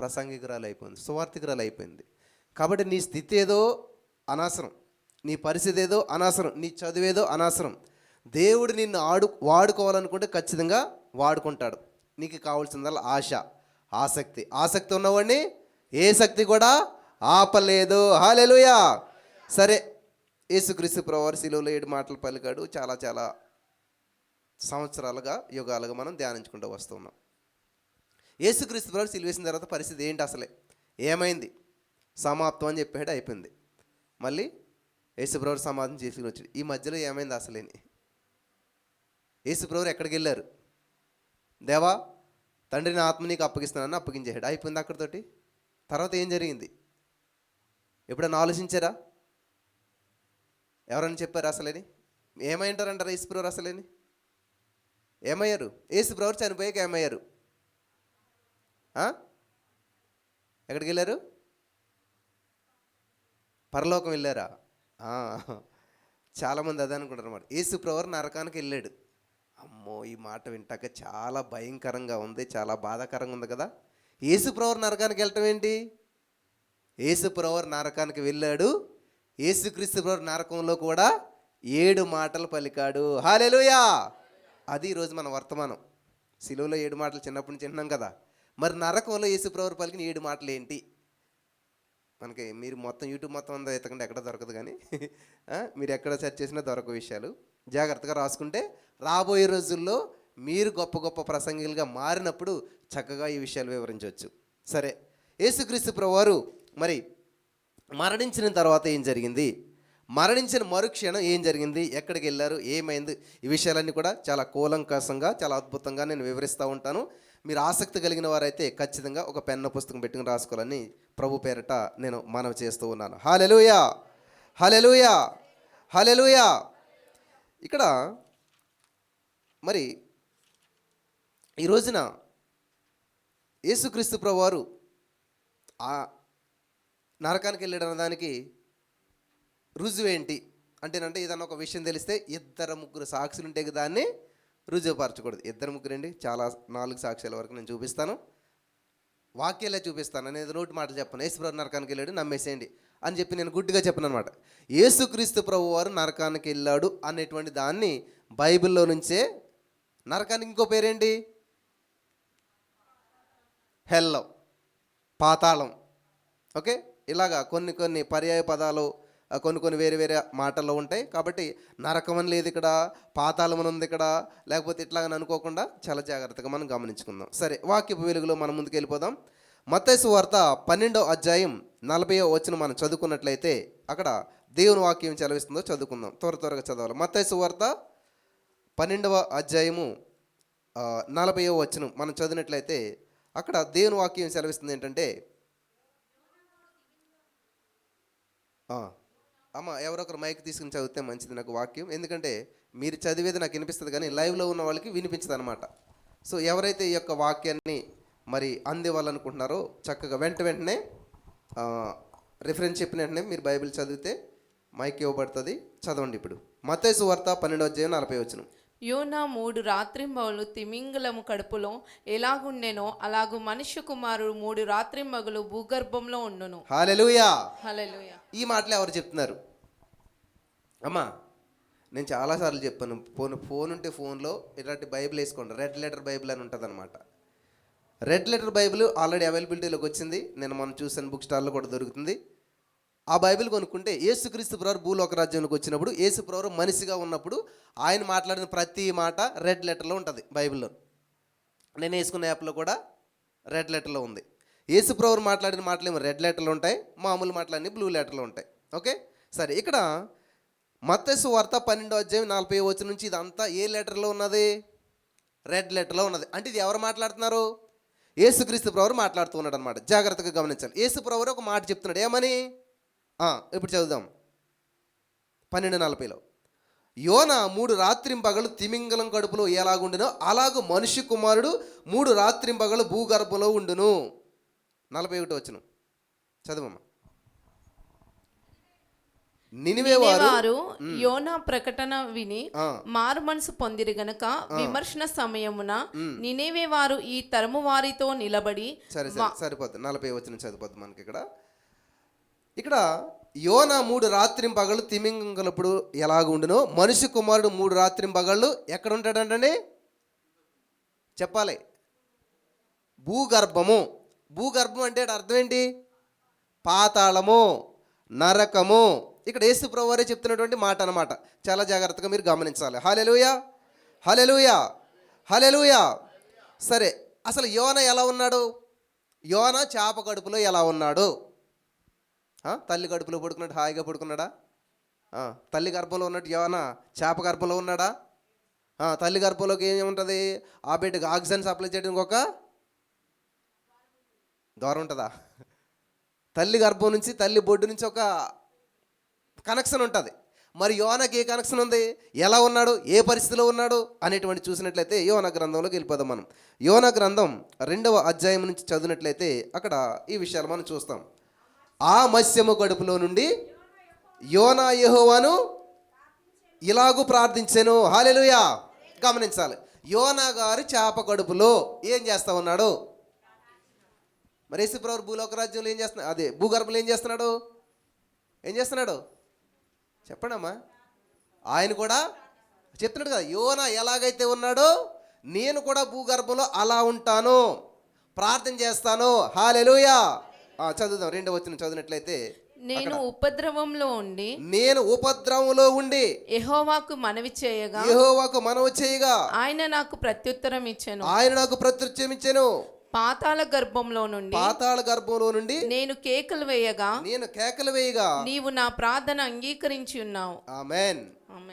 ప్రసంగికురాలు అయిపోయింది, సువార్థికురాలు అయిపోయింది. కాబట్టి నీ స్థితి ఏదో అనవసరం, నీ పరిస్థితి ఏదో అనవసరం, నీ చదువేదో అనవసరం. దేవుడు నిన్ను వాడుకోవాలనుకుంటే ఖచ్చితంగా వాడుకుంటాడు. నీకు కావాల్సిందల్లా ఆసక్తి ఉన్నవాడిని ఏ శక్తి కూడా ఆపలేదు. హల్లెలూయా. సరే, యేసుక్రీస్తు ప్రభువారు శిలువలో 7 మాటలు పలికాడు. చాలా చాలా సంవత్సరాలుగా, యుగాలుగా మనం ధ్యానించుకుంటూ వస్తున్నాం. యేసుక్రీస్తు ప్రభువారు శిలువ వేసిన తర్వాత పరిస్థితి ఏంటి, అసలే ఏమైంది? సమాప్తం అని చెప్పాడు, అయిపోయింది. మళ్ళీ యేసుప్రభువారు సమాధం చేసుకుని వచ్చాడు. ఈ మధ్యలో ఏమైంది అసలేని? యేసుప్రభువారు ఎక్కడికి వెళ్ళారు? దేవా, తండ్రి నా ఆత్మ నీకు అప్పగిస్తున్నానని అప్పగించాడు, అయిపోయింది అక్కడితోటి. తర్వాత ఏం జరిగింది ఎప్పుడైనా ఆలోచించారా? ఎవరైనా చెప్పారు అసలేని? ఏమైంటారంటారా యేసుప్రభువారు అసలేని? ఏమయ్యారు? యేసుప్రభువారు చనిపోయాక ఏమయ్యారు? ఎక్కడికి వెళ్ళారు? పరలోకం వెళ్ళారా? చాలామంది అదే అనుకుంటారు అన్నమాట. యేసుప్రభువారు నరకానికి వెళ్ళాడు. అమ్మో, ఈ మాట వింటాక చాలా భయంకరంగా ఉంది, చాలా బాధాకరంగా ఉంది కదా. యేసుప్రభువారు నరకానికి వెళ్ళటం ఏంటి? యేసుప్రభువారు నరకానికి వెళ్ళాడు. యేసుక్రీస్తు ప్రభువారు నరకంలో కూడా 7 మాటలు పలికాడు. హల్లెలూయా. అది ఈరోజు మన వర్తమానం. శిలువలో 7 మాటలు చిన్నప్పటి నుంచి వింటున్నాం కదా. మరి నరకంలో యేసుప్రభువారు పలికిన 7 మాటలు ఏంటి? మనకి మీరు మొత్తం యూట్యూబ్ మొత్తం అంతా ఎత్తకండి, ఎక్కడ దొరకదు. కానీ మీరు ఎక్కడ సెర్చ్ చేసినా దొరక విషయాలు జాగ్రత్తగా రాసుకుంటే రాబోయే రోజుల్లో మీరు గొప్ప గొప్ప ప్రసంగికులుగా మారినప్పుడు చక్కగా ఈ విషయాలు వివరించవచ్చు. సరే, యేసుక్రీస్తు ప్రభువారు మరి మరణించిన తర్వాత ఏం జరిగింది, మరణించిన మరుక్షణం ఏం జరిగింది, ఎక్కడికి వెళ్ళారు, ఏమైంది, ఈ విషయాలన్నీ కూడా చాలా కూలంకషంగా, చాలా అద్భుతంగా నేను వివరిస్తూ ఉంటాను. మీరు ఆసక్తి కలిగిన వారైతే ఖచ్చితంగా ఒక పెన్ను పుస్తకం పెట్టుకుని రాసుకోవాలని ప్రభు పేరట నేను మనవి చేస్తూ ఉన్నాను. హల్లెలూయా, హల్లెలూయా, హల్లెలూయా. ఇక్కడ మరి ఈ రోజున యేసుక్రీస్తు ప్రభువారు ఆ నరకానికి వెళ్ళాడు దానికి రుజువేంటి అంటేనంటే, ఏదన్నా ఒక విషయం తెలిస్తే 2-3 సాక్షులు ఉంటే దాన్ని రుజువుపరచకూడదు. 2-3 అండి, చాలా 4 సాక్ష్యాల వరకు నేను చూపిస్తాను, వాక్యాలే చూపిస్తాను. నేను నోటి మాటలు చెప్పను. యేసుప్రభు నరకానికి వెళ్ళాడు నమ్మేసేయండి అని చెప్పి నేను గుడ్డిగా చెప్పను అనమాట. యేసుక్రీస్తు ప్రభువారు నరకానికి వెళ్ళాడు అనేటువంటి దాన్ని బైబిల్లో నుంచే, నరకానికి ఇంకో పేరేంటి? హెల్లో, పాతాళం. ఓకే, ఇలాగా కొన్ని పర్యాయ పదాలు, కొన్ని వేరే వేరే మాటల్లో ఉంటాయి. కాబట్టి నరకం అని లేదు ఇక్కడ, పాతాళం అని ఉంది ఇక్కడ, లేకపోతే ఇట్లాగని అనుకోకుండా చాలా జాగ్రత్తగా మనం గమనించుకుందాం. సరే, వాక్యపు వెలుగులో మనం ముందుకు వెళ్ళిపోదాం. మత్తయి సువార్త 12వ అధ్యాయం 40వ వచనం మనం చదువుకున్నట్లయితే అక్కడ దేవుని వాక్యం చదివిస్తుందో చదువుకుందాం. త్వరగా చదవాలి. మత్తయి సువార్త 12వ అధ్యాయము 40వ వచనం మనం చదివినట్లయితే అక్కడ దేవుని వాక్యం సెలవిస్తుంది ఏంటంటే, అమ్మ ఎవరొకరు మైక్ తీసుకుని చదివితే మంచిది నాకు వాక్యం, ఎందుకంటే మీరు చదివేది నాకు వినిపిస్తుంది కానీ లైవ్లో ఉన్న వాళ్ళకి వినిపించదు అనమాట. సో ఎవరైతే ఈ యొక్క వాక్యాన్ని మరి అందివ్వాలనుకుంటున్నారో చక్కగా వెంటనే రిఫరెన్స్ చెప్పిన వెంటనే మీరు బైబిల్ చదివితే మైక్ ఇవ్వబడుతుంది. చదవండి ఇప్పుడు. మత్తయి సువార్త 12వ అధ్యాయం 40వ వచనం. యోనా 3 రాత్రింబగళ్ళు తిమింగలము కడుపులో ఎలాగుండెనో అలాగు మనుష్య కుమారుడు 3 రాత్రింబగళ్ళు భూగర్భంలో ఉండును. హల్లెలూయా, హల్లెలూయా. ఈ మాటలు ఎవరు చెప్తున్నారు? అమ్మా, నేను చాలాసార్లు చెప్పాను, ఫోన్ ఉంటే ఫోన్లో ఇలాంటి బైబిల్ వేసుకోండి. రెడ్ లెటర్ బైబిల్ అని ఉంటుంది అనమాట. రెడ్ లెటర్ బైబిల్ ఆల్రెడీ అవైలబిలిటీలోకి వచ్చింది. నేను మనం చూసాను, బుక్ స్టాల్లో కూడా దొరుకుతుంది. ఆ బైబిల్ కొనుక్కుంటే యేసుక్రీస్తు ప్రభువారు భూలోక రాజ్యంలోకి వచ్చినప్పుడు, యేసు ప్రభువారు మనిషిగా ఉన్నప్పుడు ఆయన మాట్లాడిన ప్రతి మాట రెడ్ లెటర్లో ఉంటుంది బైబిల్లో. నేను వేసుకున్న యాప్లో కూడా రెడ్ లెటర్లో ఉంది. యేసు ప్రభువారు మాట్లాడిన మాటలు ఏమో రెడ్ లెటర్లో ఉంటాయి, మామూలు మాటలన్నీ బ్లూ లెటర్లో ఉంటాయి. ఓకే, సరే. ఇక్కడ మత్తయి సువార్త 12వ అధ్యాయం 40వ వచనం నుంచి ఇదంతా ఏ లెటర్లో ఉన్నది? రెడ్ లెటర్లో ఉన్నది. అంటే ఇది ఎవరు మాట్లాడుతున్నారు? యేసుక్రీస్తు ప్రభువారు మాట్లాడుతూ ఉన్నాడు అనమాట. జాగ్రత్తగా గమనించాలి. యేసు ప్రభువారు ఒక మాట చెప్తున్నాడు. ఏమని? ఇప్పుడు చదువుదాం. 12:40లో యోనా 3 రాత్రింపగలు తిమింగలం కడుపులో ఎలాగుండునో అలాగూ మనుష్య కుమారుడు 3 రాత్రింపగలు భూగర్భంలో ఉండును. 41 వచనం చదువమ్మా. నినివే వారు వారు యోనా ప్రకటన విని ఆ, మారు మనసు పొందిరి గనుక విమర్శన సమయమున నినేవే వారు ఈ తరము వారితో నిలబడి సరే సరే సరిపోద్ది. 40 వచనం చదిపోద్ది మనకి ఇక్కడ. ఇక్కడ యోనా 3 రాత్రింపగళ్ళు తిమింగలప్పుడు ఎలాగుండునో మనిషి కుమారుడు 3 రాత్రింపగళ్ళు ఎక్కడ ఉంటాడంటే చెప్పాలి. భూగర్భము. భూగర్భం అంటే అర్థం ఏంటి? పాతాళము, నరకము. ఇక్కడ యేసు ప్రభువు వారే చెప్తున్నటువంటి మాట అన్నమాట. చాలా జాగ్రత్తగా మీరు గమనించాలి. హల్లెలూయా, హల్లెలూయా, హల్లెలూయా. సరే, అసలు యోనా ఎలా ఉన్నాడు? యోనా చేప కడుపులో ఎలా ఉన్నాడు? తల్లి కడుపులో పడుకున్నాడు, హాయిగా పడుకున్నాడా? తల్లి గర్భంలో ఉన్నట్టు యోనా చేప గర్భంలో ఉన్నాడా? తల్లి గర్భంలోకి ఏముంటుంది? ఆ బిడ్డకి ఆక్సిజన్ సప్లై చేయడానికి ఒక ద్వారం ఉంటుందా? తల్లి గర్భం నుంచి తల్లి బొడ్డు నుంచి ఒక కనెక్షన్ ఉంటుంది. మరి యోనాకి ఏ కనెక్షన్ ఉంది? ఎలా ఉన్నాడు, ఏ పరిస్థితిలో ఉన్నాడు అనేటువంటి చూసినట్లయితే యోనా గ్రంథంలోకి వెళ్ళిపోదాం మనం. యోనా గ్రంథం 2వ అధ్యాయం నుంచి చదివినట్లయితే అక్కడ ఈ విషయాలు మనం చూస్తాం. ఆ మత్స్యము కడుపులో నుండి యోనా యెహోవాను ఇలాగూ ప్రార్థించెను. హల్లెలూయా. గమనించాలి, యోనా గారి చేప కడుపులో ఏం చేస్తా ఉన్నాడు? మరి యేసు ప్రభువు భూలోక రాజ్యంలో ఏం చేస్తున్నాడు? అదే భూగర్భంలో ఏం చేస్తున్నాడు? ఏం చేస్తున్నాడు చెప్పండి అమ్మా. ఆయన కూడా చెప్తున్నాడు కదా, యోనా ఎలాగైతే ఉన్నాడో నేను కూడా భూగర్భంలో అలా ఉంటాను, ప్రార్థన చేస్తాను. హల్లెలూయా. చదువుదాం 2వ వచనం చదివినట్లయితే, నేను ఉపద్రవంలో ఉండి యెహోవాకు మనవి చేయగా ఆయన నాకు ప్రత్యుత్తరం ఇచ్చెను. పాతాళ గర్భంలో నుండి నేను కేకలు వేయగా నీవు నా ప్రార్థన అంగీకరించి ఉన్నావు. ఆమేన్.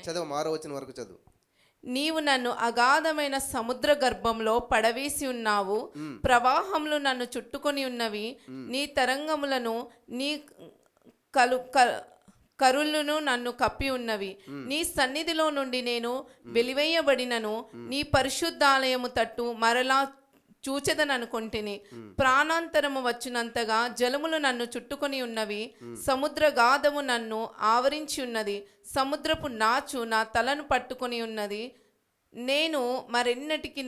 చదువు 6వ వచనం వరకు చదువు. నీవు నన్ను అగాధమైన సముద్ర గర్భంలో పడవేసి ఉన్నావు, ప్రవాహములు నన్ను చుట్టుకొని ఉన్నవి, నీ తరంగములను నీ కరులను నన్ను కప్పి ఉన్నవి. నీ సన్నిధిలో నుండి నేను వెలివేయబడినను నీ పరిశుద్ధాలయము తట్టు మరలా చూచెదననుకొంటిని. ప్రాణాంతరము వచ్చినంతగా జలములు నన్ను చుట్టుకొని ఉన్నవి, సముద్ర గాధము నన్ను ఆవరించి ఉన్నది, సముద్రపు నాచు నా తలను పట్టుకొని ఉన్నది. నేను మరెన్నటికి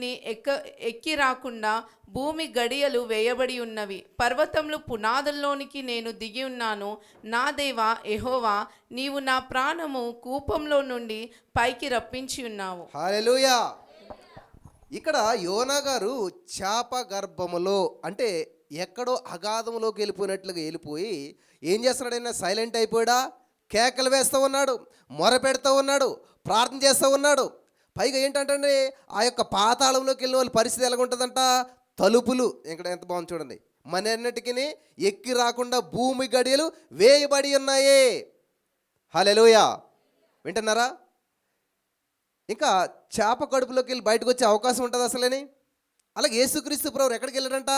ఎక్కి రాకుండా భూమి గడియలు వేయబడి ఉన్నవి, పర్వతములు పునాదుల్లోనికి నేను దిగి ఉన్నాను. నా దేవా యెహోవా, నీవు నా ప్రాణము కూపంలో నుండి పైకి రప్పించి ఉన్నావు. హల్లెలూయా. ఇక్కడ యోనా గారు చేప గర్భములో అంటే ఎక్కడో అగాధంలోకి వెళ్ళిపోయినట్లుగా వెళ్ళిపోయి ఏం చేస్తున్నాడైనా? సైలెంట్ అయిపోయాడా? కేకలు వేస్తూ ఉన్నాడు, మొర పెడతా ఉన్నాడు, ప్రార్థన చేస్తూ ఉన్నాడు. పైగా ఏంటంటే ఆ యొక్క పాతాళంలోకి వెళ్ళిన వాళ్ళ పరిస్థితి ఎలా ఉంటుందంట? తలుపులు ఇక్కడ ఎంత బాగుంది చూడండి, మరెన్నటికి ఎక్కి రాకుండా భూమి గడియలు వేయబడి ఉన్నాయి. హల్లెలూయా. వింటున్నారా? ఇంకా చేప కడుపులోకి వెళ్ళి బయటకు వచ్చే అవకాశం ఉంటుంది అసలేని? అలాగే యేసుక్రీస్తు ప్రభువు ఎక్కడికి వెళ్ళాడంట?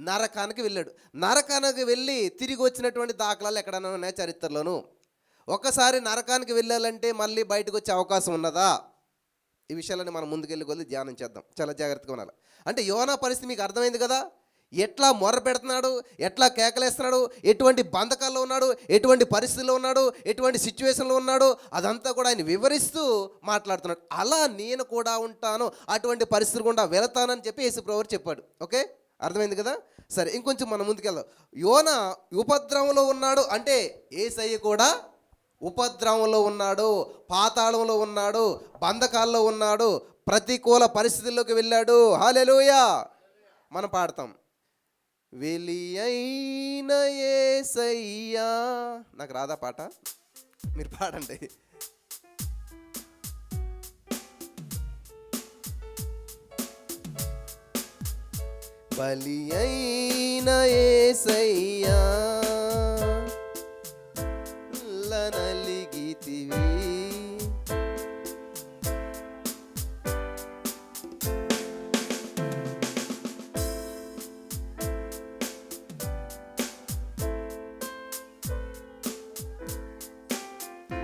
నరకానికి వెళ్ళాడు. నరకానికి వెళ్ళి తిరిగి వచ్చినటువంటి దాఖలాలు ఎక్కడైనా ఉన్నాయి చరిత్రలోను? ఒక్కసారి నరకానికి వెళ్ళాలంటే మళ్ళీ బయటకు వచ్చే అవకాశం ఉన్నదా? ఈ విషయాలని మనం ముందుకెళ్ళి కొద్ది ధ్యానం చేద్దాం. చాలా జాగ్రత్తగా ఉండాలి. అంటే యోనా పరిస్థితి మీకు అర్థమైంది కదా? ఎట్లా మొర్ర పెడుతున్నాడు, ఎట్లా కేకలేస్తున్నాడు, ఎటువంటి బంధకాల్లో ఉన్నాడు, ఎటువంటి పరిస్థితుల్లో ఉన్నాడు, ఎటువంటి సిచ్యువేషన్లో ఉన్నాడు, అదంతా కూడా ఆయన వివరిస్తూ మాట్లాడుతున్నాడు. అలా నేను కూడా ఉంటాను, అటువంటి పరిస్థితులు కూడా వెళతానని చెప్పి యేసు ప్రభువు చెప్పాడు. ఓకే, అర్థమైంది కదా? సరే, ఇంకొంచెం మనం ముందుకెళ్దాం. యోనా ఉపద్రవంలో ఉన్నాడు అంటే యేసయ్య కూడా ఉపద్రవంలో ఉన్నాడు, పాతాళంలో ఉన్నాడు, బంధకాల్లో ఉన్నాడు, ప్రతికూల పరిస్థితుల్లోకి వెళ్ళాడు. హల్లెలూయా. మనం పాడతాం, వెలియైన యేసయ్యా. నాకు రాదా పాట? మీరు పాడండి. బలి అయిన యేసయ్యా నలిగితివి.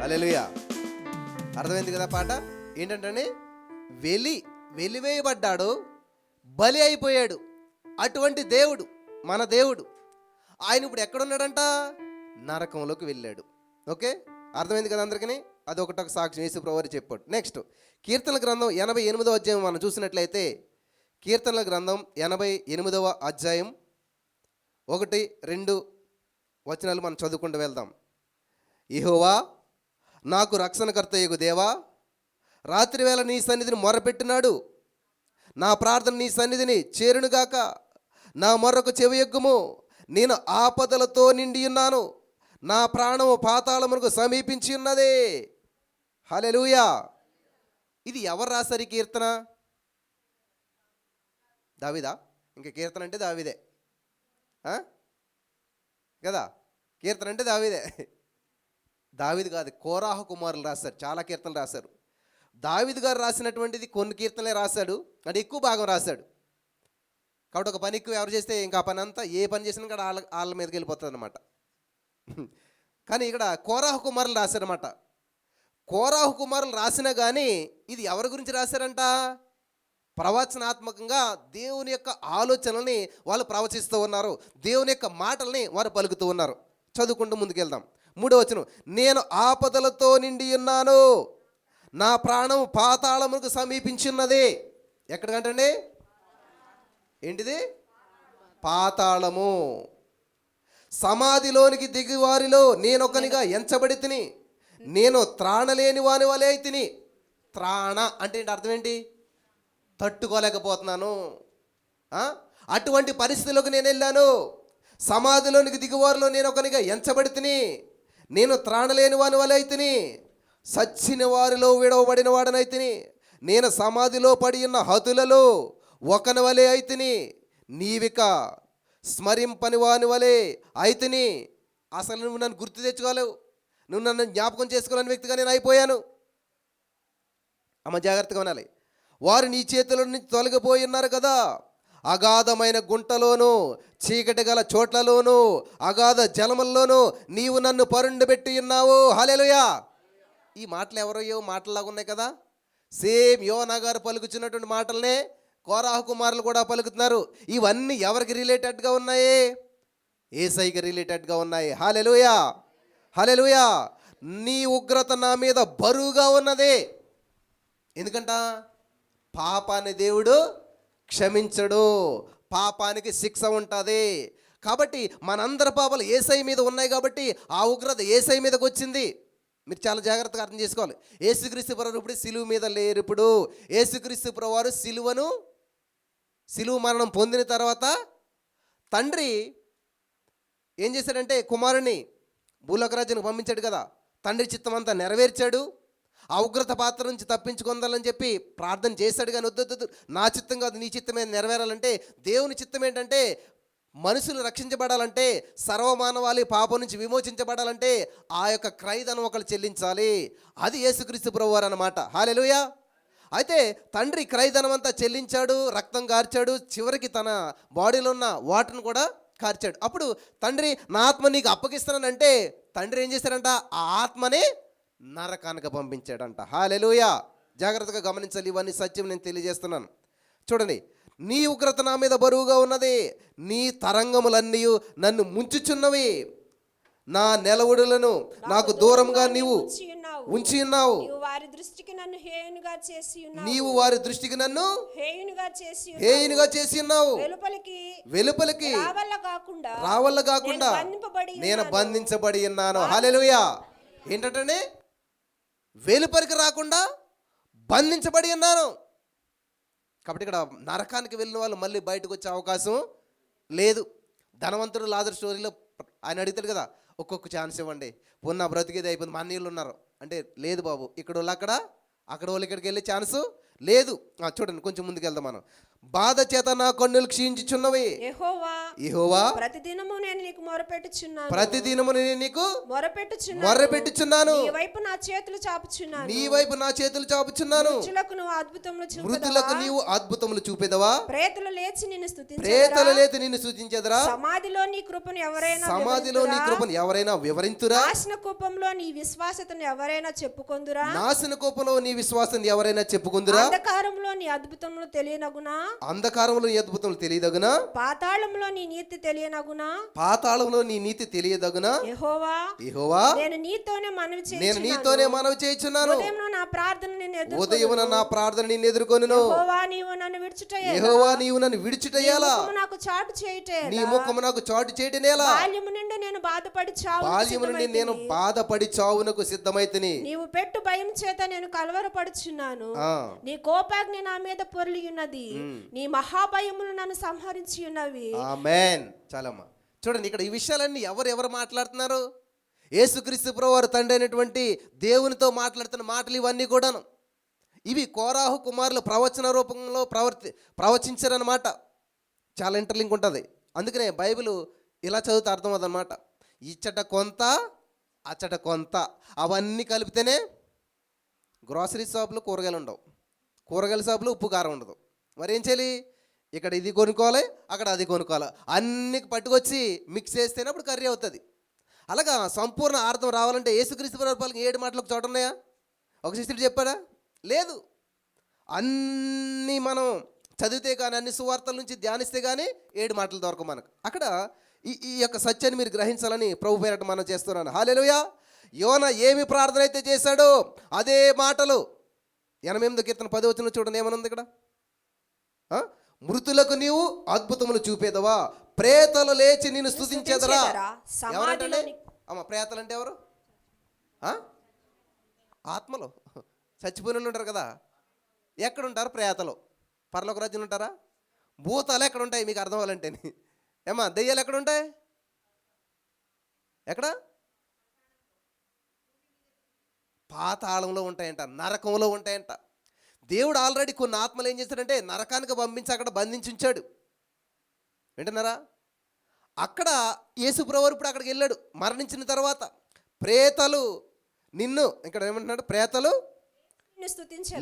హల్లెలూయా. అర్థమైంది కదా పాట? ఏంటంటే వెలివేయబడ్డాడు, బలి అయిపోయాడు. అటువంటి దేవుడు మన దేవుడు. ఆయన ఇప్పుడు ఎక్కడున్నాడంట? నరకంలోకి వెళ్ళాడు. ఓకే, అర్థమైంది కదా అందరికీ? అదొకటి సాక్ష్యం యేసు ప్రభువు చెప్పాడు. నెక్స్ట్ కీర్తనల గ్రంథం 88వ అధ్యాయం మనం చూసినట్లయితే, కీర్తనల గ్రంథం 88వ అధ్యాయం 1-2 వచనాలు మనం చదువుకుంటూ వెళ్దాం. యెహోవా నాకు రక్షణకర్తయగు దేవా, రాత్రివేళ నీ సన్నిధిని మొరపెట్టినాడు. నా ప్రార్థన నీ సన్నిధిని చేరునుగాక. నా మొర్రకు చెవియొగ్గుము. నేను ఆపదలతో నిండి ఉన్నాను. నా ప్రాణము పాతాళమునకు సమీపించి ఉన్నదే. హల్లెలూయా. ఇది ఎవరు రాశారు ఈ కీర్తన? దావీదా? ఇంకా కీర్తన అంటే దావీదే కదా? కీర్తన అంటే దావీదే. దావీదు కాదు, కోరాహు కుమారులు రాశారు. చాలా కీర్తనలు రాశారు. దావీదు గారు రాసినటువంటిది కొన్ని కీర్తనలే రాశాడు, అంటే ఎక్కువ భాగం రాశాడు. కాబట్టి ఒక పని ఎక్కువ ఎవరు చేస్తే ఇంకా ఆ పని అంతా, ఏ పని చేసినా కూడా వాళ్ళ మీదకి వెళ్ళిపోతుంది అనమాట. కానీ ఇక్కడ కోరాహు కుమారులు రాశారన్నమాట. కోరాహు కుమారులు రాసినా కానీ ఇది ఎవరి గురించి రాశారంట? ప్రవచనాత్మకంగా దేవుని యొక్క ఆలోచనల్ని వాళ్ళు ప్రవచిస్తూ ఉన్నారు. దేవుని యొక్క మాటల్ని వారు పలుకుతూ ఉన్నారు. చదువుకుంటూ ముందుకెళ్దాం. 3వ వచనం, నేను ఆపదలతో నిండి ఉన్నాను. నా ప్రాణం పాతాళములకు సమీపించున్నది. ఎక్కడికంటండి? ఏంటిది? పాతాళము. సమాధిలోనికి దిగి వారిలో నేనొకనిగా ఎంచబడి తిని, నేను త్రాణలేని వాని వలె అయితిని. త్రాణ అంటే ఏంటి? అర్థం ఏంటి? తట్టుకోలేకపోతున్నాను. అటువంటి పరిస్థితులకు నేను వెళ్ళాను. సమాధిలోనికి దిగువారిలో నేను ఒకనిగా ఎంచబడి తిని, నేను త్రాణలేని వాని వలె అయితిని. సచ్చిన వారిలో విడవబడిన వాడనైతిని. నేను సమాధిలో పడి ఉన్న హతులలో ఒకని వలె అయితిని. నీవిక స్మరింపని వాని వలె అయితిని. అసలు నువ్వు నన్ను గుర్తు తెచ్చుకోలేవు, నువ్వు నన్ను జ్ఞాపకం చేసుకోలేని వ్యక్తిగా నేను అయిపోయాను. అమ్మ జాగ్రత్తగా ఉండాలి. వారు నీ చేతుల నుంచి తొలగిపోయి ఉన్నారు కదా. అగాధమైన గుంటలోను, చీకటి గల చోట్లలోను, అగాధ జలముల్లోనూ నీవు నన్ను పరుండబెట్టి ఉన్నావు. హల్లెలూయా. ఈ మాటలు ఎవరో మాటలాగా ఉన్నాయి కదా. సేమ్ యోనా గారు పలుకుతున్నటువంటి మాటలనే కోరాహు కుమారులు కూడా పలుకుతున్నారు. ఇవన్నీ ఎవరికి రిలేటెడ్గా ఉన్నాయి? యేసయ్యకి రిలేటెడ్గా ఉన్నాయి. హల్లెలూయా, హల్లెలూయా. నీ ఉగ్రత నా మీద బరువుగా ఉన్నది. ఎందుకంట? పాపాన్ని దేవుడు క్షమించడు, పాపానికి శిక్ష ఉంటుంది. కాబట్టి మనందరి పాపాలు యేసయ్య మీద ఉన్నాయి కాబట్టి ఆ ఉగ్రత యేసయ్య మీదకి వచ్చింది. మీరు చాలా జాగ్రత్తగా అర్థం చేసుకోవాలి. యేసుక్రీస్తు ప్రభువు ఇప్పుడు సిలువ మీద లేరు. ఇప్పుడు యేసుక్రీస్తు ప్రభువారు సిలువ మరణం పొందిన తర్వాత తండ్రి ఏం చేశాడంటే కుమారుని భూలోక రాజ్యానికి పంపించాడు కదా. తండ్రి చిత్తం అంతా నెరవేర్చాడు. ఆ ఉగ్రత పాత్ర నుంచి తప్పించుకుందాలని చెప్పి ప్రార్థన చేశాడు. కానీ వద్దు, నా చిత్తం కాదు నీ చిత్తమే నెరవేరాలంటే, దేవుని చిత్తం ఏంటంటే మనుషులు రక్షించబడాలంటే, సర్వమానవాళి పాపం నుంచి విమోచించబడాలంటే ఆ యొక్క క్రయధనం ఒకరు చెల్లించాలి. అది యేసుక్రీస్తు ప్రభువారు అన్నమాట. హల్లెలూయా. అయితే తండ్రి క్రయధనం అంతా చెల్లించాడు, రక్తం కార్చాడు, చివరికి తన బాడీలో ఉన్న వాటర్ను కూడా కార్చాడు. అప్పుడు తండ్రి నా ఆత్మ నీకు అప్పగిస్తానంటే తండ్రి ఏం చేశాడంట? ఆ ఆత్మని నరకానికి పంపించాడంట. హల్లెలూయా. జాగ్రత్తగా గమనించాలి. ఇవన్నీ సత్యం నేను తెలియజేస్తున్నాను. చూడండి, నీ ఉగ్రత నా మీద బరువుగా ఉన్నది, నీ తరంగములన్నీ నన్ను ముంచుచున్నవి. నా నెలవుడులను నాకు దూరంగా నీవు ఉంచి ఉన్నావు. నీవు వారి దృష్టికి నన్ను హేయునిగా చేసి ఉన్నావు. వెలుపలికి రావల్ల కాకుండా నేను బంధించబడి ఉన్నాను. హల్లెలూయా. ఏంటంటే వెలుపలికి రాకుండా బంధించబడి ఉన్నాను. కాబట్టి ఇక్కడ నరకానికి వెళ్ళిన వాళ్ళు మళ్ళీ బయటకు వచ్చే అవకాశం లేదు. ధనవంతుడు లాజరు స్టోరీలో ఆయన అడుగుతాడు కదా, ఒక్కొక్క ఛాన్స్ ఇవ్వండి, పొన్న బ్రతికేది అయిపోయింది, మా అన్నీళ్ళు ఉన్నారు అంటే, లేదు బాబు, ఇక్కడ వాళ్ళు అక్కడ వాళ్ళు ఇక్కడికి వెళ్ళే ఛాన్సు లేదు. చూడండి, కొంచెం ముందుకు వెళ్దాం మనం. బాధ చేత నా కన్నులు క్షీణించుచున్నవి. యెహోవా ప్రతిదినము నేను నీకు మొరపెట్టుచున్నాను. నీ వైపు నా చేతులు చాపుచున్నాను. మృతులకు నీవు అద్భుతములు చూపెదవా. ప్రేతలు లేచి నిన్ను స్తుతించెదరా. సమాధిలో నీ కృపను ఎవరైనా వివరింతురా. నాశన కూపంలో నీ విశ్వాసతను ఎవరైనా చెప్పుకొందురా. అంధకారంలో నీ అద్భుతములు తెలియనగునా. అంధకారంలో నీ అద్భుతములు తెలియదగునా, పాతాళంలో నీ నీతి తెలియనగునా. పాతాళంలో నీ నీతి తెలియదగునా. యెహోవా, యెహోవా, నేను నీతోనే మనవి నేను నీతోనే మనవి చేయుచున్నాను. ఉదయమున నా ప్రార్థన నిన్ను ఎదుర్కొను. ఉదయమున నా ప్రార్థన నిన్ను ఎదుర్కొనును. యెహోవా, నీవు నన్ను విడిచుటయేలా. యెహోవా, నీవు నన్ను విడిచుటయ్యాలా. ముఖము నాకు చాటు చేయుటయేలా. నీ ముఖము నాకు చాటు చేయటనేలా. బాల్యము నుండి నేను బాధపడి చావు బాల్యము నుండి నేను బాధపడి చావునకు సిద్ధమైతిని. నీవు పెట్టు భయం చేత నేను కలవరపడుచున్నాను. నీ కోపాగ్ని నా మీద పొర్లి ఉన్నది. నీ మహాభయములు నన్ను సంహరించి ఉన్నవి. ఆమేన్. చాలమ్మా, చూడండి ఇక్కడ ఈ విషయాలన్నీ ఎవరు మాట్లాడుతున్నారు? యేసుక్రీస్తు ప్రభువారు తండ్రి అయినటువంటి దేవునితో మాట్లాడుతున్న మాటలు ఇవన్నీ కూడాను. ఇవి కోరాహు కుమారులు ప్రవచన రూపంలో ప్రవచించారనమాట. చాలా ఇంటర్లింక్ ఉంటుంది. అందుకనే బైబిల్ ఇలా చదివితే అర్థమవుతుందన్నమాట. ఇచ్చట కొంత అచ్చట కొంత అవన్నీ కలిపితేనే. గ్రాసరీ షాపులో కూరగాయలు ఉండవు, కూరగాయల షాపులో ఉప్పు కారం ఉండదు. మరి ఏం చేయాలి? ఇక్కడ ఇది కొనుక్కోవాలి, అక్కడ అది కొనుక్కోవాలి, అన్ని పట్టుకొచ్చి మిక్స్ చేస్తేనే అప్పుడు కర్రీ అవుతుంది. అలాగా సంపూర్ణ అర్థం రావాలంటే యేసుక్రీస్తు ప్రభువుకి 7 మాటలు ఒక చోట ఉన్నాయా? ఒక శిష్యుడు చెప్పాడా? లేదు. అన్నీ మనం చదివితే కానీ, అన్ని సువార్తల నుంచి ధ్యానిస్తే కానీ 7 మాటలు దొరకవు మనకు. అక్కడ ఈ యొక్క సత్యాన్ని మీరు గ్రహించాలని ప్రభు పేరట మనం చేస్తున్నాను. హల్లెలూయా. యోన ఏమి ప్రార్థన అయితే చేశాడో అదే మాటలు. 88 కీర్తన 10వ వచనం చూడండి ఏమనుంది ఇక్కడ. మృతులకు నీవు అద్భుతములు చూపేదవా, ప్రేతలు లేచి నిన్ను స్తుతించేదరా. ఎవరంటే అమ్మ ప్రేతలు అంటే ఎవరు? ఆత్మలు చచ్చిపోయిన ఉంటారు కదా. ఎక్కడుంటారు ప్రేతలు? పరలోక రాజ్యంలో ఉంటారా? భూతాలు ఎక్కడ ఉంటాయి మీకు అర్థం అవ్వాలంటే? ఏమా దెయ్యాలు ఎక్కడ ఉంటాయి? ఎక్కడ? పాతాళంలో ఉంటాయంట, నరకంలో ఉంటాయంట. దేవుడు ఆల్రెడీ కొన్ని ఆత్మలు ఏం చేశాడంటే నరకానికి పంపించి అక్కడ బంధించి ఉంచాడు. వింటున్నారా? అక్కడ యేసుప్రభువు ఇప్పుడు అక్కడికి వెళ్ళాడు మరణించిన తర్వాత. ప్రేతలు నిన్ను, ఇక్కడ ఏమంటున్నాడు? ప్రేతలు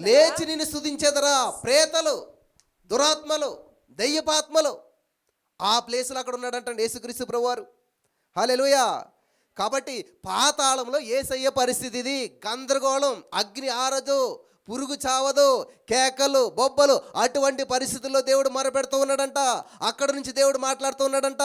లేచి నిన్ను స్తుతించేదరా. ప్రేతలు, దురాత్మలు, దయ్యపాత్మలు ఆ ప్లేస్లో అక్కడ ఉన్నాడంటండి యేసుక్రీస్తు ప్రభువారు. హల్లెలూయా. కాబట్టి పాతాళంలో యేసయ్య పరిస్థితి ఇది. గందరగోళం, అగ్ని ఆరదు, పురుగు చావదు, కేకలు, బొబ్బలు, అటువంటి పరిస్థితుల్లో దేవుడు మొరపెడుతూ ఉన్నాడంట. అక్కడ నుంచి దేవుడు మాట్లాడుతూ ఉన్నాడంట.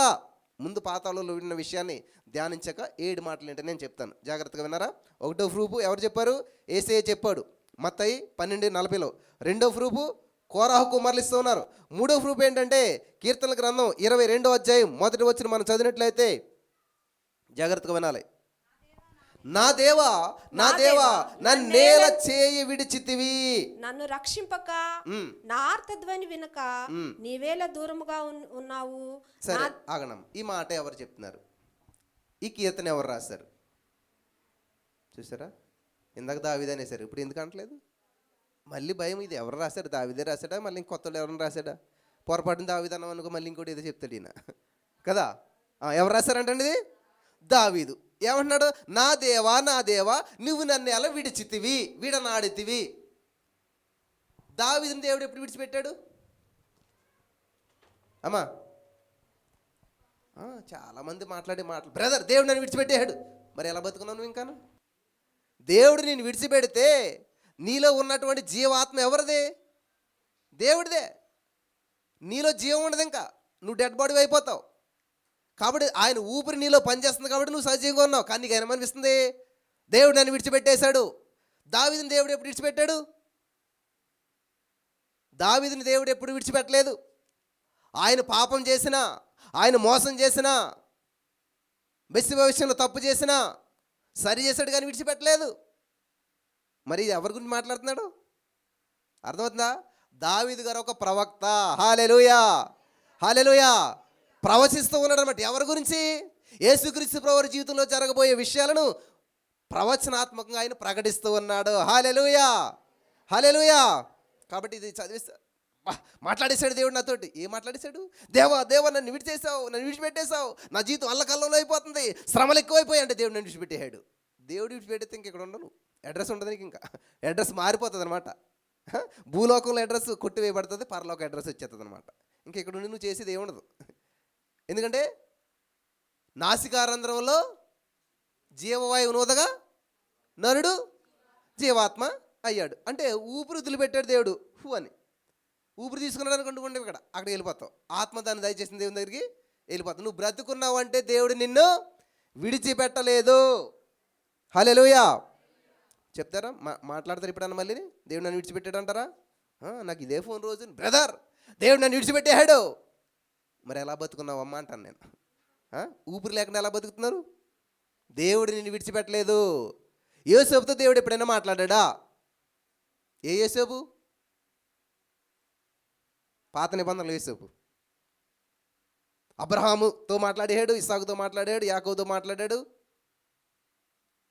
ముందు పాతాళంలో విన్న విషయాన్ని ధ్యానించాక 7 మాటలు ఏంటో నేను చెప్తాను, జాగ్రత్తగా విన్నారా? 1వ ప్రూఫ్ ఎవరు చెప్పారు? యేసయ్య చెప్పాడు మత్తయి 12:40లో. 2వ ప్రూఫ్ కోరాహు కుమారులు ఇస్తూ ఉన్నారు. 3వ ప్రూఫ్ ఏంటంటే కీర్తనల గ్రంథం 22వ అధ్యాయం 1వ వచనం మనం చదివినట్లయితే జాగ్రత్తగా వినాలి. నా దేవా, నా దేవా, నన్నేల చేయి విడిచితివి. నన్ను రక్షింపక, నా ఆర్తధ్వని వినక నీవేళ దూరముగా ఉన్నావు. సరే ఆగనం. ఈ మాట ఎవరు చెప్తున్నారు? ఈ కీర్తన ఎవరు రాశారు? చూసారా? ఇందాక దావీదు అనేసారు, ఇప్పుడు ఎందుకు అనట్లేదు? మళ్ళీ భయం. ఇది ఎవరు రాశారు? దావీదే రాశాడా? మళ్ళీ ఇంకొత్తలో ఎవరైనా రాశాడా? పొరపాటున దావీదు అన్నాం అనుకో మళ్ళీ ఇంకోటి ఏదో చెప్తాడు ఈయన కదా. ఎవరు రాశారంటండి? ఇది దావీదు. ఏమంటున్నాడు? నా దేవా, నా దేవా, నువ్వు నన్ను ఎలా విడిచితివి, విడనాడితివి. దావీదుని దేవుడు ఎప్పుడు విడిచిపెట్టాడు అమ్మా? చాలామంది మాట్లాడే మాటలు, బ్రదర్ దేవుడు నన్ను విడిచిపెట్టాడు. మరి ఎలా బతుకున్నావు నువ్వు? ఇంకాను దేవుడు నేను విడిచిపెడితే నీలో ఉన్నటువంటి జీవాత్మ ఎవరిదే? దేవుడిదే. నీలో జీవం ఉండదు, ఇంకా నువ్వు డెడ్ బాడీ అయిపోతావు. కాబట్టి ఆయన ఊపిరి నీలో పనిచేస్తుంది కాబట్టి నువ్వు సజీవంగా ఉన్నావు. కానీ నీకు ఏమనిపిస్తుంది? దేవుడు నన్ను విడిచిపెట్టేశాడు. దావీదుని దేవుడు ఎప్పుడు విడిచిపెట్టాడు? దావీదుని దేవుడు ఎప్పుడు విడిచిపెట్టలేదు. ఆయన పాపం చేసినా, ఆయన మోసం చేసినా, బెత్షెబా విషయంలో తప్పు చేసినా సరి చేశాడు కానీ విడిచిపెట్టలేదు. మరి ఎవరి గురించి మాట్లాడుతున్నాడు? అర్థమవుతుందా? దావీదు గారు ఒక ప్రవక్త. హల్లెలూయా, హల్లెలూయా. ప్రవచిస్తూ ఉన్నాడు అనమాట. ఎవరి గురించి? యేసుక్రీస్తు ప్రభువు జీవితంలో జరగబోయే విషయాలను ప్రవచనాత్మకంగా ఆయన ప్రకటిస్తూ ఉన్నాడు. హల్లెలూయా, హల్లెలూయా. కాబట్టి ఇది చదివిస్తా మాట్లాడేశాడు దేవుడు నాతోటి. ఏం మాట్లాడేశాడు? దేవా, దేవా, నన్ను విడిచేసావు, నన్ను విడిచిపెట్టేశావు, నా జీవితం అల్లకల్లంలో అయిపోతుంది, శ్రమలు ఎక్కువైపోయాయి అంటే దేవుడు నన్ను విడిచిపెట్టేశాడు. దేవుడు విడిచిపెడితే ఇంక ఇక్కడ ఉండను, అడ్రస్ ఉండదు నీకు. ఇంకా అడ్రస్ మారిపోతుంది అనమాట. భూలోకంలో అడ్రస్ కొట్టివేయబడుతుంది, పరలోక అడ్రస్ వచ్చేస్తుంది అనమాట. ఇంక ఇక్కడ ఉండి నువ్వు చేసేది ఏముండదు. ఎందుకంటే నాసికారంధ్రంలో జీవవాయువు నూదగా నరుడు జీవాత్మ అయ్యాడు. అంటే ఊపిరి వదిలిపెట్టాడు దేవుడు హు అని. ఊపిరి తీసుకున్నాడు అనుకుంటుండే ఇక్కడ అక్కడికి వెళ్ళిపోతావు. ఆత్మ దాన్ని దయచేసిన దేవుని దగ్గరికి వెళ్ళిపోతావు. నువ్వు బ్రతుకున్నావు అంటే దేవుడు నిన్ను విడిచిపెట్టలేదు. హల్లెలూయా చెప్తారా? మాట్లాడతారు ఇప్పుడన్నా మళ్ళీ దేవుడు నన్ను విడిచిపెట్టాడు అంటారా? నాకు ఇదే ఫోన్ రోజు బ్రదర్ దేవుడు నన్ను విడిచిపెట్టాడు. మరి ఎలా బతుకున్నావు అమ్మ అంటాను నేను. ఊపిరి లేకుండా ఎలా బతుకుతున్నారు? దేవుడు నిన్ను విడిచిపెట్టలేదు. యోసేపుతో దేవుడు ఎప్పుడైనా మాట్లాడా? ఏ యోసేపు? పాత నిబంధనలు యోసేపు. అబ్రహాముతో మాట్లాడాడు, ఇస్సాకుతో మాట్లాడాడు, యాకోబుతో మాట్లాడాడు.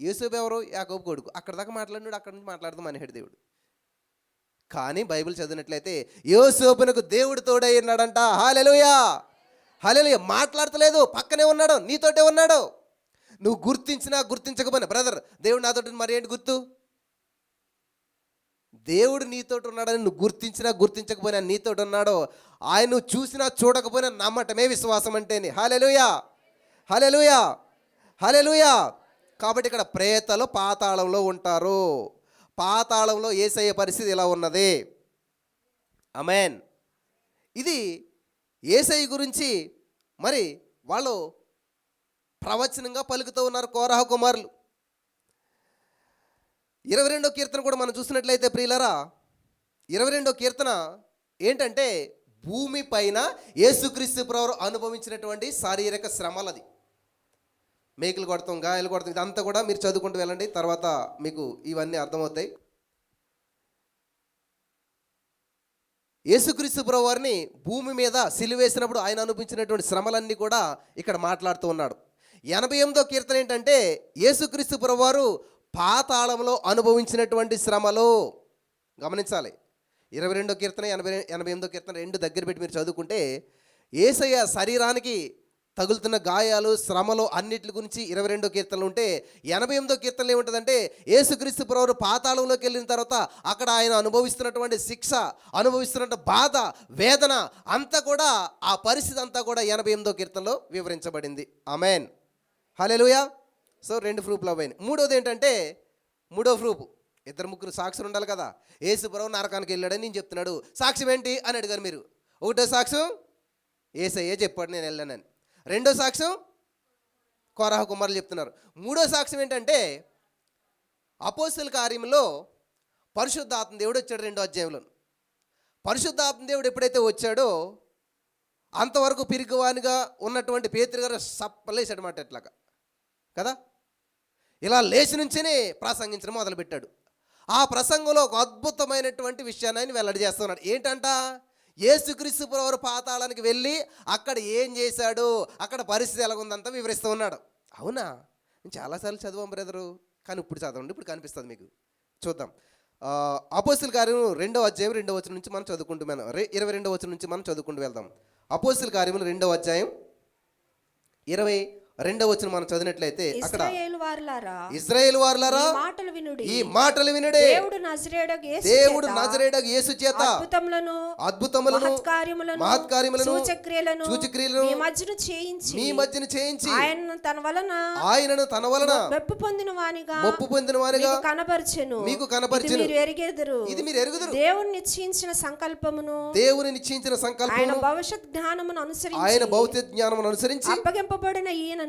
యోసేపు ఎవరు? యాకోబు కొడుకు. అక్కడ దాకా మాట్లాడినాడు, అక్కడి నుంచి మాట్లాడుతూ మానేడు దేవుడు. కానీ బైబిల్ చదివినట్లయితే యోసేపునకు దేవుడు తోడై ఉన్నాడంట. హల్లెలూయా హల్లెలూయా. మాట్లాడతలేదు, పక్కనే ఉన్నాడు, నీతోటే ఉన్నాడు. నువ్వు గుర్తించినా గుర్తించకపోయినా బ్రదర్ దేవుడు నాతోటి మరి ఏంటి గుర్తు? దేవుడు నీతోటి ఉన్నాడని నువ్వు గుర్తించినా గుర్తించకపోయినా నీతోటి ఉన్నాడో. ఆయన నువ్వు చూసినా చూడకపోయినా నమ్మటమే విశ్వాసం అంటేనే. హల్లెలూయా హల్లెలూయా హల్లెలూయా. కాబట్టి ఇక్కడ ప్రేతలు పాతాళంలో ఉంటారు. పాతాళంలో యేసయ్య పరిస్థితి ఇలా ఉన్నది. ఆమేన్. ఇది యేసయ్య గురించి మరి వాళ్ళు ప్రవచనంగా పలుకుతూ ఉన్నారు కోరహ కుమారులు. 22వ కీర్తన కూడా మనం చూసినట్లయితే ప్రియులరా, 22వ కీర్తన ఏంటంటే భూమి పైన యేసుక్రీస్తు ప్రభువు అనుభవించినటువంటి శారీరక శ్రమలది. మేకులు కొడతాం, గాయాలు కొడతాం, ఇదంతా కూడా మీరు చదువుకుంటూ వెళ్ళండి, తర్వాత మీకు ఇవన్నీ అర్థమవుతాయి. యేసుక్రీస్తు ప్రభువు వారిని భూమి మీద సిలువేసినప్పుడు ఆయన అనుభవించినటువంటి శ్రమలన్నీ కూడా ఇక్కడ మాట్లాడుతూ ఉన్నాడు. 88వ కీర్తన ఏంటంటే యేసుక్రీస్తు ప్రభువారు పాతాళంలో అనుభవించినటువంటి శ్రమలు. గమనించాలి. 22వ కీర్తన 88వ కీర్తన రెండు దగ్గర పెట్టి మీరు చదువుకుంటే యేసయ్య శరీరానికి తగులుతున్న గాయాలు శ్రమలు అన్నిటి గురించి 22వ కీర్తనలు ఉంటే 88వ కీర్తనలు ఏముంటుందంటే యేసుక్రీస్తు ప్రభువు పాతాళంలోకి వెళ్ళిన తర్వాత అక్కడ ఆయన అనుభవిస్తున్నటువంటి శిక్ష, అనుభవిస్తున్న బాధ, వేదన అంతా కూడా ఆ పరిస్థితి అంతా కూడా 88వ కీర్తనలో వివరించబడింది. ఆమేన్ హల్లెలూయా. సో రెండు ప్రూఫ్లు అవ్వాయి. మూడోది ఏంటంటే మూడో ప్రూఫ్, ఇద్దరు ముగ్గురు సాక్షులు ఉండాలి కదా. యేసు ప్రభువు నరకానికి వెళ్ళాడని నేను చెప్తున్నాడు, సాక్ష్యం ఏంటి అని అడిగారు మీరు. ఒకటో సాక్ష్యం యేసయ్యే చెప్పాడు నేను వెళ్ళానని. రెండో సాక్ష్యం కోరహ కుమారులు చెప్తున్నారు. మూడో సాక్ష్యం ఏంటంటే అపోస్తల కార్యంలో పరిశుద్ధాత్మ దేవుడు వచ్చాడు 2వ అధ్యాయంలో. పరిశుద్ధాత్మ దేవుడు ఎప్పుడైతే వచ్చాడో అంతవరకు పిరికివానిగా ఉన్నటువంటి పేతురు గారు సప్పలేసాడన్నమాట. ఎట్లాగా కదా, ఇలా లేచి నుంచినే ప్రసంగించడం మొదలుపెట్టాడు. ఆ ప్రసంగంలో ఒక అద్భుతమైనటువంటి విషయాన్ని ఆయన వెల్లడి చేస్తున్నాడు. ఏంటంట? యేసుక్రీస్తు ప్రభువు పాతాళానికి వెళ్ళి అక్కడ ఏం చేశాడు, అక్కడ పరిస్థితి ఎలాగుందంతా వివరిస్తూ ఉన్నాడు. అవునా, నేను చాలాసార్లు చదివాం బ్రదరు, కానీ ఇప్పుడు చదవండి, ఇప్పుడు కనిపిస్తుంది మీకు. చూద్దాం. అపోస్తల కార్యం 2వ అధ్యాయం 2వ వచనం నుంచి మనం చదువుకుంటూ 22వ వచనం నుంచి మనం చదువుకుంటూ వెళ్దాం. అపోస్తల కార్యములు 2వ అధ్యాయం 22వ వచనం మనం చదివినట్లయితే అక్కడ ఇశ్రాయేలు వారులారా ఈ మాటలు వినుడి, దేవుడు నజరేయుడగు యేసు చేత అద్భుతములను మహత్కార్యములను సూచక్రియలను మీ మధ్యన చేయించి ఆయనను తన వలన మెప్పు పొందిన వానిగా కనపరచెను. మీకు కనపరచెను. ఇది మీరు ఎరుగుదురు. దేవుని నిశ్చయించిన సంకల్పమును ఆయన భవిష్యత్ జ్ఞానమును అనుసరించి అప్పగింపబడిన ఈయన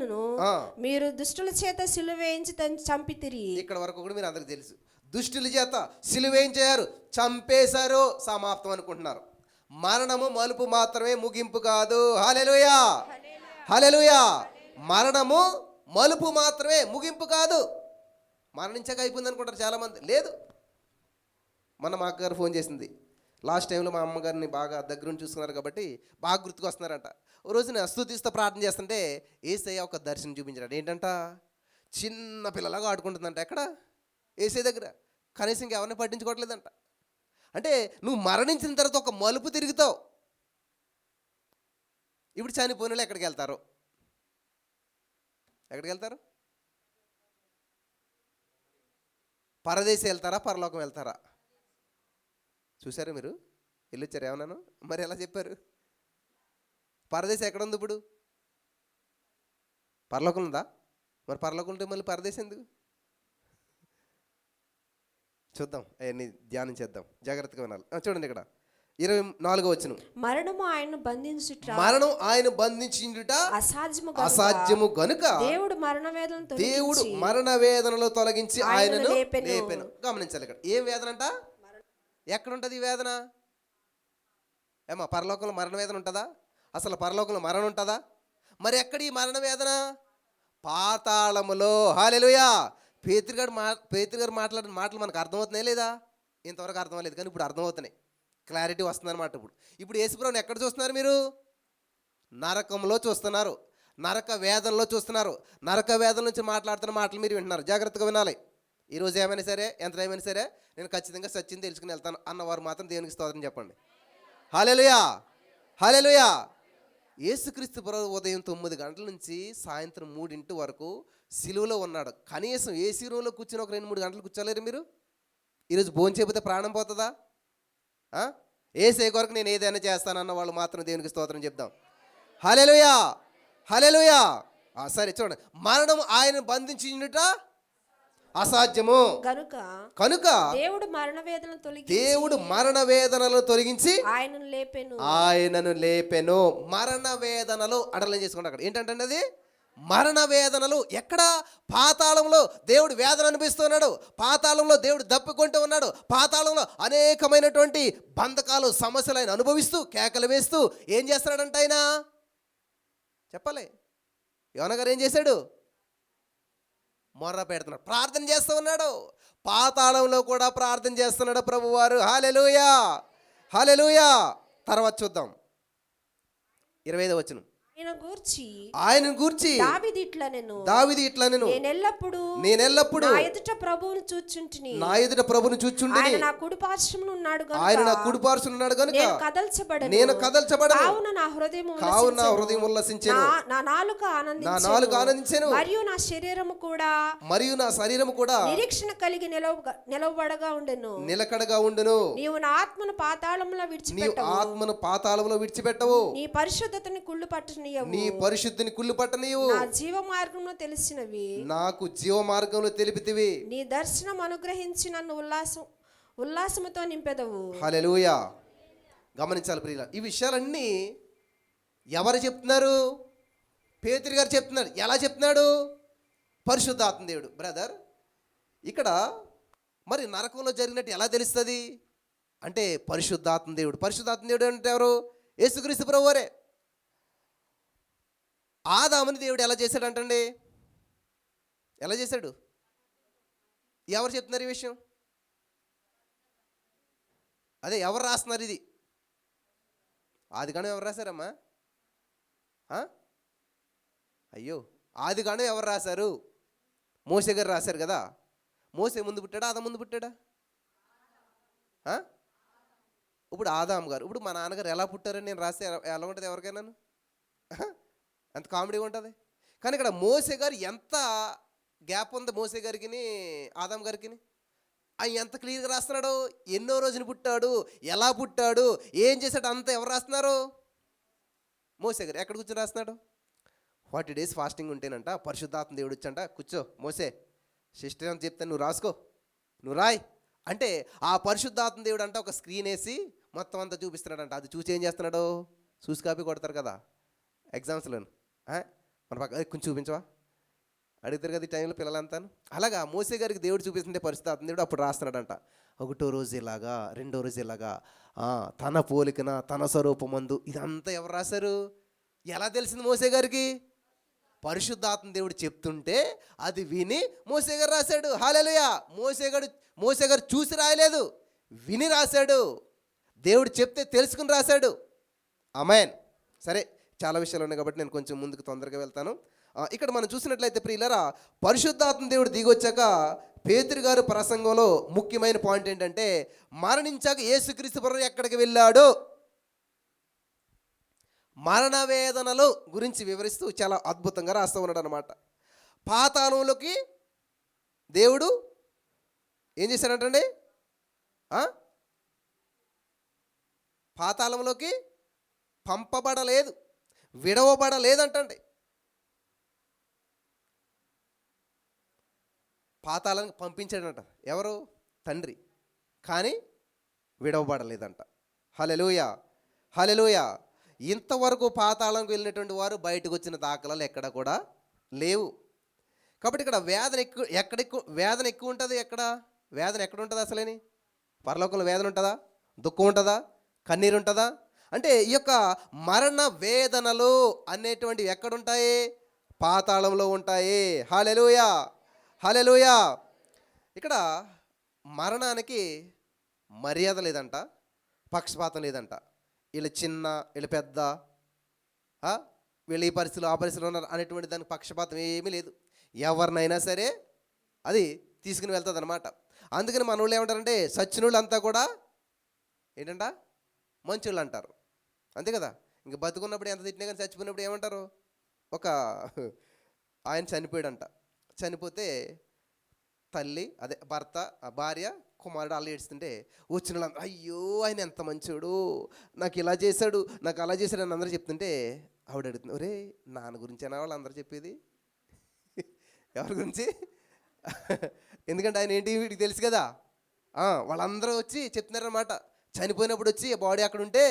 మీరు దుష్టుల చేత సిలువేయించి చంపితిరి. ఇక్కడ వరకు కూడా మీరు అందరికి తెలుసు, దుష్టుల చేత సిలువేయించారు, చంపేశారు, సమాప్తం అనుకుంటున్నారు. మరణము మలుపు మాత్రమే, ముగింపు కాదు. హల్లెలూయా హల్లెలూయా. మరణము మలుపు మాత్రమే, ముగింపు కాదు. మరణించాక అయిపోయింది అనుకుంటారు చాలామంది. లేదు. మొన్న మా అక్కగారు ఫోన్ చేసింది. లాస్ట్ టైంలో మా అమ్మగారిని బాగా దగ్గరుండి చూసుకున్నారు కాబట్టి బాగా గుర్తుకు వస్తున్నారంట. ఓ రోజున స్తుతిస్తూ ప్రార్థన చేస్తుంటే యేసయ్య ఒక దర్శనం చూపించాడు. ఏంటంట? చిన్న పిల్లలాగా ఆడుకుంటుందంట. ఎక్కడ? యేసయ్య దగ్గర. కనీసం ఇంకెవరిని పట్టించుకోవట్లేదంట. అంటే నువ్వు మరణించిన తర్వాత ఒక మలుపు తిరుగుతావు. ఇప్పుడు చనిపోయిన వాళ్ళు ఎక్కడికి వెళ్తారు? ఎక్కడికి వెళ్తారు? పరదేశం వెళ్తారా, పరలోకం వెళ్తారా? చూసారా మీరు? వెళ్ళొచ్చారు ఏమన్నాను? మరి ఎలా చెప్పారు? పరదేశం ఎక్కడ ఉంది ఇప్పుడు? పరలోకం ఉందా? మరి పరలోకం ఉంటే మళ్ళీ పరదేశం ఎందుకు? చూద్దాం, అవన్నీ ధ్యానం చేద్దాం, జాగ్రత్తగా వినాలి. చూడండి, ఇక్కడ 24వ వచనం. మరణము ఆయన్ను బంధించుట మరణం ఆయన బంధించుట అసాధ్యము గనుక దేవుడు మరణ వేదనలు తొలగించి ఆయనను లేపెను. గమనించాలి, ఇక్కడ ఏ వేదన అంట? ఎక్కడ ఉంటుంది ఈ వేదన? ఏమా పరలోకంలో మరణ వేదన ఉంటుందా? అసలు పరలోకంలో మరణం ఉంటుందా? మరి ఎక్కడ ఈ మరణ వేదన? పాతాళములో. హల్లెలూయా. పేతురు గారు మాట్లాడిన మాటలు మనకు అర్థమవుతున్నాయి లేదా? ఇంతవరకు అర్థం అవ్వలేదు, కానీ ఇప్పుడు అర్థమవుతున్నాయి, క్లారిటీ వస్తుందన్నమాట. ఇప్పుడు యేసుప్రభుని ఎక్కడ చూస్తున్నారు మీరు? నరకంలో చూస్తున్నారు, నరక వేదనలో చూస్తున్నారు. నరక వేదన నుంచి మాట్లాడుతున్న మాటలు మీరు వింటున్నారు. జాగ్రత్తగా వినాలి. ఈరోజు ఏమైనా సరే, ఎంత ఏమైనా సరే, నేను ఖచ్చితంగా సత్యం తెలుసుకుని వెళ్తాను అన్నవారు మాత్రం దేవునికి స్తోత్రం చెప్పండి. హల్లెలూయా, హల్లెలూయా. యేసుక్రీస్తు ప్రభు ఉదయం 9 గంటల నుంచి సాయంత్రం 3 వరకు సిలువలో ఉన్నాడు. కనీసం ఏసీ రూమ్లో కూర్చొని ఒక 2-3 గంటలు కూర్చోలేరు మీరు? ఈరోజు భోజనం చేయకపోతే ప్రాణం పోతుందా? ఏసే కొరకు నేను ఏదైనా చేస్తానన్న వాళ్ళు మాత్రం దేవునికి స్తోత్రం చెప్దాం. హల్లెలూయా, హల్లెలూయా. సరే చూడండి, మరణం ఆయన బంధించుట అసాధ్యము కనుక దేవుడు మరణ వేదనలను తొలగించి ఆయనను లేపెను. మరణ వేదనలు అడలం చేసుకోండి. అక్కడ ఏంటంటే అది మరణ వేదనలు. ఎక్కడ? పాతాళంలో దేవుడు వేదన అనిపిస్తున్నాడు. పాతాళంలో దేవుడు దప్పికొంటూ ఉన్నాడు. పాతాళంలో అనేకమైనటువంటి బంధకాలు, సమస్యలు ఆయన అనుభవిస్తూ కేకలు వేస్తూ ఏం చేస్తున్నాడంట? ఆయన చెప్పాలి. యోనా గారు ఏం చేశాడు? మొర్ర పెడుతున్నాడు, ప్రార్థన చేస్తూ ఉన్నాడు. పాతాళంలో కూడా ప్రార్థన చేస్తున్నాడు ప్రభువారు. హల్లెలూయా, హల్లెలూయా. తర్వాత చూద్దాం 25వ వచనం. ఆయన గూర్చి దావీదు ఇట్లా నేను నేనెల్లప్పుడు నా ఎదుట ప్రభువును చూచుంటిని ఆయన నా కుడి పార్శ్వమున ఉన్నాడు గనుక నేను కదల్చబడను. కావున నా హృదయం ఉల్లసించెను, నా నాలుక ఆనందించెను, మరియు నా శరీరము కూడా నిరీక్షణ కలిగి నిలవబడగా ఉండెను. నీవు నా ఆత్మను పాతాళములో విడిచిపెట్టవు, నీ పరిశుద్ధతని కుళ్ళు పట్టు నీ పరిశుద్ధిని కుళ్ళు పట్టనీయవు. నా జీవ మార్గంలో తెలిసినవి నాకు జీవ మార్గంలో తెలిపితివి. నీ దర్శనం అనుగ్రహించి నన్ను ఉల్లాసముతో నింపెదవు. హల్లెలూయా. గమనించాలి ప్రియులారా, ఈ విషయాలన్నీ ఎవరు చెప్తున్నారు? పేతురు గారు చెప్తున్నారు. ఎలా చెప్తున్నాడు? పరిశుద్ధాత్మ దేవుడు. బ్రదర్, ఇక్కడ మరి నరకంలో జరిగినట్టు ఎలా తెలుస్తుంది అంటే పరిశుద్ధాత్మ దేవుడు. పరిశుద్ధాత్మ దేవుడు అంటే ఎవరు? యేసుక్రీస్తు ప్రభువారే. ఆదాముని దేవుడు ఎలా చేశాడంటండి? ఎలా చేశాడు? ఎవరు చెప్తున్నారు ఈ విషయం? అదే ఎవరు రాస్తున్నారు ఇది? ఆదికాండం ఎవరు రాశారమ్మా? అయ్యో, ఆదికాండం ఎవరు రాశారు? మోసే గారు రాశారు కదా. మోసే ముందు పుట్టాడా, ఆదాము ముందు పుట్టాడా? ఇప్పుడు ఆదాము గారు, ఇప్పుడు మా నాన్నగారు ఎలా పుట్టారని నేను రాస్తే ఎలా ఉంటుంది ఎవరికైనా? ఎంత కామెడీగా ఉంటుంది. కానీ ఇక్కడ మోసే గారు ఎంత గ్యాప్ ఉంది మోసే గారికి ఆదాం గారికి? ఆయన ఎంత క్లియర్గా రాస్తున్నాడు. ఎన్నో రోజులు పుట్టాడు, ఎలా పుట్టాడు, ఏం చేశాడు, అంతా ఎవరు రాస్తున్నారు? మోసే గారు. ఎక్కడ కూర్చొని రాస్తున్నాడు? 40 days ఫాస్టింగ్ ఉంటేనంట పరిశుద్ధాత్మ దేవుడు వచ్చంట, కూర్చో మోసే, సిస్టర్ అని చెప్తాను, నువ్వు రాసుకో, నువ్వు రాయ్ అంటే ఆ పరిశుద్ధాత్మ దేవుడు అంట ఒక స్క్రీన్ వేసి మొత్తం అంతా చూపిస్తున్నాడంట. అది చూసి ఏం చేస్తున్నాడు? చూసి కాపీ కొడతారు కదా ఎగ్జామ్స్లో. మన పక్క కొంచెం చూపించవా అడుగుతారు కదా ఈ టైంలో పిల్లలంతాను. అలాగా మోసే గారికి దేవుడు చూపిస్తుంటే పరిశుద్ధాత్మ దేవుడు అప్పుడు రాస్తున్నాడంట. 1వ రోజు ఇలాగా, 2వ రోజు ఇలాగా, తన పోలికన తన స్వరూపమందు. ఇదంతా ఎవరు రాశారు? ఎలా తెలిసింది మోసే గారికి? పరిశుద్ధాత్మ దేవుడు చెప్తుంటే అది విని మోసే గారు రాశాడు. హల్లెలూయా. మోసే గారు చూసి రాయలేదు, విని రాశాడు. దేవుడు చెప్తే తెలుసుకుని రాశాడు. ఆమేన్. సరే, చాలా విషయాలు ఉన్నాయి కాబట్టి నేను కొంచెం ముందుకు తొందరగా వెళ్తాను. ఇక్కడ మనం చూసినట్లయితే ప్రియులారా, పరిశుద్ధాత్మ దేవుడు దిగొచ్చాక పేతురు గారు ప్రసంగంలో ముఖ్యమైన పాయింట్ ఏంటంటే మరణించాక యేసుక్రీస్తు ప్రభువు ఎక్కడికి వెళ్ళాడు, మరణ వేదనలు గురించి వివరిస్తూ చాలా అద్భుతంగా రాస్తూ ఉన్నాడు అనమాట. పాతాళంలోకి దేవుడు ఏం చేశాడంటండి? పాతాళంలోకి పంపబడలేదు, విడవబడలేదంటండి. పాతాళానికి పంపించాడంట ఎవరు? తండ్రి. కానీ విడవబడలేదంట. హల్లెలూయా, హల్లెలూయా. ఇంతవరకు పాతాళంకి వెళ్ళినటువంటి వారు బయటకు వచ్చిన దాఖలాలు ఎక్కడ కూడా లేవు. కాబట్టి ఇక్కడ వేదన ఎక్కువ ఉంటుంది. వేదన ఎక్కడ ఉంటుంది అసలేని? పరలోకంలో వేదన ఉంటుందా? దుఃఖం ఉంటుందా? కన్నీరు ఉంటుందా? అంటే ఈ యొక్క మరణ వేదనలు అనేటువంటివి ఎక్కడుంటాయి? పాతాళంలో ఉంటాయి. హల్లెలూయా, హల్లెలూయా. ఇక్కడ మరణానికి మర్యాద లేదంట, పక్షపాతం లేదంట. వీళ్ళు చిన్న, వీళ్ళు పెద్ద, వీళ్ళు ఈ పరిస్థితులు ఆ పరిస్థితులు ఉన్నారు అనేటువంటి దానికి పక్షపాతం ఏమీ లేదు. ఎవరినైనా సరే అది తీసుకుని వెళ్తుంది అనమాట. అందుకని మన వాళ్ళు ఏమంటారంటే సచ్చినోళ్ళు అంతా కూడా ఏంటంట మంచోళ్ళు అంటారు. అంతే కదా. ఇంక బతుకున్నప్పుడు ఎంత తిట్టినా కానీ చచ్చిపోయినప్పుడు ఏమంటారు? ఒక ఆయన చనిపోయాడంట. చనిపోతే తల్లి, అదే భర్త, భార్య, కుమారుడు అలా ఏడుస్తుంటే వచ్చిన వాళ్ళు అయ్యో ఆయన ఎంత మంచోడు, నాకు ఇలా చేశాడు, నాకు అలా చేశాడు అని అందరూ చెప్తుంటే ఆవిడ అడుగుతుంది, ఒరే నాన్న గురించేనా వాళ్ళు అందరూ చెప్పేది? ఎవరి గురించి? ఎందుకంటే ఆయన ఏంటి వీడికి తెలుసు కదా. వాళ్ళందరూ వచ్చి చెప్తున్నారన్నమాట. చనిపోయినప్పుడు వచ్చి బాడీ అక్కడ ఉంటే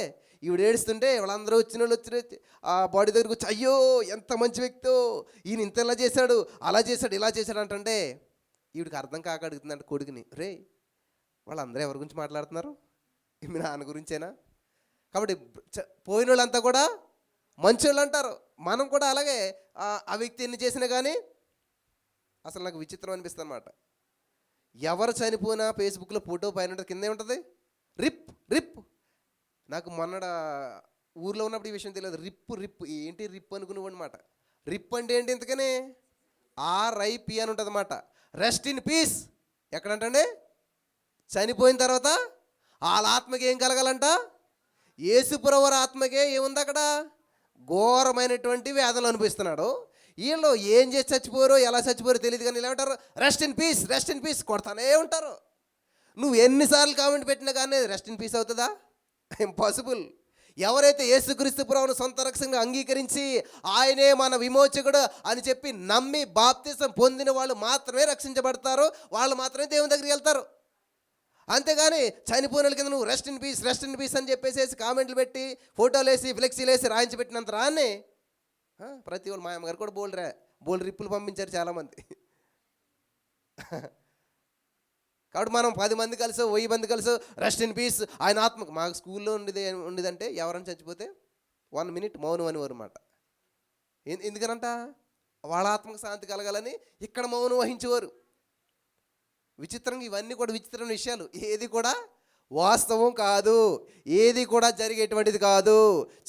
ఈవిడ ఏడుస్తుంటే వాళ్ళందరూ వచ్చిన వాళ్ళు వచ్చి ఆ బాడీ దగ్గరకు వచ్చి అయ్యో ఎంత మంచి వ్యక్తో, ఈయన ఇంత ఇలా చేశాడు, అలా చేశాడు, ఇలా చేశాడు అంటుంటే ఈవిడికి అర్థం కాక అడుగుతుందంట కొడుకుని, రే వాళ్ళందరూ ఎవరి గురించి మాట్లాడుతున్నారు? మీ నాన్న గురించేనా? కాబట్టి పోయిన వాళ్ళంతా కూడా మంచోళ్ళు అంటారు. మనం కూడా అలాగే ఆ వ్యక్తి ఎన్ని చేసినా కానీ అసలు నాకు విచిత్రం అనిపిస్తుంది అన్నమాట. ఎవరు చనిపోయినా ఫేస్బుక్లో ఫోటో పైన ఉంటుంది, కిందే ఉంటుంది రిప్ రిప్. నాకు మొన్నడ ఊర్లో ఉన్నప్పుడు ఈ విషయం తెలియదు. రిప్ ఏంటి రిప్ అనుకునేవాడు అనమాట. రిప్ అంటే ఏంటి? ఇంతకనే RIP అని ఉంటుంది అన్నమాట. Rest in piece. ఎక్కడంటే చనిపోయిన తర్వాత వాళ్ళ ఆత్మకి ఏం కలగాలంట? యేసుప్రభువారి ఆత్మకే ఏముంది అక్కడ? ఘోరమైనటువంటి వేదనలు అనిపిస్తున్నాడు. వీళ్ళు ఏం చేసి చచ్చిపోయారో, ఎలా చచ్చిపోయారో తెలియదు కానీ ఇలా ఉంటారు, rest in peace, rest in peace కొడతానే ఉంటారు. నువ్వు ఎన్నిసార్లు కామెంట్ పెట్టినా కానీ రెస్ట్ ఇన్ పీస్ అవుతుందా? ఇంపాసిబుల్. ఎవరైతే యేసుక్రీస్తు ప్రభువును సొంత రక్షణగా అంగీకరించి ఆయనే మన విమోచకుడు అని చెప్పి నమ్మి బాప్తిసం పొందిన వాళ్ళు మాత్రమే రక్షించబడతారు, వాళ్ళు మాత్రమే దేవుని దగ్గరికి వెళ్తారు. అంతేగాని చనిపోయిన వాళ్ళ కింద నువ్వు రెస్ట్ ఇన్ పీస్ అని చెప్పేసి కామెంట్లు పెట్టి ఫోటోలు వేసి ఫ్లెక్సీలు వేసి రాయించి పెట్టినంత రాని ప్రతి వాళ్ళు, మా అమ్మగారు కూడా బోల్డ్ రిప్పులు పంపించారు చాలామంది. కాబట్టి మనం 10 మంది కలిసి 1000 మంది కలిసి రెస్ట్ ఇన్ పీస్ ఆయన ఆత్మకు. మాకు స్కూల్లో ఉండేదంటే ఎవరైనా చచ్చిపోతే 1 minute మౌనం అనేవారు అన్నమాట. ఎందుకనంట? వాళ్ళ ఆత్మకు శాంతి కలగాలని ఇక్కడ మౌనం వహించేవారు. విచిత్రంగా ఇవన్నీ కూడా విచిత్రమైన విషయాలు. ఏది కూడా వాస్తవం కాదు, ఏది కూడా జరిగేటువంటిది కాదు.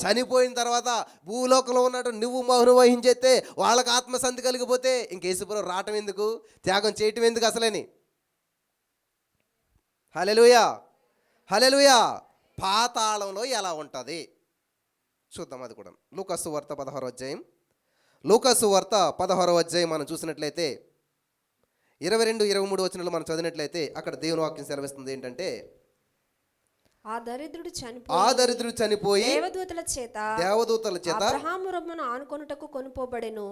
చనిపోయిన తర్వాత భూలోకంలో ఉన్నట్టు నువ్వు మౌనం వహించేస్తే వాళ్ళకి ఆత్మశాంతి కలిగిపోతే ఇంకేసుపురం రావటం ఎందుకు, త్యాగం చేయటం ఎందుకు అసలేని? హల్లెలూయా, హల్లెలూయా. పాతాళంలో ఎలా ఉంటుంది చూద్దాం. అది కూడా లూకాసు వార్త 16వ అధ్యాయం. లూకాసు వార్త 16వ అధ్యాయం మనం చూసినట్లయితే 22-23 వచనాలు మనం చదివినట్లయితే అక్కడ దేవుని వాక్యం సెలవిస్తుంది ఏంటంటే, ఆ దరిద్రుడు చనిపోయి దేవదూతల చేత అబ్రహాము రొమ్మును ఆనుకొనుటకు కొనుపోబడెను.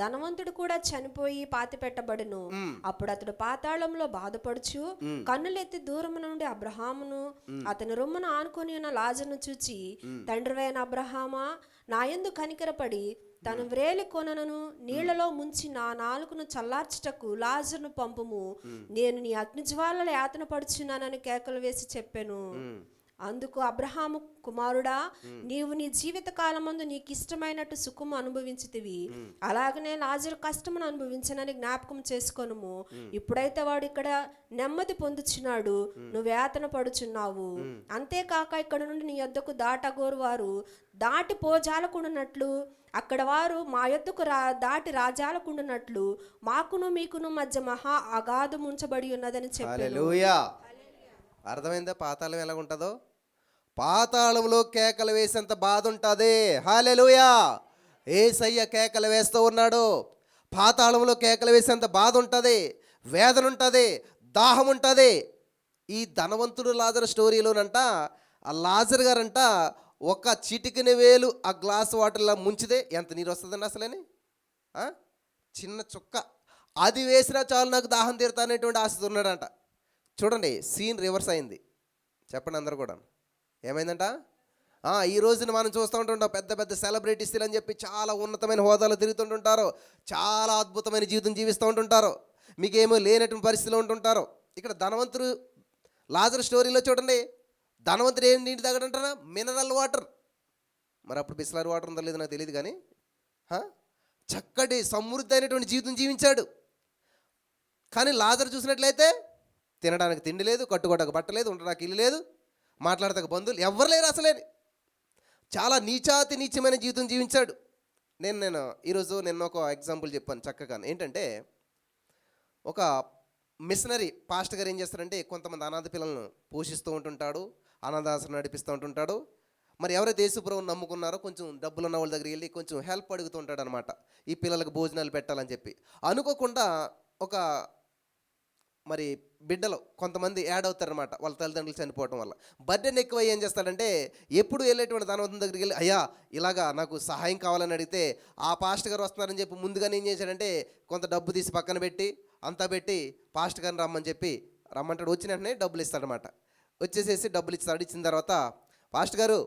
ధనవంతుడు కూడా చనిపోయి పాతిపెట్టబడెను. అప్పుడు అతడు పాతాళంలో బాధపడుచు కన్నులెత్తి దూరము నుండి అబ్రహామును అతని రొమ్మును ఆనుకొని ఉన్న లాజరును చూచి, తండ్రివైన అబ్రహామా, నాయందు కనికరపడి తన వ్రేలి కొనను నీళ్లలో ముంచి నా నాలుకను చల్లార్చుటకు లాజరును పంపుము, నేను నీ అగ్నిజ్వాలల యాతన పడుచున్నానని కేకలు వేసి చెప్పాను. అందుకు అబ్రహాము, కుమారుడా, నీవు నీ జీవిత కాలమందు నీకు ఇష్టమైనట్టు సుఖము అనుభవించితివి, అలాగనే లాజరు కష్టమును అనుభవించనని జ్ఞాపకం చేసుకొనుము. ఇప్పుడైతే వాడు ఇక్కడ నెమ్మది పొందుచున్నాడు, నువ్వు యాతన పడుచున్నావు. అంతేకాక ఇక్కడ నుండి నీ యొద్దకు దాటగోరు వారు దాటి పోజాలకుండునట్లు, అక్కడ వారు మా యొద్దకు దాటి రాజాలకుండునట్లు మాకును మీకును మధ్య మహా అగాధం ఉంచబడి ఉన్నదని చెప్పాను. అర్థమైందా పాతాళం ఎలా ఉంటుందో? పాతాళంలో కేకలు వేసేంత బాధ ఉంటుంది. హల్లెలూయా. యేసయ్య కేకలు వేస్తూ ఉన్నాడు. పాతాళంలో కేకలు వేసేంత బాధ ఉంటుంది, వేదన ఉంటుంది, దాహం ఉంటుంది. ఈ ధనవంతుడు లాజరు స్టోరీలోనంట ఆ లాజర్ గారంట ఒక చిటికిన వేలు ఆ గ్లాస్ వాటర్లో ముంచితే ఎంత నీరు వస్తుందండి అసలేని? చిన్న చుక్క అది వేసినా చాలు నాకు దాహం తీరుతానేటువంటి ఆశ ఉన్నాడంట. చూడండి, సీన్ రివర్స్ అయింది. చెప్పండి అందరు కూడా. ఏమైందంట? ఈ రోజున మనం చూస్తూ ఉంటుంటాం పెద్ద పెద్ద సెలబ్రిటీస్లు అని చెప్పి చాలా ఉన్నతమైన హోదాలో తిరుగుతుంటుంటారు, చాలా అద్భుతమైన జీవితం జీవిస్తూ ఉంటుంటారు, మీకేమో లేనటువంటి పరిస్థితిలో ఉంటుంటారు. ఇక్కడ ధనవంతుడు లాజరు స్టోరీలో చూడండి, ధనవంతుడు ఏం నీటి తాగడంటారా? Mineral water. మరి అప్పుడు బిస్లరీ వాటర్ ఉందో లేదో నాకు తెలియదు, కానీ చక్కటి సమృద్ధి అయినటువంటి జీవితం జీవించాడు. కానీ లాజరు చూసినట్లయితే తినడానికి తిండి లేదు, కట్టుకోవడానికి బట్ట లేదు, ఉండడానికి ఇల్లు లేదు, మాట్లాడతాక బంధువులు ఎవరు లేరు అసలేని. చాలా నీచాతి నీచమైన జీవితం జీవించాడు. ఈరోజు నేను ఒక ఎగ్జాంపుల్ చెప్పాను చక్కగా. ఏంటంటే ఒక మిషనరీ పాస్టర్ గారు ఏం చేస్తారంటే కొంతమంది అనాథ పిల్లలను పోషిస్తూ ఉంటుంటాడు, అనాథాశ్రమం నడిపిస్తూ ఉంటుంటాడు. మరి ఎవరైతే యేసుప్రభువుని నమ్ముకున్నారో కొంచెం డబ్బులు ఉన్న వాళ్ళ దగ్గరికి వెళ్ళి కొంచెం హెల్ప్ అడుగుతూ ఉంటాడు అనమాట, ఈ పిల్లలకు భోజనాలు పెట్టాలని చెప్పి. అనుకోకుండా ఒక మరి బిడ్డలు కొంతమంది యాడ్ అవుతారనమాట, వాళ్ళ తల్లిదండ్రులు చనిపోవడం వల్ల. బర్డెన్ ఎక్కువ ఏం చేస్తాడంటే ఎప్పుడు వెళ్ళేటువంటి ధనవంతుని దగ్గరికి వెళ్ళి అయ్యా ఇలాగా నాకు సహాయం కావాలని అడిగితే ఆ పాస్టర్ గారు వస్తున్నారని చెప్పి ముందుగానే ఏం చేశాడంటే కొంత డబ్బు తీసి పక్కన పెట్టి అంతా పెట్టి పాస్టర్ గారిని రమ్మని చెప్పి రమ్మంటాడు. వచ్చిన వెంటనే డబ్బులు ఇస్తాడనమాట. వచ్చేసేసి డబ్బులు ఇస్తాడు. ఇచ్చిన తర్వాత పాస్టర్ గారు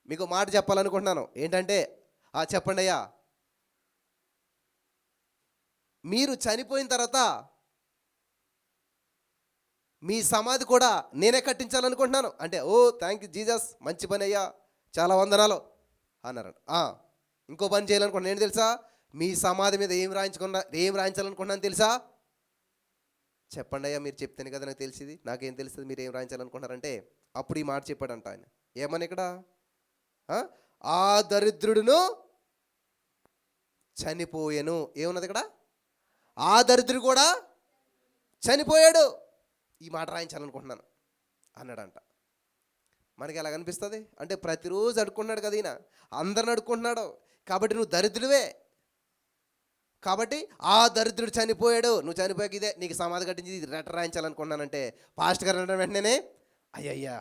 మీకు మాట చెప్పాలనుకుంటున్నాను. ఏంటంటే చెప్పండి అయ్యా, మీరు చనిపోయిన తర్వాత మీ సమాధి కూడా నేనే కట్టించాలనుకుంటున్నాను అంటే. ఓ థ్యాంక్ యూ జీసస్, మంచి పని అయ్యా, చాలా వందనాలు అన్నారు. ఇంకో పని చేయాలనుకుంటున్నాను, ఏంటి తెలుసా? మీ సమాధి మీద ఏం రాయించాలనుకుంటున్నాను తెలుసా? చెప్పండి అయ్యా, మీరు చెప్తేనే కదా నాకు తెలిసింది, నాకేం తెలుస్తుంది మీరు ఏం రాయించాలనుకుంటున్నారంటే. అప్పుడు ఈ మాట చెప్పాడంట ఆయన. ఏమని ఇక్కడ? ఆ దరిద్రుడును చనిపోయాను. ఏమున్నది ఇక్కడ? ఆ దరిద్రుడు కూడా చనిపోయాడు, ఈ మాట రాయించాలనుకుంటున్నాను అన్నాడంట. మనకి ఎలా కనిపిస్తుంది అంటే ప్రతిరోజు అడుక్కుంటున్నాడు కదా ఈయన, అందరిని అడుక్కుంటున్నాడు కాబట్టి నువ్వు దరిద్రుడివే, కాబట్టి ఆ దరిద్రుడు చనిపోయాడు, నువ్వు చనిపోయాక ఇదే నీకు సమాధి కట్టించి ఇది లెటర్ రాయించాలనుకుంటున్నానంటే పాస్టర్ గారు అనడం వెంటనే అయ్యయ్యా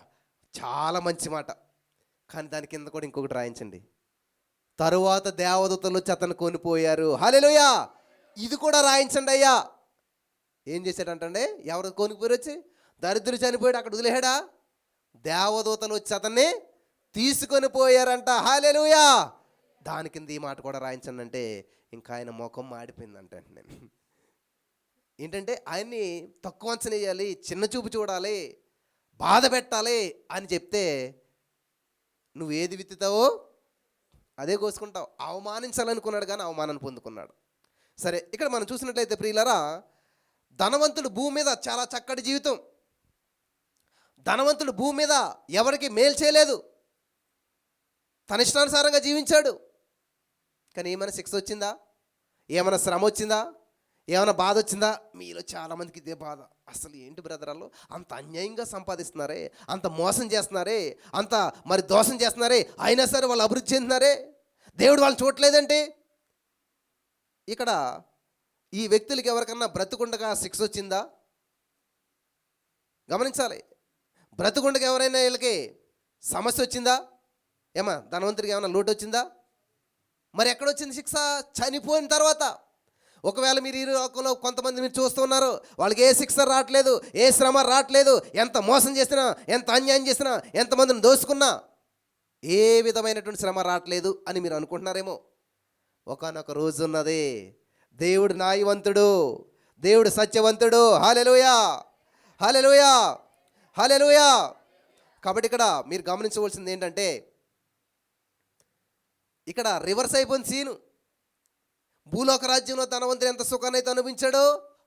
చాలా మంచి మాట, కానీ దాని కింద కూడా ఇంకొకటి రాయించండి, తరువాత దేవదూతలు వచ్చి అతను కొనిపోయారు. హల్లెలూయా, ఇది కూడా రాయించండి అయ్యా. ఏం చేశాడంటే ఎవరు కొనుక్కుపోయారు? వచ్చి దరిద్రుడు చనిపోయాడు, అక్కడ వదిలేడా? దేవదూతలు వచ్చి అతన్ని తీసుకొని పోయారంట. హల్లెలూయా, దాని కింద ఈ మాట కూడా రాయించండి అంటే ఇంకా ఆయన ముఖం మాడిపోయిందంట. నేను ఏంటంటే ఆయన్ని తక్కువ అంచనా వేయాలి, చిన్న చూపు చూడాలి, బాధ పెట్టాలి అని చెప్తే నువ్వు ఏది విత్తుతావో అదే కోసుకుంటావు. అవమానించాలనుకున్నాడు కానీ అవమానాన్ని పొందుకున్నాడు. సరే, ఇక్కడ మనం చూసినట్లయితే ప్రియులారా, ధనవంతుడు భూమి మీద చాలా చక్కటి జీవితం, ధనవంతుడు భూమి మీద ఎవరికి మేలు చేయలేదు, తన ఇష్టానుసారంగా జీవించాడు. కానీ ఏమైనా శిక్ష వచ్చిందా? ఏమైనా శ్రమ వచ్చిందా? ఏమైనా బాధ వచ్చిందా? మీలో చాలామందికి ఇదే బాధ. అసలు ఏంటి బ్రదరాలు, అంత అన్యాయంగా సంపాదిస్తున్నారే, అంత మోసం చేస్తున్నారే, అంత మరి దోషం చేస్తున్నారే, అయినా సరే వాళ్ళు అభివృద్ధి చెందుతున్నారే, దేవుడు వాళ్ళు చూడలేదంటే. ఇక్కడ ఈ వ్యక్తులకి ఎవరికన్నా బ్రతుకుండగా శిక్ష వచ్చిందా? గమనించాలి. బ్రతుకుండగా ఎవరైనా వీళ్ళకి సమస్య వచ్చిందా? ధనవంతుడికి ఏమైనా లోటు వచ్చిందా? మరి ఎక్కడొచ్చింది శిక్ష? చనిపోయిన తర్వాత. ఒకవేళ మీరు ఈ లోకంలో కొంతమంది మీరు చూస్తున్నారు, వాళ్ళకి ఏ శిక్ష రావట్లేదు, ఏ శ్రమ రావట్లేదు, ఎంత మోసం చేసినా, ఎంత అన్యాయం చేసినా, ఎంతమందిని దోసుకున్నా ఏ విధమైనటువంటి శ్రమ రావట్లేదు అని మీరు అనుకుంటున్నారేమో. ఒకానొక రోజు ఉన్నది, దేవుడు న్యాయవంతుడు, దేవుడు సత్యవంతుడు. హల్లెలూయా, హల్లెలూయా, హల్లెలూయా. కాబట్టి ఇక్కడ మీరు గమనించవలసింది ఏంటంటే ఇక్కడ రివర్స్ అయిపోయింది సీను. భూలోక రాజ్యంలో ధనవంతుడు ఎంత సుఖాన్ని అయితే అనుభవించాడో,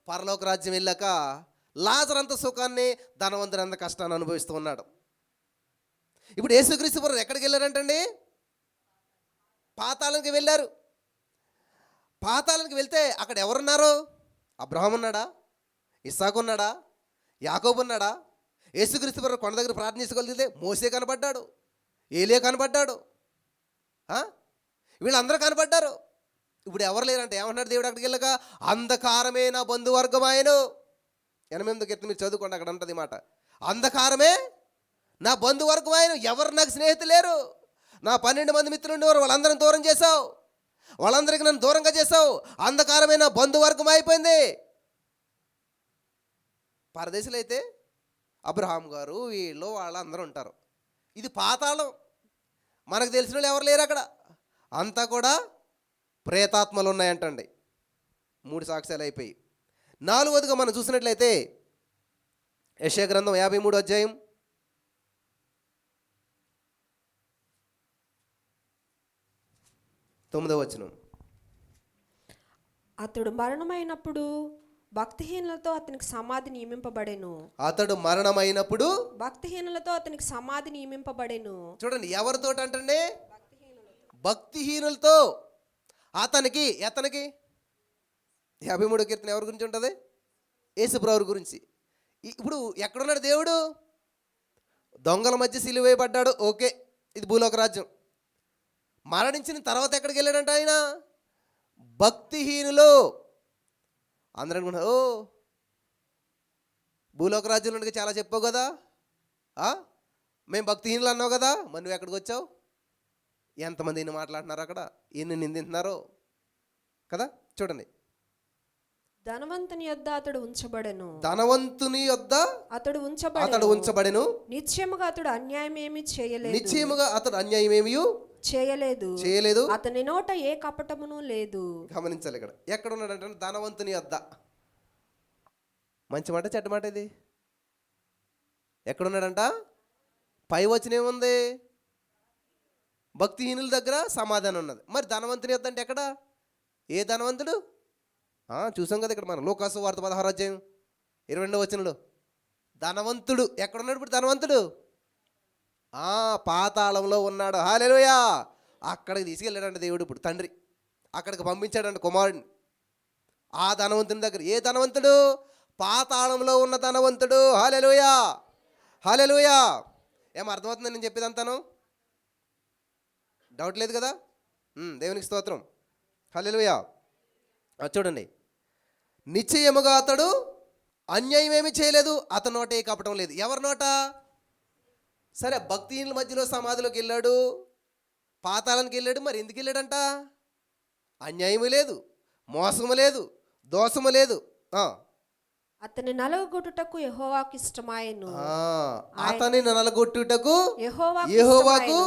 పరలోక రాజ్యం వెళ్ళాక లాజరు అంత సుఖాన్ని, ధనవంతుడు అంత కష్టాన్ని అనుభవిస్తూ ఉన్నాడు. ఇప్పుడు యేసుక్రీస్తు వారు ఎక్కడికి వెళ్ళారంటండి? పాతాళానికి వెళ్ళారు. పాతాళానికి వెళ్తే అక్కడ ఎవరున్నారు? అబ్రహాం ఉన్నాడా? ఇస్సాకు ఉన్నాడా? యాకోబు ఉన్నాడా? యేసుక్రీస్తు వారు కొండ దగ్గర ప్రార్థన చేసుకోగలిగితే మోసే కనపడ్డాడు, ఏలియా కనపడ్డాడు, వీళ్ళందరూ కనపడ్డారు. ఇప్పుడు ఎవరు లేరంటే ఏమన్నాడు దేవుడు అక్కడికి వెళ్ళక? అంధకారమే నా బంధువర్గమాయను. 8వ కీర్తన మీరు చదువుకోండి, అక్కడ ఉంటుంది మాట. అంధకారమే నా బంధువర్గమాయను, ఎవరు నాకు స్నేహితులు లేరు. నా 12 మంది మిత్రులు ఉండేవారు, వాళ్ళందరిని దూరం చేశావు, వాళ్ళందరికీ నన్ను దూరంగా చేశావు. అంధకారమే నా బంధువర్గం అయిపోయింది. పరదేశులు అయితే అబ్రహాం గారు వీళ్ళు వాళ్ళందరూ ఉంటారు. ఇది పాతాళం. మనకు తెలిసిన వాళ్ళు ఎవరు లేరు అక్కడ, అంతా కూడా ప్రేతాత్మలు ఉన్నాయంటండి. 3 సాక్ష్యాలు అయిపోయి. 4వదిగా మనం చూసినట్లయితే యెషయా గ్రంథం 53 అధ్యాయం 9వ వచనం. అతడు మరణమైనప్పుడు భక్తిహీనులతో అతనికి సమాధి నియమింపబడెను. అతడు మరణమైనప్పుడు భక్తిహీనులతో అతనికి సమాధి నియమింపబడెను. చూడండి, ఎవరితో అంటే భక్తిహీనులతో అతనికి 53వ కీర్తన ఎవరి గురించి ఉంటుంది? యేసుప్రభు గురించి. ఇప్పుడు ఎక్కడున్నాడు దేవుడు? దొంగల మధ్య సిలువ వేయబడ్డాడు, ఓకే, ఇది భూలోక రాజ్యం. మరణించిన తర్వాత ఎక్కడికి వెళ్ళాడంట ఆయన? భక్తిహీనులు. అందరూ అనుకుంటారు, ఓ భూలోక రాజ్యంలో ఉండగా చాలా చెప్పావు కదా, మేము భక్తిహీనులు అన్నావు కదా, మరి నువ్వు ఎక్కడికి వచ్చావు? ఎంతమంది ఎన్ని మాట్లాడుతున్నారు అక్కడ, ఎన్ని నిందిస్తున్నారు కదా. చూడండి, ధనవంతుని యొద్ద అతడు ఉంచబడెను. ధనవంతుని యొద్ద అతడు ఉంచబడెను. నిశ్చయముగా అతడు అన్యాయం ఏమీ చేయలేదు. నిశ్చయముగా అతడు అన్యాయం ఏమీ చేయలేదు. అతని నోట ఏ కపటమును లేదు. గమనించాలి, ఇక్కడ ఎక్కడ ఉన్నాడంటే ధనవంతుని యొద్ద. మంచి మాట చెడ్డ మాట ఇది? ఎక్కడున్నాడంట? పై వచనం ఏముంది? భక్తిహీనుల దగ్గర సమాధానం ఉన్నది. మరి ధనవంతుని యొద్ద అంటే ఎక్కడ? ఏ ధనవంతుడు? చూసాం కదా ఇక్కడ మనం లూకాసు వార్త 16వ అధ్యాయం 22వ వచనంలో. ధనవంతుడు ఎక్కడున్నాడు ఇప్పుడు? ధనవంతుడు పాతాళంలో ఉన్నాడు. హల్లెలూయా. అక్కడికి తీసుకెళ్ళాడంట దేవుడు. ఇప్పుడు తండ్రి అక్కడికి పంపించాడంట కుమారుడిని. ఆ ధనవంతుని దగ్గర. ఏ ధనవంతుడు? పాతాళంలో ఉన్న ధనవంతుడు. హల్లెలూయా, హల్లెలూయా. ఏం అర్థమవుతుంది నేను చెప్పేదంతాను? డౌట్ లేదు కదా? దేవునికి స్తోత్రం, హల్లెలూయా. చూడండి, నిశ్చయముగా అతడు అన్యాయం ఏమీ చేయలేదు, అతని నోట ఏ కపటం లేదు. ఎవరి నోట? సరే, భక్తిహీనుల మధ్యలో సమాధిలోకి వెళ్ళాడు, పాతాళానికి వెళ్ళాడు. మరి ఎందుకు వెళ్ళాడంట? అన్యాయము లేదు, మోసము లేదు, దోషము లేదు. అతని నలగొట్టుటకు యెహోవాకు ఇష్టమాయెను. అతని నలగొట్టుటకు యెహోవాకు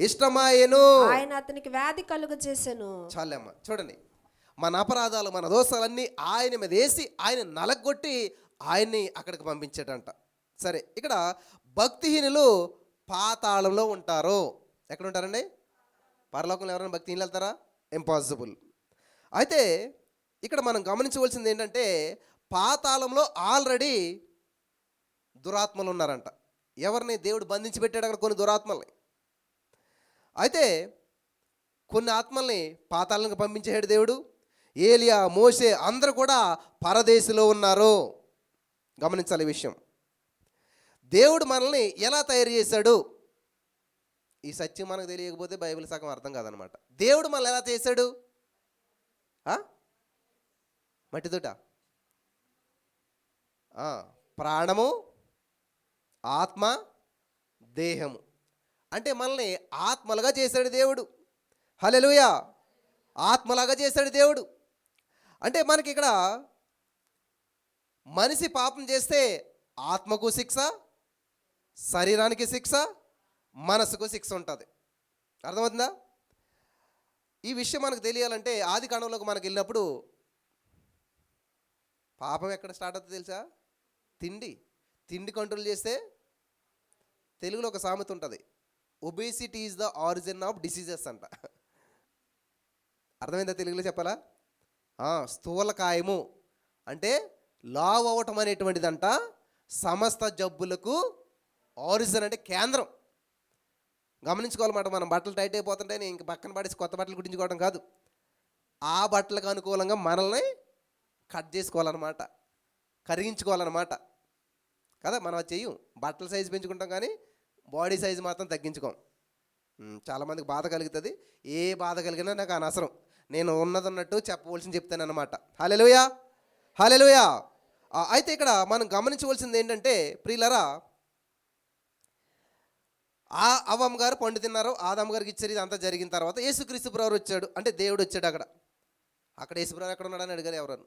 ఇష్టమాయెను. ఆయన అతనికి వ్యాధి కలుగజేసెను. చాలమ్మ, చూడండి, మన అపరాధాలు మన దోషాలన్నీ ఆయన మీద వేసి ఆయన నలగొట్టి ఆయన్ని అక్కడికి పంపించాడంట. సరే, ఇక్కడ భక్తిహీనులు పాతాళంలో ఉంటారు. ఎక్కడ ఉంటారండి? పరలోకంలో ఎవరైనా భక్తిహీనులు వెళ్తారా? ఇంపాసిబుల్. అయితే ఇక్కడ మనం గమనించవలసింది ఏంటంటే పాతాళంలో ఆల్రెడీ దురాత్మలు ఉన్నారంట. ఎవరిని దేవుడు బంధించి పెట్టాడు అక్కడ? కొన్ని దురాత్మల్ని. అయితే కొన్ని ఆత్మల్ని పాతాళానికి పంపించాడు దేవుడు. ఏలియా, మోషే అందరూ కూడా పరదేశంలో ఉన్నారు. గమనించాలి ఈ విషయం. దేవుడు మనల్ని ఎలా తయారు చేశాడు? ఈ సత్యం మనకు తెలియకపోతే బైబిల్ సగం అర్థం కాదనమాట. దేవుడు మనల్ని ఎలా చేశాడు? మట్టితోట ప్రాణము, ఆత్మ, దేహము. అంటే మనల్ని ఆత్మలుగా చేశాడు దేవుడు. హల్లెలూయా. ఆత్మలాగా చేశాడు దేవుడు. అంటే మనకి ఇక్కడ మనిషి పాపం చేస్తే ఆత్మకు శిక్ష, శరీరానికి శిక్ష, మనసుకు శిక్ష ఉంటుంది. అర్థమవుతుందా? ఈ విషయం మనకు తెలియాలంటే ఆది కాండంలోకి మనకు వెళ్ళినప్పుడు పాపం ఎక్కడ స్టార్ట్ అవుతుంది తెలుసా? తిండి కంట్రోల్ చేస్తే, తెలుగులో ఒక సామెత ఉంటుంది, obesity is the origin of diseases అంట. అర్థమైందా? తెలుగులో చెప్పాలా? స్థూలకాయము అంటే లావ్ అవ్వటం అనేటువంటిదంట సమస్త జబ్బులకు ఆరిజిన్, అంటే కేంద్రం. గమనించుకోవాలన్నమాట. మనం బట్టలు టైట్ అయిపోతుంటే నేను ఇంక పక్కన పడేసి కొత్త బట్టలు కుట్టించుకోవడం కాదు, ఆ బట్టలకు అనుకూలంగా మనల్ని కట్ చేసుకోవాలన్నమాట, కరిగించుకోవాలన్నమాట కదా. మనం అది చెయ్యం, బట్టల సైజు పెంచుకుంటాం కానీ బాడీ సైజు మాత్రం తగ్గించుకోం. చాలామందికి బాధ కలుగుతుంది. ఏ బాధ కలిగినా నాకు అనవసరం, నేను ఉన్నదన్నట్టు చెప్పవలసింది చెప్తాను అన్నమాట. హల్లెలూయా, హల్లెలూయా. అయితే ఇక్కడ మనం గమనించవలసింది ఏంటంటే ప్రియులరా, అవ్వమ్మ గారు పండు తిన్నారు, ఆదమ్మ గారికి ఇచ్చారు. ఇదంతా జరిగిన తర్వాత యేసుక్రీస్తు ప్రభువు వచ్చాడు, అంటే దేవుడు వచ్చాడు. అక్కడ యేసు ప్రభువు ఎక్కడ ఉన్నాడని అడిగారు ఎవరని.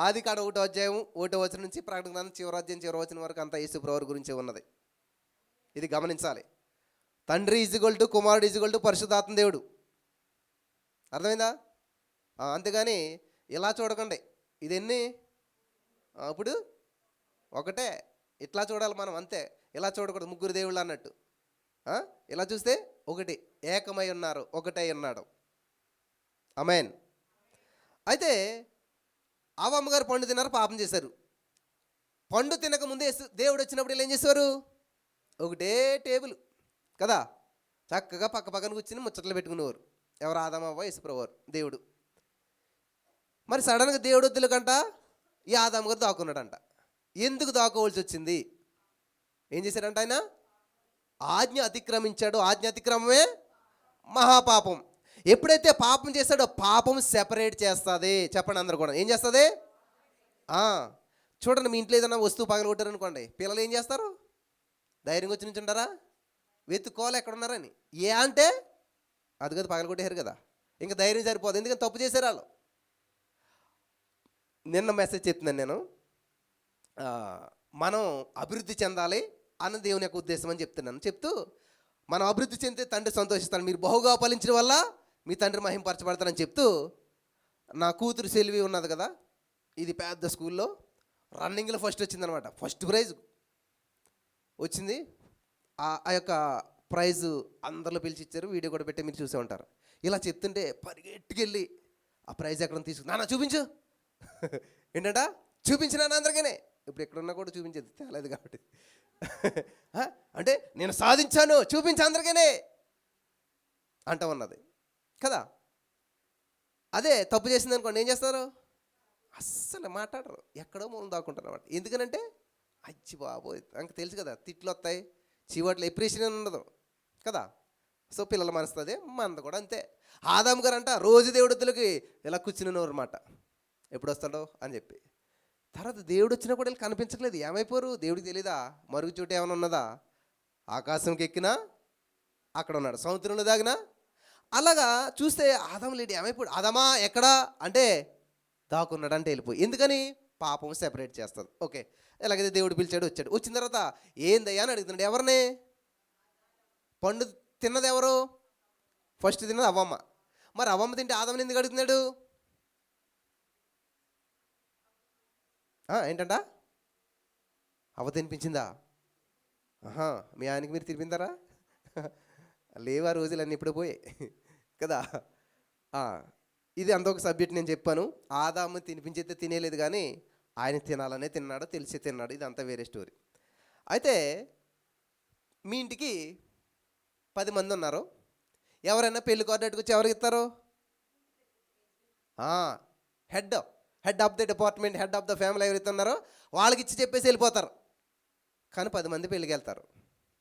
ఆది కాండం 1వ అధ్యాయం 1వ వచనం నుంచి ప్రకటన గ్రంథం చివరి అధ్యాయం చివరి వచనం వరకు అంతా యేసు ప్రభువు గురించే ఉన్నది. ఇది గమనించాలి. తండ్రి ఈజ్వల్ టు కుమారుడు ఈజ్వల్ టు పరిశుద్ధాత్మ దేవుడు. అర్థమైందా? అంతేగాని ఇలా చూడకండి. ఇది ఎన్ని ఇప్పుడు ఒకటే, ఇట్లా చూడాలి మనం, అంతే. ఇలా చూడకూడదు ముగ్గురు దేవుళ్ళు అన్నట్టు. ఇలా చూస్తే ఒకటి, ఏకమై ఉన్నారు, ఒకటే ఉన్నాడు. ఆమేన్. అయితే అవ్వమ్మ గారు పండు తిన్నారు, పాపం చేశారు. పండు తినక ముందే దేవుడు వచ్చినప్పుడు వీళ్ళు ఏం చేసేవారు? ఒకటే టేబుల్ కదా, చక్కగా పక్క పక్కన కూర్చుని ముచ్చట్లు పెట్టుకునేవారు. ఎవరు? ఆదామవ్వ, యేసుప్రభువారు, దేవుడు. మరి సడన్గా దేవుడు వద్దులకంట ఈ ఆదాము గారు దాక్కున్నాడంట. ఎందుకు దాక్కోవాల్సి వచ్చింది? ఏం చేశాడంట ఆయన? ఆజ్ఞ అతిక్రమించాడు. ఆజ్ఞ అతిక్రమమే మహాపాపం. ఎప్పుడైతే పాపం చేస్తాడో పాపం సెపరేట్ చేస్తుంది. చెప్పండి అందరు కూడా, ఏం చేస్తుంది? చూడండి, మీ ఇంట్లో ఏదైనా వస్తువు పగలగొట్టారనుకోండి, పిల్లలు ఏం చేస్తారు? ధైర్యంగా వచ్చి నుంచి ఉంటారా? వెతుక్కోవాలి ఎక్కడున్నారని. ఏ అంటే అది కదా, పగలగొట్టేశారు కదా, ఇంకా ధైర్యం సరిపోదు. ఎందుకంటే తప్పు చేశారు వాళ్ళు. నిన్న మెసేజ్ చెప్తున్నాను నేను, మనం అభివృద్ధి చెందాలి అన్న దేవుని యొక్క ఉద్దేశం అని చెప్తున్నాను. చెప్తూ మనం అభివృద్ధి చెందితే తండ్రి సంతోషిస్తాడు, మీరు బహుగా ఫలించడం వల్ల మీ తండ్రి మహింపరచబడతారని చెప్తూ, నా కూతురు సెల్వి ఉన్నది కదా, ఇది పెద్ద స్కూల్లో రన్నింగ్లో ఫస్ట్ వచ్చిందనమాట. ఫస్ట్ ప్రైజ్ వచ్చింది. ఆ యొక్క ప్రైజు అందరిలో పిలిచి ఇచ్చారు. వీడియో కూడా పెట్టి మీరు చూసే ఉంటారు. ఇలా చెప్తుంటే పరిగెట్టుకెళ్ళి ఆ ప్రైజ్ ఎక్కడ తీసుకు, నాన్న చూపించు ఏంటంట, చూపించినా అందరికీనే. ఇప్పుడు ఎక్కడున్నా కూడా చూపించేది తేలేదు కాబట్టి, అంటే నేను సాధించాను చూపించు అందరికీనే అంట ఉన్నది కదా. అదే తప్పు చేసింది అనుకోండి, ఏం చేస్తారు? అస్సలు మాట్లాడరు, ఎక్కడో మూలం దాక్కుంటారు అన్నమాట. ఎందుకనంటే అచ్చి బాబోయ్, నాకు తెలుసు కదా, తిట్లు వస్తాయి, చీవాట్లు, ఎప్రిషియేషన్ ఉండదు కదా. సో పిల్లల మనస్తుంది, మనది కూడా అంతే. ఆదాము గారు అంట రోజు దేవుడికి ఇలా కూర్చునేవారు అన్నమాట, ఎప్పుడు వస్తాడో అని చెప్పి. తర్వాత దేవుడు వచ్చినా కూడా వీళ్ళు కనిపించట్లేదు. ఏమైపోరు? దేవుడికి తెలీదా? మరుగు చోటు ఏమైనా ఉన్నదా? ఆకాశంకి ఎక్కినా అక్కడ ఉన్నాడు, సముద్రంలో దాగినా అలాగా. చూస్తే ఆదాము లేడు, ఏమైపోయాడు? ఆదామా ఎక్కడా అంటే దాక్కున్నాడు అంటే వెళ్ళిపోయి. ఎందుకని? పాపం సెపరేట్ చేస్తుంది. ఓకే, ఎలాగైతే దేవుడు పిలిచాడు, వచ్చాడు. వచ్చిన తర్వాత ఏందయ్యా అని అడుగుతున్నాడు. ఎవరిని? పండు తిన్నది ఎవరు? ఫస్ట్ తిన్నది అవ్వమ్మ. మరి అవ్వమ్మ తింటే ఆదాముని ఎందుకు అడుగుతున్నాడు? ఏంటంట? అవ్వ తినిపించిందా? మీ ఆయనకి మీరు తినిపిందారా? లేవా రోజులన్నీ ఇప్పుడు పోయాయి కదా. ఇది అంత ఒక సబ్జెక్ట్ నేను చెప్పాను. ఆదాము తినిపించైతే తినేలేదు, కానీ ఆయన తినాలనే తిన్నాడు, తెలిసి తిన్నాడు. ఇది అంతా వేరే స్టోరీ. అయితే మీ ఇంటికి 10 మంది ఉన్నారు. ఎవరైనా పెళ్లి కార్డు వచ్చి ఎవరికి ఇస్తారు? Head of the department, head of the family ఎవరైతే ఉన్నారో వాళ్ళకి ఇచ్చి చెప్పేసి వెళ్ళిపోతారు. కానీ 10 మంది పెళ్ళికి వెళ్తారు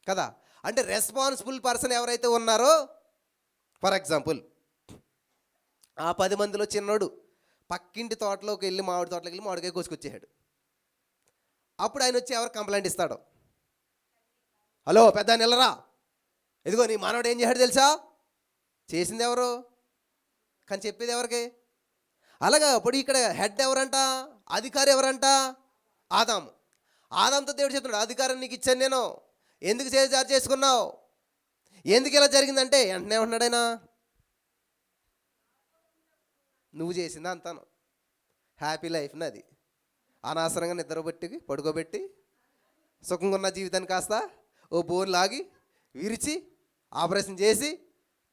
కదా. అంటే రెస్పాన్సిబుల్ పర్సన్ ఎవరైతే ఉన్నారో, ఫర్ ఎగ్జాంపుల్ ఆ 10 మందిలో చిన్నోడు పక్కింటి తోటలోకి వెళ్ళి, మామిడి తోటలోకి వెళ్ళి మామిడికాయ కోసుకొచ్చేసాడు. అప్పుడు ఆయన వచ్చి ఎవరు కంప్లైంట్ ఇస్తాడు? హలో పెద్ద నిల్లరా, ఇదిగో నీ మానవుడు ఏం చేశాడు తెలుసా? చేసింది ఎవరు? కానీ చెప్పేది ఎవరికి? అలాగా ఇప్పుడు ఇక్కడ హెడ్ ఎవరంట? అధికారి ఎవరంట? ఆదాము. ఆదాంతో దేవుడు చెప్తున్నాడు, అధికారం నీకు ఇచ్చాను నేను, ఎందుకు చేజారు చేసుకున్నావు, ఎందుకు ఇలా జరిగిందంటే వెంటనే ఉన్నాడైనా, నువ్వు చేసిందా అంతాను. హ్యాపీ లైఫ్ నాది, అనవసరంగా నిద్రబెట్టి పడుకోబెట్టి సుఖంగా ఉన్న జీవితాన్ని కాస్త ఓ బోన్ లాగి విరిచి ఆపరేషన్ చేసి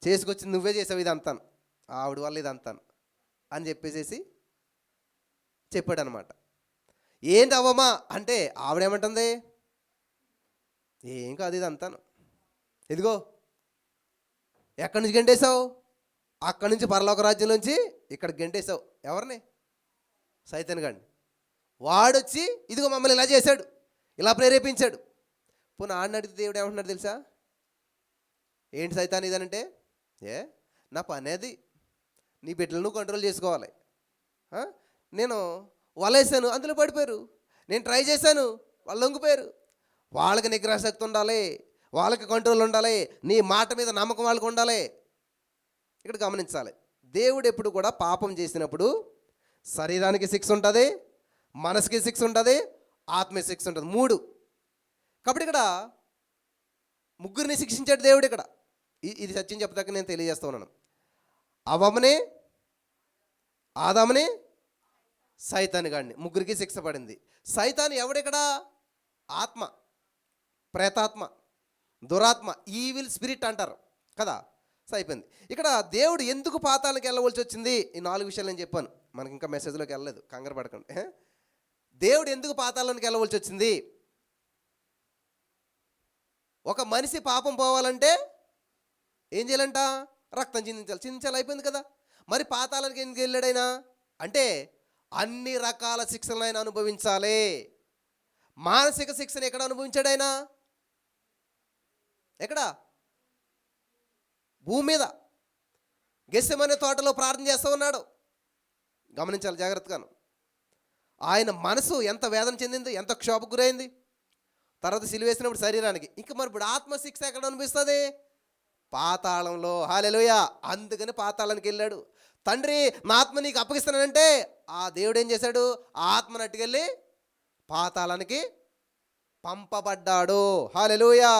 చేసుకొచ్చి నువ్వే చేసావు ఇది అంతాను, ఆవిడ వల్ల ఇది అంతాను అని చెప్పేసేసి చెప్పాడు అనమాట. ఏంటి అవ్వమ్మా అంటే ఆవిడేమంటుంది? ఏం కాదు ఇది అంతాను, ఇదిగో ఎక్కడి నుంచి గంటేసావు? అక్కడి నుంచి పరలోక రాజ్యంలోంచి ఇక్కడ గంటేసావు. ఎవరిని? సైతాన్ గాడిని. వాడొచ్చి ఇదిగో మమ్మల్ని ఇలా చేశాడు, ఇలా ప్రేరేపించాడు. పోనీ ఆడిని అడిగితే దేవుడు ఏమంటున్నాడు తెలుసా? ఏంటి సైతాన్ ఇదనంటే, నా పని అది, నీ బిడ్డలను కంట్రోల్ చేసుకోవాలి. నేను వలేసాను, అందులో పడిపోయారు. నేను ట్రై చేశాను, వాళ్ళు లొంగిపోయారు. వాళ్ళకి నిగ్రహశక్తి ఉండాలి, వాళ్ళకి కంట్రోల్ ఉండాలి, నీ మాట మీద నమ్మకం వాళ్ళకి ఉండాలి. ఇక్కడ గమనించాలి, దేవుడు ఎప్పుడు కూడా పాపం చేసినప్పుడు శరీరానికి శిక్ష ఉంటుంది, మనసుకి శిక్ష ఉంటుంది, ఆత్మీయ శిక్ష ఉంటుంది, 3. కాబట్టి ఇక్కడ ముగ్గురిని శిక్షించాడు దేవుడు ఇక్కడ. ఇది సత్యం చెప్పదాక నేను తెలియజేస్తా ఉన్నాను. అవ్వమని, ఆదాముని, సైతాను గాడిని, ముగ్గురికి శిక్ష పడింది. సైతాను ఎవడిక్కడ? ఆత్మ, ప్రేతాత్మ, దురాత్మ, ఈవిల్ స్పిరిట్ అంటారు కదా. సో అయిపోయింది. ఇక్కడ దేవుడు ఎందుకు పాతాళానికి వెళ్ళవలసి వచ్చింది? ఈ 4 విషయాలు నేను చెప్పాను. మనకి ఇంకా మెసేజ్లోకి వెళ్ళలేదు, కంగారు పడకండి. దేవుడు ఎందుకు పాతాళానికి వెళ్ళవలసి వచ్చింది? ఒక మనిషి పాపం పోవాలంటే ఏం చేయాలంట? రక్తం చిందించాలి. అయిపోయింది కదా. మరి పాతాళానికి ఎందుకు వెళ్ళాడైనా అంటే అన్ని రకాల శిక్షలను ఆయన అనుభవించాలి. మానసిక శిక్షను ఎక్కడ అనుభవించాడు ఆయన? ఎక్కడ? భూమి మీద గెస్సెమనే తోటలో ప్రార్థన చేస్తూ ఉన్నాడు. గమనించాలి జాగ్రత్తగాను. ఆయన మనసు ఎంత వేదన చెందింది, ఎంత క్షోభకు గురైంది. తర్వాత సిలువేసినప్పుడు శరీరానికి. ఇంకా మరి ఇప్పుడు ఆత్మశిక్ష ఎక్కడ అనిపిస్తుంది? పాతాళంలో. హల్లెలూయా. అందుకని పాతాళానికి వెళ్ళాడు. తండ్రి నా ఆత్మ నీకు అప్పగిస్తానంటే ఆ దేవుడు ఏం చేశాడు? ఆ ఆత్మను అట్టుకెళ్ళి పాతాళానికి పంపబడ్డాడు. హల్లెలూయా.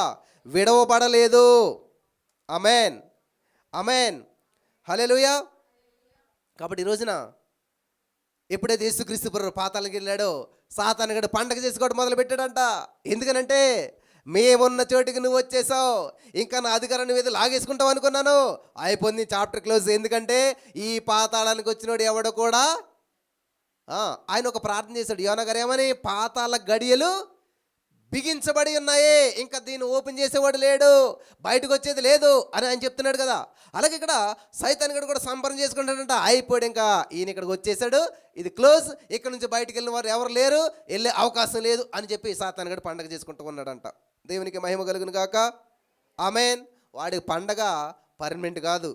విడవబడలేదు. ఆమేన్, ఆమేన్, హల్లెలూయా. కాబట్టి ఈ రోజున ఎప్పుడైతే యేసుక్రీస్తు ప్రభువు పాతాళానికి వెళ్ళాడో సాతాను గడు పండగ చేసుకోవడం మొదలుపెట్టాడంట. ఎందుకనంటే మేమున్న చోటికి నువ్వు వచ్చేసావు, ఇంకా నా అధికారం నువ్వు ఏదో లాగేసుకుంటావు అనుకున్నాను. అయిపోయింది, చాప్టర్ క్లోజ్. ఎందుకంటే ఈ పాతాళానికి వచ్చినోడు ఎవడో కూడా ఆయన ఒక ప్రార్థన చేశాడు. యోనా గారు ఏమని? పాతాళ గడియలు బిగించబడి ఉన్నాయి, ఇంకా దీన్ని ఓపెన్ చేసేవాడు లేడు, బయటకు వచ్చేది లేదు అని ఆయన చెప్తున్నాడు కదా. అలాగే ఇక్కడ సైతాన్ గడు కూడా సంబరం చేసుకుంటాడంట. అయిపోయాడు, ఇంకా ఈయన ఇక్కడికి వచ్చేసాడు, ఇది క్లోజ్, ఇక్కడ నుంచి బయటకు వెళ్ళిన వారు ఎవరు లేరు, వెళ్ళే అవకాశం లేదు అని చెప్పి సాతాన్ గడు పండగ చేసుకుంటూ ఉన్నాడంట. దేవునికి మహిమ కలుగును గాక. ఆమేన్. వాడికి పండగ పర్మనెంట్ కాదు,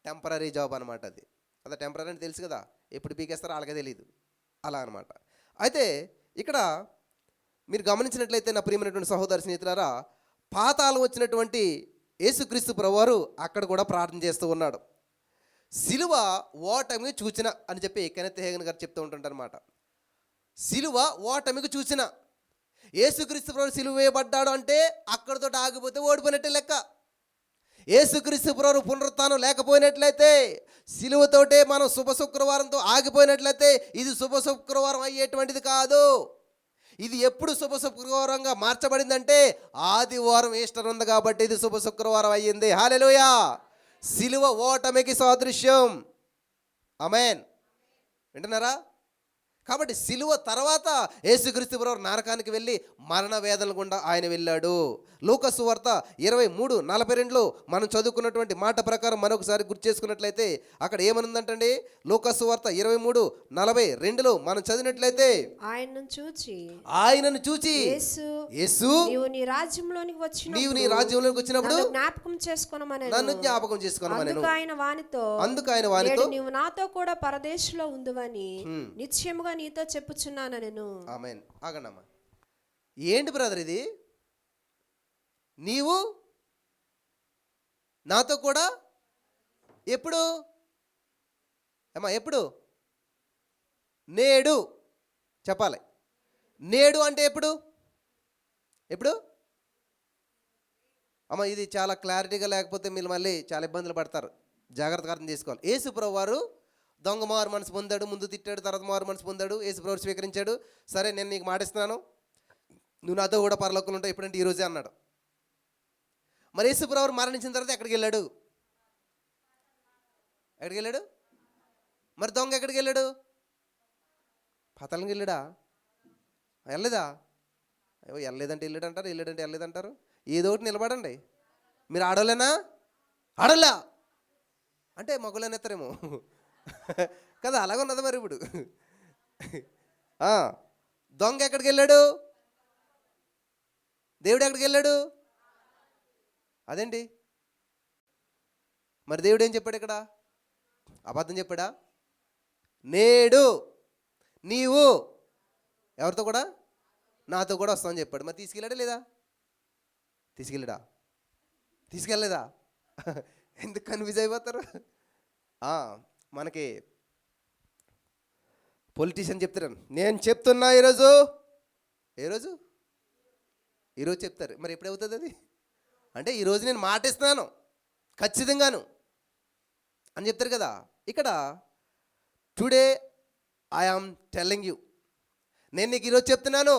టెంపరీ జాబ్ అనమాట. అది అదే టెంపరీ అని తెలుసు కదా, ఎప్పుడు పీకేస్తారో వాళ్ళకే తెలియదు, అలా అనమాట. అయితే ఇక్కడ మీరు గమనించినట్లయితే నా ప్రియమైనటువంటి సహోదర స్నేహితులారా, పాతాళం వచ్చినటువంటి యేసుక్రీస్తు ప్రభువారు అక్కడ కూడా ప్రార్థన చేస్తూ ఉన్నాడు. సిలువ ఓటమికి చూచిన అని చెప్పి కెనెత్ హేగన్ గారు చెప్తూ ఉంటుంటారు అనమాట. సిలువ ఓటమికి చూచిన. యేసుక్రీస్తు ప్రభువు సిలువ వేయబడ్డాడు అంటే అక్కడితో ఆగిపోతే ఓడిపోయినట్టే లెక్క. యేసుక్రీస్తు ప్రభువు పునరుత్థానం లేకపోయినట్లయితే, సిలువతోటే మనం శుభ శుక్రవారంతో ఆగిపోయినట్లయితే ఇది శుభ శుక్రవారం అయ్యేటువంటిది కాదు. ఇది ఎప్పుడు శుభ శుక్రవారంగా మార్చబడిందంటే ఆదివారం ఈస్టర్ ఉంది కాబట్టి ఇది శుభ శుక్రవారం అయ్యింది. హల్లెలూయా. సిలువ ఓటమికి సాదృశ్యం. ఆమేన్. వింటున్నారా? కాబట్టి సిలువ తర్వాత యేసుక్రీస్తు ప్రభువు నరకానికి వెళ్ళి మరణ వేదనల గుండా ఆయన వెళ్ళాడు. లూకా సువార్త 23:42 మనం చదువుకున్నటువంటి మాట ప్రకారం మరొకసారి గుర్తు చేసుకున్నట్లయితే అక్కడ ఏమనుందంటండి? లూకా సువార్త 23:42 మనం చదివినట్లయితే ఆయనను చూచి యేసు నీవు నీ రాజ్యంలోనికి వచ్చినప్పుడు జ్ఞాపకం చేసుకోనమని, నన్ను జ్ఞాపకం చేసుకోనమని. అందుకు ఆయన వానితో నీవు నాతో కూడా పరదేశంలో ఉందువని నిశ్చయముగా నీతో చెప్పుచున్నాను నేను. ఆమేన్. ఆగండమ్మా. ఏంటి బ్రదర్ ఇది? నీవు నాతో కూడా ఎప్పుడు అమ్మా? ఎప్పుడు? నేడు చెప్పాలి. నేడు అంటే ఎప్పుడు? ఎప్పుడు అమ్మ? ఇది చాలా క్లారిటీగా లేకపోతే మీరు మళ్ళీ చాలా ఇబ్బందులు పడతారు. జాగ్రత్తగా అర్థం చేసుకోవాలి. యేసు ప్రభువు వారు దొంగ మారు మనసు పొందాడు, ముందు తిట్టాడు, తర్వాత మారు మనసు పొందాడు, యేసు ప్రభువు స్వీకరించాడు. సరే నేను నీకు మాటిస్తున్నాను, నువ్వు నాతో కూడా పరలోకంలో ఉంటావు ఎప్పుడంటే ఈరోజే అన్నాడు. మరి యేసు ప్రభువు మరణించిన తర్వాత ఎక్కడికి వెళ్ళాడు? ఎక్కడికి వెళ్ళాడు? మరి దొంగ ఎక్కడికి వెళ్ళాడు? పాతాళానికి వెళ్ళాడా? వెళ్ళలేదా? అయ్యో వెళ్ళలేదంటే వెళ్ళాడు అంటారు, వెళ్ళాడంటే వెళ్ళలేదంటారు. ఏదో ఒకటి నిలబడండి. మీరు ఆడోలేనా? ఆడోలా అంటే మగోళ్ళని ఎత్తారేమో కదా, అలాగ ఉన్నది మరి ఇప్పుడు. దొంగ ఎక్కడికి వెళ్ళాడు? దేవుడు ఎక్కడికి వెళ్ళాడు? అదేంటి మరి దేవుడు ఏం చెప్పాడు ఇక్కడ? అబద్ధం చెప్పాడా? నేడు నీవు ఎవరితో కూడా? నాతో కూడా వస్తామని చెప్పాడు. మరి తీసుకెళ్ళాడా లేదా? తీసుకెళ్ళాడా? తీసుకెళ్ళలేదా? ఎందుకు కన్ఫ్యూజ్ అయిపోతారు? మనకి పొలిటీషియన్ చెప్తారు, నేను చెప్తున్నా ఈరోజు. ఏ రోజు? ఈరోజు చెప్తారు. మరి ఎప్పుడు అవుతుంది అది? అంటే ఈరోజు నేను మాట ఇస్తున్నాను ఖచ్చితంగాను అని చెప్తారు కదా. ఇక్కడ today I am telling you, నేను నీకు ఈరోజు చెప్తున్నాను,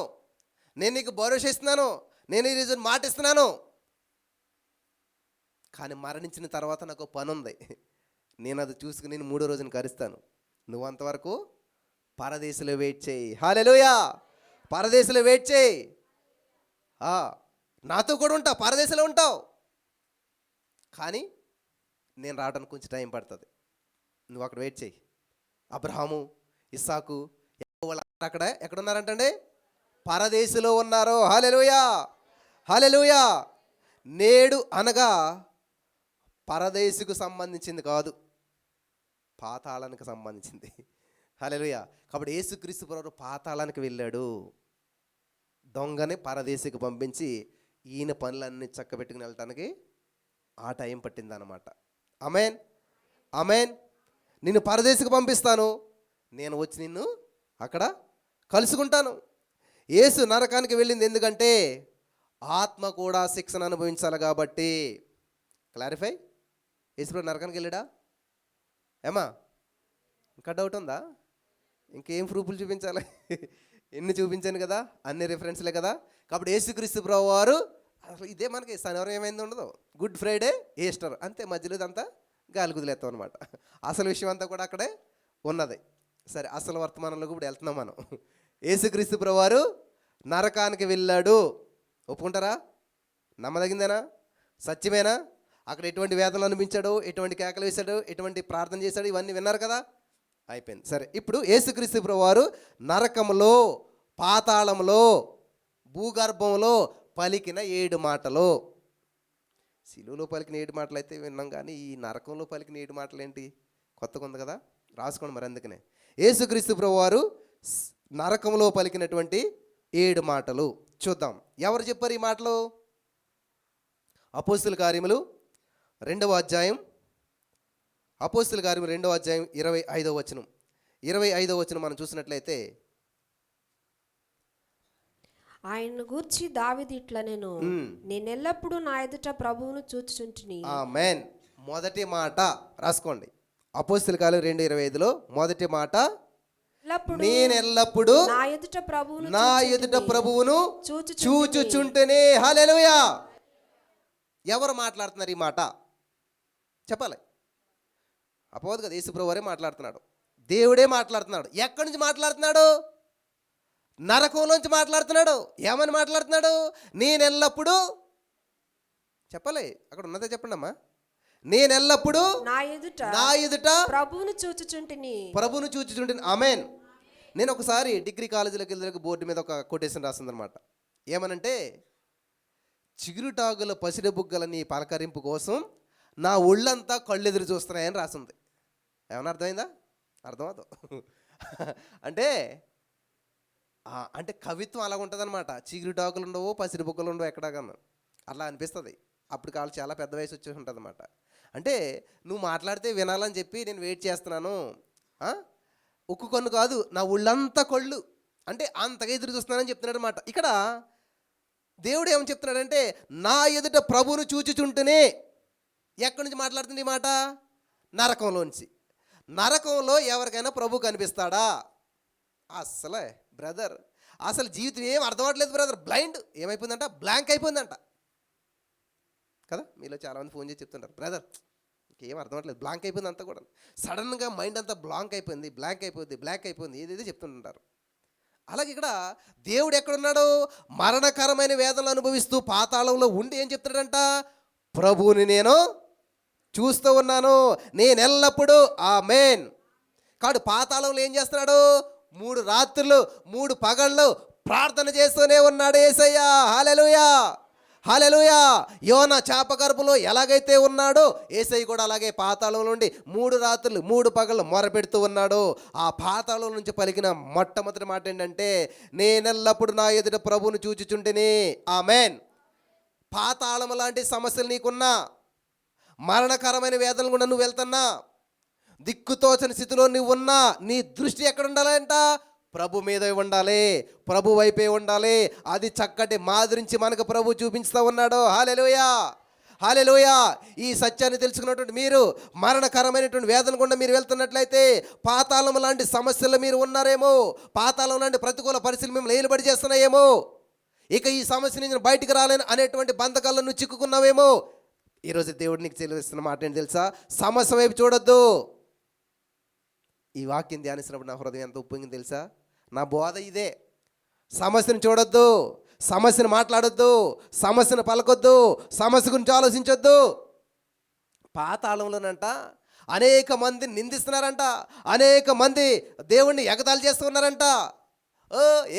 నేను నీకు భరోసా ఇస్తున్నాను, నేను ఈరోజు మాట ఇస్తున్నాను. కానీ మరణించిన తర్వాత నాకు పని ఉంది, నేను అది చూసుకుని నేను 3వ రోజున కరుస్తాను. నువ్వు అంతవరకు పరదేశంలో వెయిట్ చేయి. హల్లెలూయా, పరదేశంలో వెయిట్ చేయి. నాతో కూడా ఉంటావు, పరదేశంలో ఉంటావు, కానీ నేను రావడానికి కొంచెం టైం పడుతుంది. నువ్వు అక్కడ వెయిట్ చేయి. అబ్రహాము, ఇస్సాకు వాళ్ళు అక్కడ ఎక్కడున్నారంటండి? పరదేశంలో ఉన్నారు. హల్లెలూయా, హల్లెలూయా. నేడు అనగా పరదేశకు సంబంధించింది కాదు, పాతాళానికి సంబంధించింది. హల్లెలూయా. కాబట్టి యేసుక్రీస్తు ప్రభువు పాతాళానికి వెళ్ళాడు. దొంగని పరదేశకు పంపించి ఈయన పనులన్నీ చక్కబెట్టుకుని వెళ్ళటానికి ఆ టైం పట్టిందన్నమాట. ఆమేన్, ఆమేన్. నిన్ను పరదేశకు పంపిస్తాను, నేను వచ్చి నిన్ను అక్కడ కలుసుకుంటాను. యేసు నరకానికి వెళ్ళింది ఎందుకంటే ఆత్మ కూడా శిక్షణ అనుభవించాలి కాబట్టి. క్లారిఫై. యేసు నరకానికి వెళ్ళాడా? ఏమా ఇంకా డౌట్ ఉందా? ఇంకేం ప్రూఫ్లు చూపించాలి? ఎన్ని చూపించాను కదా, అన్ని రిఫరెన్స్లే కదా. కాబట్టి యేసుక్రీస్తు ప్రభువు వారు అసలు ఇదే మనకి శనివారం ఏమైంది ఉండదు, గుడ్ ఫ్రైడే, ఈస్టర్ అంతే, మధ్యలో ఇదంతా గాలి కుదిలేస్తాం అనమాట. అసలు విషయం అంతా కూడా అక్కడే ఉన్నది. సరే, అసలు వర్తమానంలోకి ఇప్పుడు వెళ్తున్నాం మనం. యేసుక్రీస్తు ప్రభువు వారు నరకానికి వెళ్ళాడు. ఒప్పుకుంటారా? నమ్మదగిందేనా? సత్యమేనా? అక్కడ ఎటువంటి వేదనలు అనిపించాడు, ఎటువంటి కేకలు వేశాడు, ఎటువంటి ప్రార్థన చేశాడు, ఇవన్నీ విన్నారు కదా, అయిపోయింది. సరే, ఇప్పుడు యేసుక్రీస్తు ప్రభువారు నరకంలో, పాతాళంలో, భూగర్భంలో పలికిన 7 మాటలు. శిలువలో పలికిన 7 మాటలు అయితే విన్నాం, కానీ ఈ నరకంలో పలికిన 7 మాటలు ఏంటి? కొత్తగా ఉంది కదా, రాసుకోండి మరి. అందుకనే యేసుక్రీస్తు ప్రభువారు నరకంలో పలికినటువంటి 7 మాటలు చూద్దాం. ఎవరు చెప్పారు ఈ మాటలు? అపోస్తుల కార్యములు 2వ అధ్యాయం, అపోస్తుల కార్యములు 2వ అధ్యాయం 25వ వచనం. 25వ వచనం మనం చూసినట్లయితే, ఆయన్ను గూర్చి దావీదు ఇట్లా నేను ఎల్లప్పుడూ నా ఎదుట ప్రభువును చూచుచుంటిని. ఆమేన్. మొదటి మాట రాసుకోండి. అపోస్తుల కార్యములు 2:25లో మొదటి మాట, నేను ఎల్లప్పుడూ నా ఎదుట ప్రభువును చూచుచుంటేనే. హల్లెలూయా. ఎవరు మాట్లాడుతున్నారు ఈ మాట? చెప్పాలి. అపోదు కదా, యేసుప్రభువు వారే మాట్లాడుతున్నాడు, దేవుడే మాట్లాడుతున్నాడు. ఎక్కడి నుంచి మాట్లాడుతున్నాడు? నరకంలోంచి మాట్లాడుతున్నాడు. ఏమని మాట్లాడుతున్నాడు? నేను ఎల్లప్పుడూ, చెప్పాలి, అక్కడ ఉన్నదే చెప్పండి అమ్మా. నేను ఎల్లప్పుడూ నా ఎదుట ప్రభువును చూచుచుంటిని. ఆమేన్. నేను ఒకసారి డిగ్రీ కాలేజీలోకి వెళ్ళి బోర్డు మీద ఒక కొటేషన్ రాసిందనమాట. ఏమనంటే, చిగురుటాగుల పసిడి బుగ్గల నీ పలకరింపు కోసం నా ఒళ్ళంతా కళ్ళు ఎదురు చూస్తున్నాయని రాసింది. ఏమన్నా అర్థమైందా? అర్థమవుతుంది. అంటే కవిత్వం అలా ఉంటుంది అనమాట. చిగురుటాకులు ఉండవు, పసిడి బుగ్గలు ఉండవు ఎక్కడా కన్నా, అలా అనిపిస్తుంది. అప్పుడు కాళ్ళు చాలా పెద్ద వయసు వచ్చేసి ఉంటుంది అనమాట. అంటే నువ్వు మాట్లాడితే వినాలని చెప్పి నేను వెయిట్ చేస్తున్నాను. ఉక్కు కన్ను కాదు, నా ఒళ్ళంతా కళ్ళు, అంటే అంతగా ఎదురు చూస్తున్నానని చెప్తున్నాడు అనమాట. ఇక్కడ దేవుడు ఏమని చెప్తున్నాడంటే, నా ఎదుట ప్రభువును చూచుచుంటేనే. ఎక్కడి నుంచి మాట్లాడుతుంది ఈ మాట? నరకంలోంచి. నరకంలో ఎవరికైనా ప్రభు కనిపిస్తాడా? అస్సలే బ్రదర్, అసలు జీవితం ఏం అర్థం అవ్వట్లేదు బ్రదర్. బ్లైండ్ ఏమైపోయిందంట, బ్లాంక్ అయిపోయిందంట కదా. మీలో చాలామంది ఫోన్ చేసి చెప్తుంటారు, బ్రదర్ ఇంకేం అర్థం అవ్వట్లేదు, బ్లాంక్ అయిపోయింది అంతా కూడా. సడన్గా మైండ్ అంతా బ్లాంక్ అయిపోయింది, బ్లాక్ అయిపోయింది, ఏదేదో చెప్తుంటారు. అలాగే ఇక్కడ దేవుడు ఎక్కడున్నాడు? మరణకరమైన వేదనలు అనుభవిస్తూ పాతాళంలో ఉండి ఏం చెప్తాడంట? ప్రభువుని నేను చూస్తూ ఉన్నాను, నేను ఎల్లప్పుడూ. ఆమేన్. కాడు పాతాళంలో ఏం చేస్తున్నాడు? 3 రాత్రులు 3 పగళ్ళు ప్రార్థన చేస్తూనే ఉన్నాడు యేసయ్య. హల్లెలూయా, హల్లెలూయా. యోనా చేప గర్భంలో ఎలాగైతే ఉన్నాడో యేసయ్య కూడా అలాగే పాతాళం నుండి 3 రాత్రులు 3 పగళ్ళు మొరపెడుతూ ఉన్నాడు. ఆ పాతాళం నుంచి పలికిన మొట్టమొదటి మాట ఏంటంటే, నేనెల్లప్పుడు నా ఎదుట ప్రభువును చూచుచుంటేనే. ఆమేన్. పాతాళం లాంటి సమస్యలు నీకున్నా, మరణకరమైన వేదనలు కూడా నువ్వు వెళ్తున్నా, దిక్కుతోచని స్థితిలో నువ్వు ఉన్నా, నీ దృష్టి ఎక్కడ ఉండాలంట? ప్రభు మీద ఉండాలి, ప్రభు వైపే ఉండాలి. అది చక్కటి మాదిరించి మనకు ప్రభు చూపిస్తూ ఉన్నాడు. హల్లెలూయా, హల్లెలూయా. ఈ సత్యాన్ని తెలుసుకున్నటువంటి మీరు మరణకరమైనటువంటి వేదన గుండా మీరు వెళ్తున్నట్లయితే, పాతాళం లాంటి సమస్యలు మీరు ఉన్నారేమో, పాతాళం లాంటి ప్రతికూల పరిస్థితులు మిమ్మల్ని ఏలుబడి చేస్తున్నాయేమో, ఇక ఈ సమస్య నుంచి బయటికి రాలేను అనేటువంటి బంధకాల్లో నువ్వు చిక్కుకున్నావేమో. ఈరోజు దేవుడు నీకు తెలియజేస్తున్న మాట ఏంటి తెలుసా? సమస్య వైపు చూడొద్దు. ఈ వాక్యం ధ్యానిస్తున్నప్పుడు నా హృదయం ఎంత ఉప్పొంగింది తెలుసా? నా బోధ ఇదే. సమస్యను చూడొద్దు, సమస్యను మాట్లాడొద్దు, సమస్యను పలకొద్దు, సమస్య గురించి ఆలోచించొద్దు. పాతాళంలోనంట అనేక మంది నిందిస్తున్నారంట, అనేక మంది దేవుణ్ణి ఎగతాళి చేస్తున్నారంట.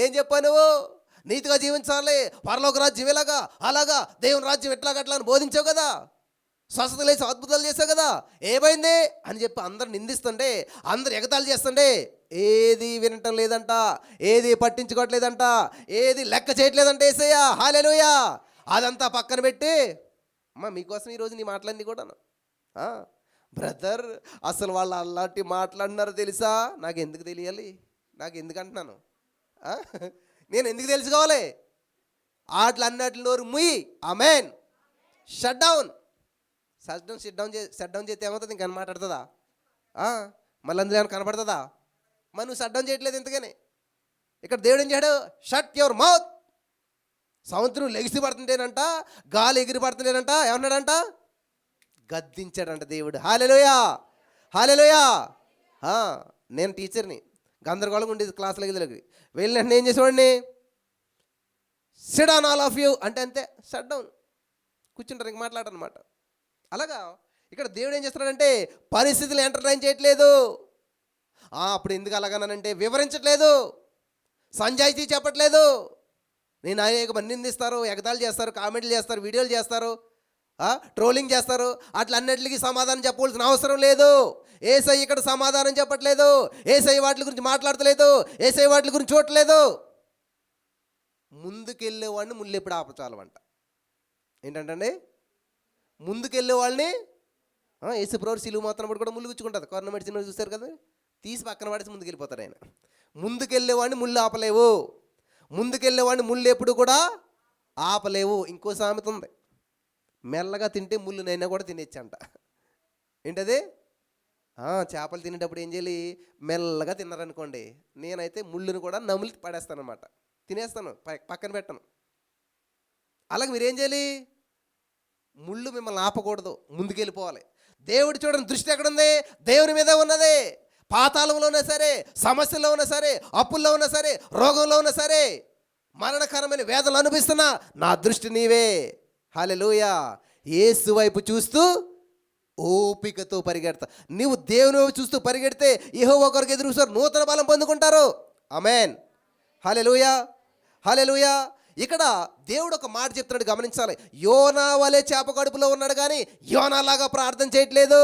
ఏం చెప్పావు నువ్వు? నీతిగా జీవించాలి, పరలోక రాజ్యం ఇలాగా అలాగా, దేవుని రాజ్యం ఎట్లాగట్లా అని బోధించావు కదా, స్వస్థత లేచి అద్భుతాలు చేశావు కదా, ఏమైంది అని చెప్పి అందరు నిందిస్తుంటే, అందరు ఎగతాళి చేస్తుంటే ఏది వినటం లేదంట, ఏది పట్టించుకోవట్లేదంట, ఏది లెక్క చేయట్లేదంట యేసయ్య. హల్లెలూయా. అదంతా పక్కన పెట్టి, అమ్మా మీకోసం ఈరోజు నీ మాటలన్నీ కూడాను. బ్రదర్, అసలు వాళ్ళు అలాంటి మాట్లాడినారో తెలుసా? నాకు ఎందుకు తెలియాలి? నాకు ఎందుకు అంటున్నాను? నేను ఎందుకు తెలుసుకోవాలి? వాటిలన్నట్లు నోరు ముయ్యి. ఆమెన్. షట్ డౌన్ చేస్తే ఏమవుతుంది? ఇంకా మాట్లాడుతుందా? మళ్ళీ అందులో ఏమైనా కనపడుతుందా? మరి నువ్వు షట్ డౌన్ చేయట్లేదు ఎందుకని? ఇక్కడ దేవుడు ఏం చేయడు? Shut your mouth. సముద్రం లెగిసి పడుతుంటేనంట, గాలి ఎగిరి పడుతుంటేనంట ఏమన్నాడంట? గద్దించాడంట దేవుడు. హల్లెలూయా, హల్లెలూయా. నేను టీచర్ని, గందరగోళంగా ఉండేది క్లాసుల గదిలోకి వెళ్ళినట్టు ఏం చేసేవాడిని? SIT down all of you అంటే అంతే, షట్ డౌన్, కూర్చుంటారు, ఇంక మాట్లాడనమాట. అలాగా ఇక్కడ దేవుడు ఏం చేస్తున్నాడంటే పరిస్థితులు ఎంటర్టైన్ చేయట్లేదు. అప్పుడు ఎందుకు అలాగనంటే వివరించట్లేదు, సంజాయితీ చెప్పట్లేదు. నేను అనేక మంది నిందిస్తారు, ఎగతాళి చేస్తారు, కామెంట్లు చేస్తారు, వీడియోలు చేస్తారు, ట్రోలింగ్ చేస్తారు. అట్లన్నిటికీ సమాధానం చెప్పవలసిన అవసరం లేదు. యేసయ్య ఇక్కడ సమాధానం చెప్పట్లేదు, యేసయ్య వాటి గురించి మాట్లాడతలేదు, యేసయ్య వాటి గురించి చూడట్లేదు. ముందుకెళ్ళేవాడిని ముళ్ళు ఎప్పుడు ఆపచాలమంట. ఏంటంటే ముందుకెళ్ళే వాళ్ళని యేసుప్రభు సిలువ మాత్రం కూడా ముళ్ళు గుచ్చుకుంటుంది. కరోనా మెడిసిన్ చూస్తారు కదా, తీసి పక్కన పడేసి ముందుకెళ్ళిపోతాడు ఆయన. ముందుకెళ్ళేవాడిని ముళ్ళు ఆపలేవు, ముందుకెళ్ళేవాడిని ముళ్ళు ఎప్పుడు కూడా ఆపలేవు. ఇంకో సామెత ఉంది, మెల్లగా తింటే ముళ్ళునైనా కూడా తినేచ్చంట. ఏంటది? చేపలు తినేటప్పుడు ఏం చేయాలి? మెల్లగా తిన్నారనుకోండి, నేనైతే ముళ్ళును కూడా నమిలి పడేస్తాను అనమాట, తినేస్తాను, పక్కన పెట్టను. అలాగే మీరేం చేయాలి? ముళ్ళు మిమ్మల్ని ఆపకూడదు, ముందుకెళ్ళిపోవాలి. దేవుడు చూడండి దృష్టి ఎక్కడుంది? దేవుని మీద ఉన్నది. పాతాళంలో ఉన్నా సరే, సమస్యల్లో ఉన్నా సరే, అప్పుల్లో ఉన్నా సరే, రోగంలో ఉన్నా సరే, మరణకరమైన వేదనలు అనుభవిస్తున్నా నా దృష్టి నీవే. హల్లెలూయా. యేసు వైపు చూస్తూ ఓపికతో పరిగెడతా. నీవు దేవుని వైపు చూస్తూ పరిగెడితే యెహోవా కొరకు ఎదురు చూస్తారు, నూతన బలం పొందుకుంటారు. ఆమేన్. హల్లెలూయా, హల్లెలూయా. ఇక్కడ దేవుడు ఒక మాట చెప్తున్నాడు, గమనించాలి. యోనా వలె చేప కడుపులో ఉన్నాడు కానీ యోనాలాగా ప్రార్థన చేయట్లేదు.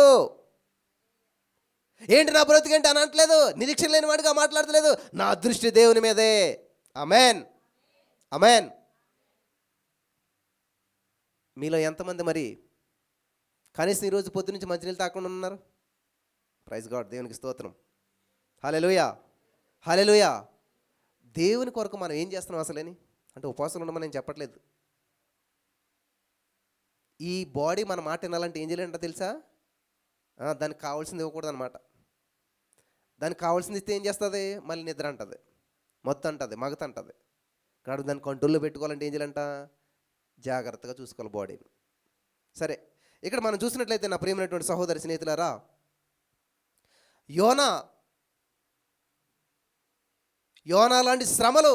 ఏంటి నా బ్రతుకేంటి అని అనట్లేదు, నిరీక్షణ లేని వాడిగా మాట్లాడతలేదు. నా దృష్టి దేవుని మీదే. ఆమేన్, ఆమేన్. మీలో ఎంతమంది మరి కనీసం ఈరోజు పొద్దు నుంచి మంచినీళ్ళు తాకుండా ఉన్నారు? ప్రైజ్ గాడ్, దేవునికి స్తోత్రం. హల్లెలూయా, హల్లెలూయా. దేవుని కొరకు మనం ఏం చేస్తున్నాం అసలేని అంటే ఉపవాసం ఉండమని నేను చెప్పట్లేదు. ఈ బాడీ మన మాట వినాలంటే ఏం చేయాలంట తెలుసా? దానికి కావాల్సింది ఇవ్వకూడదు అనమాట. దానికి కావాల్సింది ఇస్తే ఏం చేస్తుంది? మళ్ళీ నిద్ర అంటుంది, మొత్తం అంటుంది, మగత అంటుంది. కాబట్టి దాన్ని కంట్రోల్లో పెట్టుకోవాలంటే ఏం చేయాలంట? జాగ్రత్తగా చూసుకోవాలి బాడీని. సరే, ఇక్కడ మనం చూసినట్లయితే నా ప్రియమైనటువంటి సహోదరి స్నేహితులారా, యోనా లాంటి శ్రమలు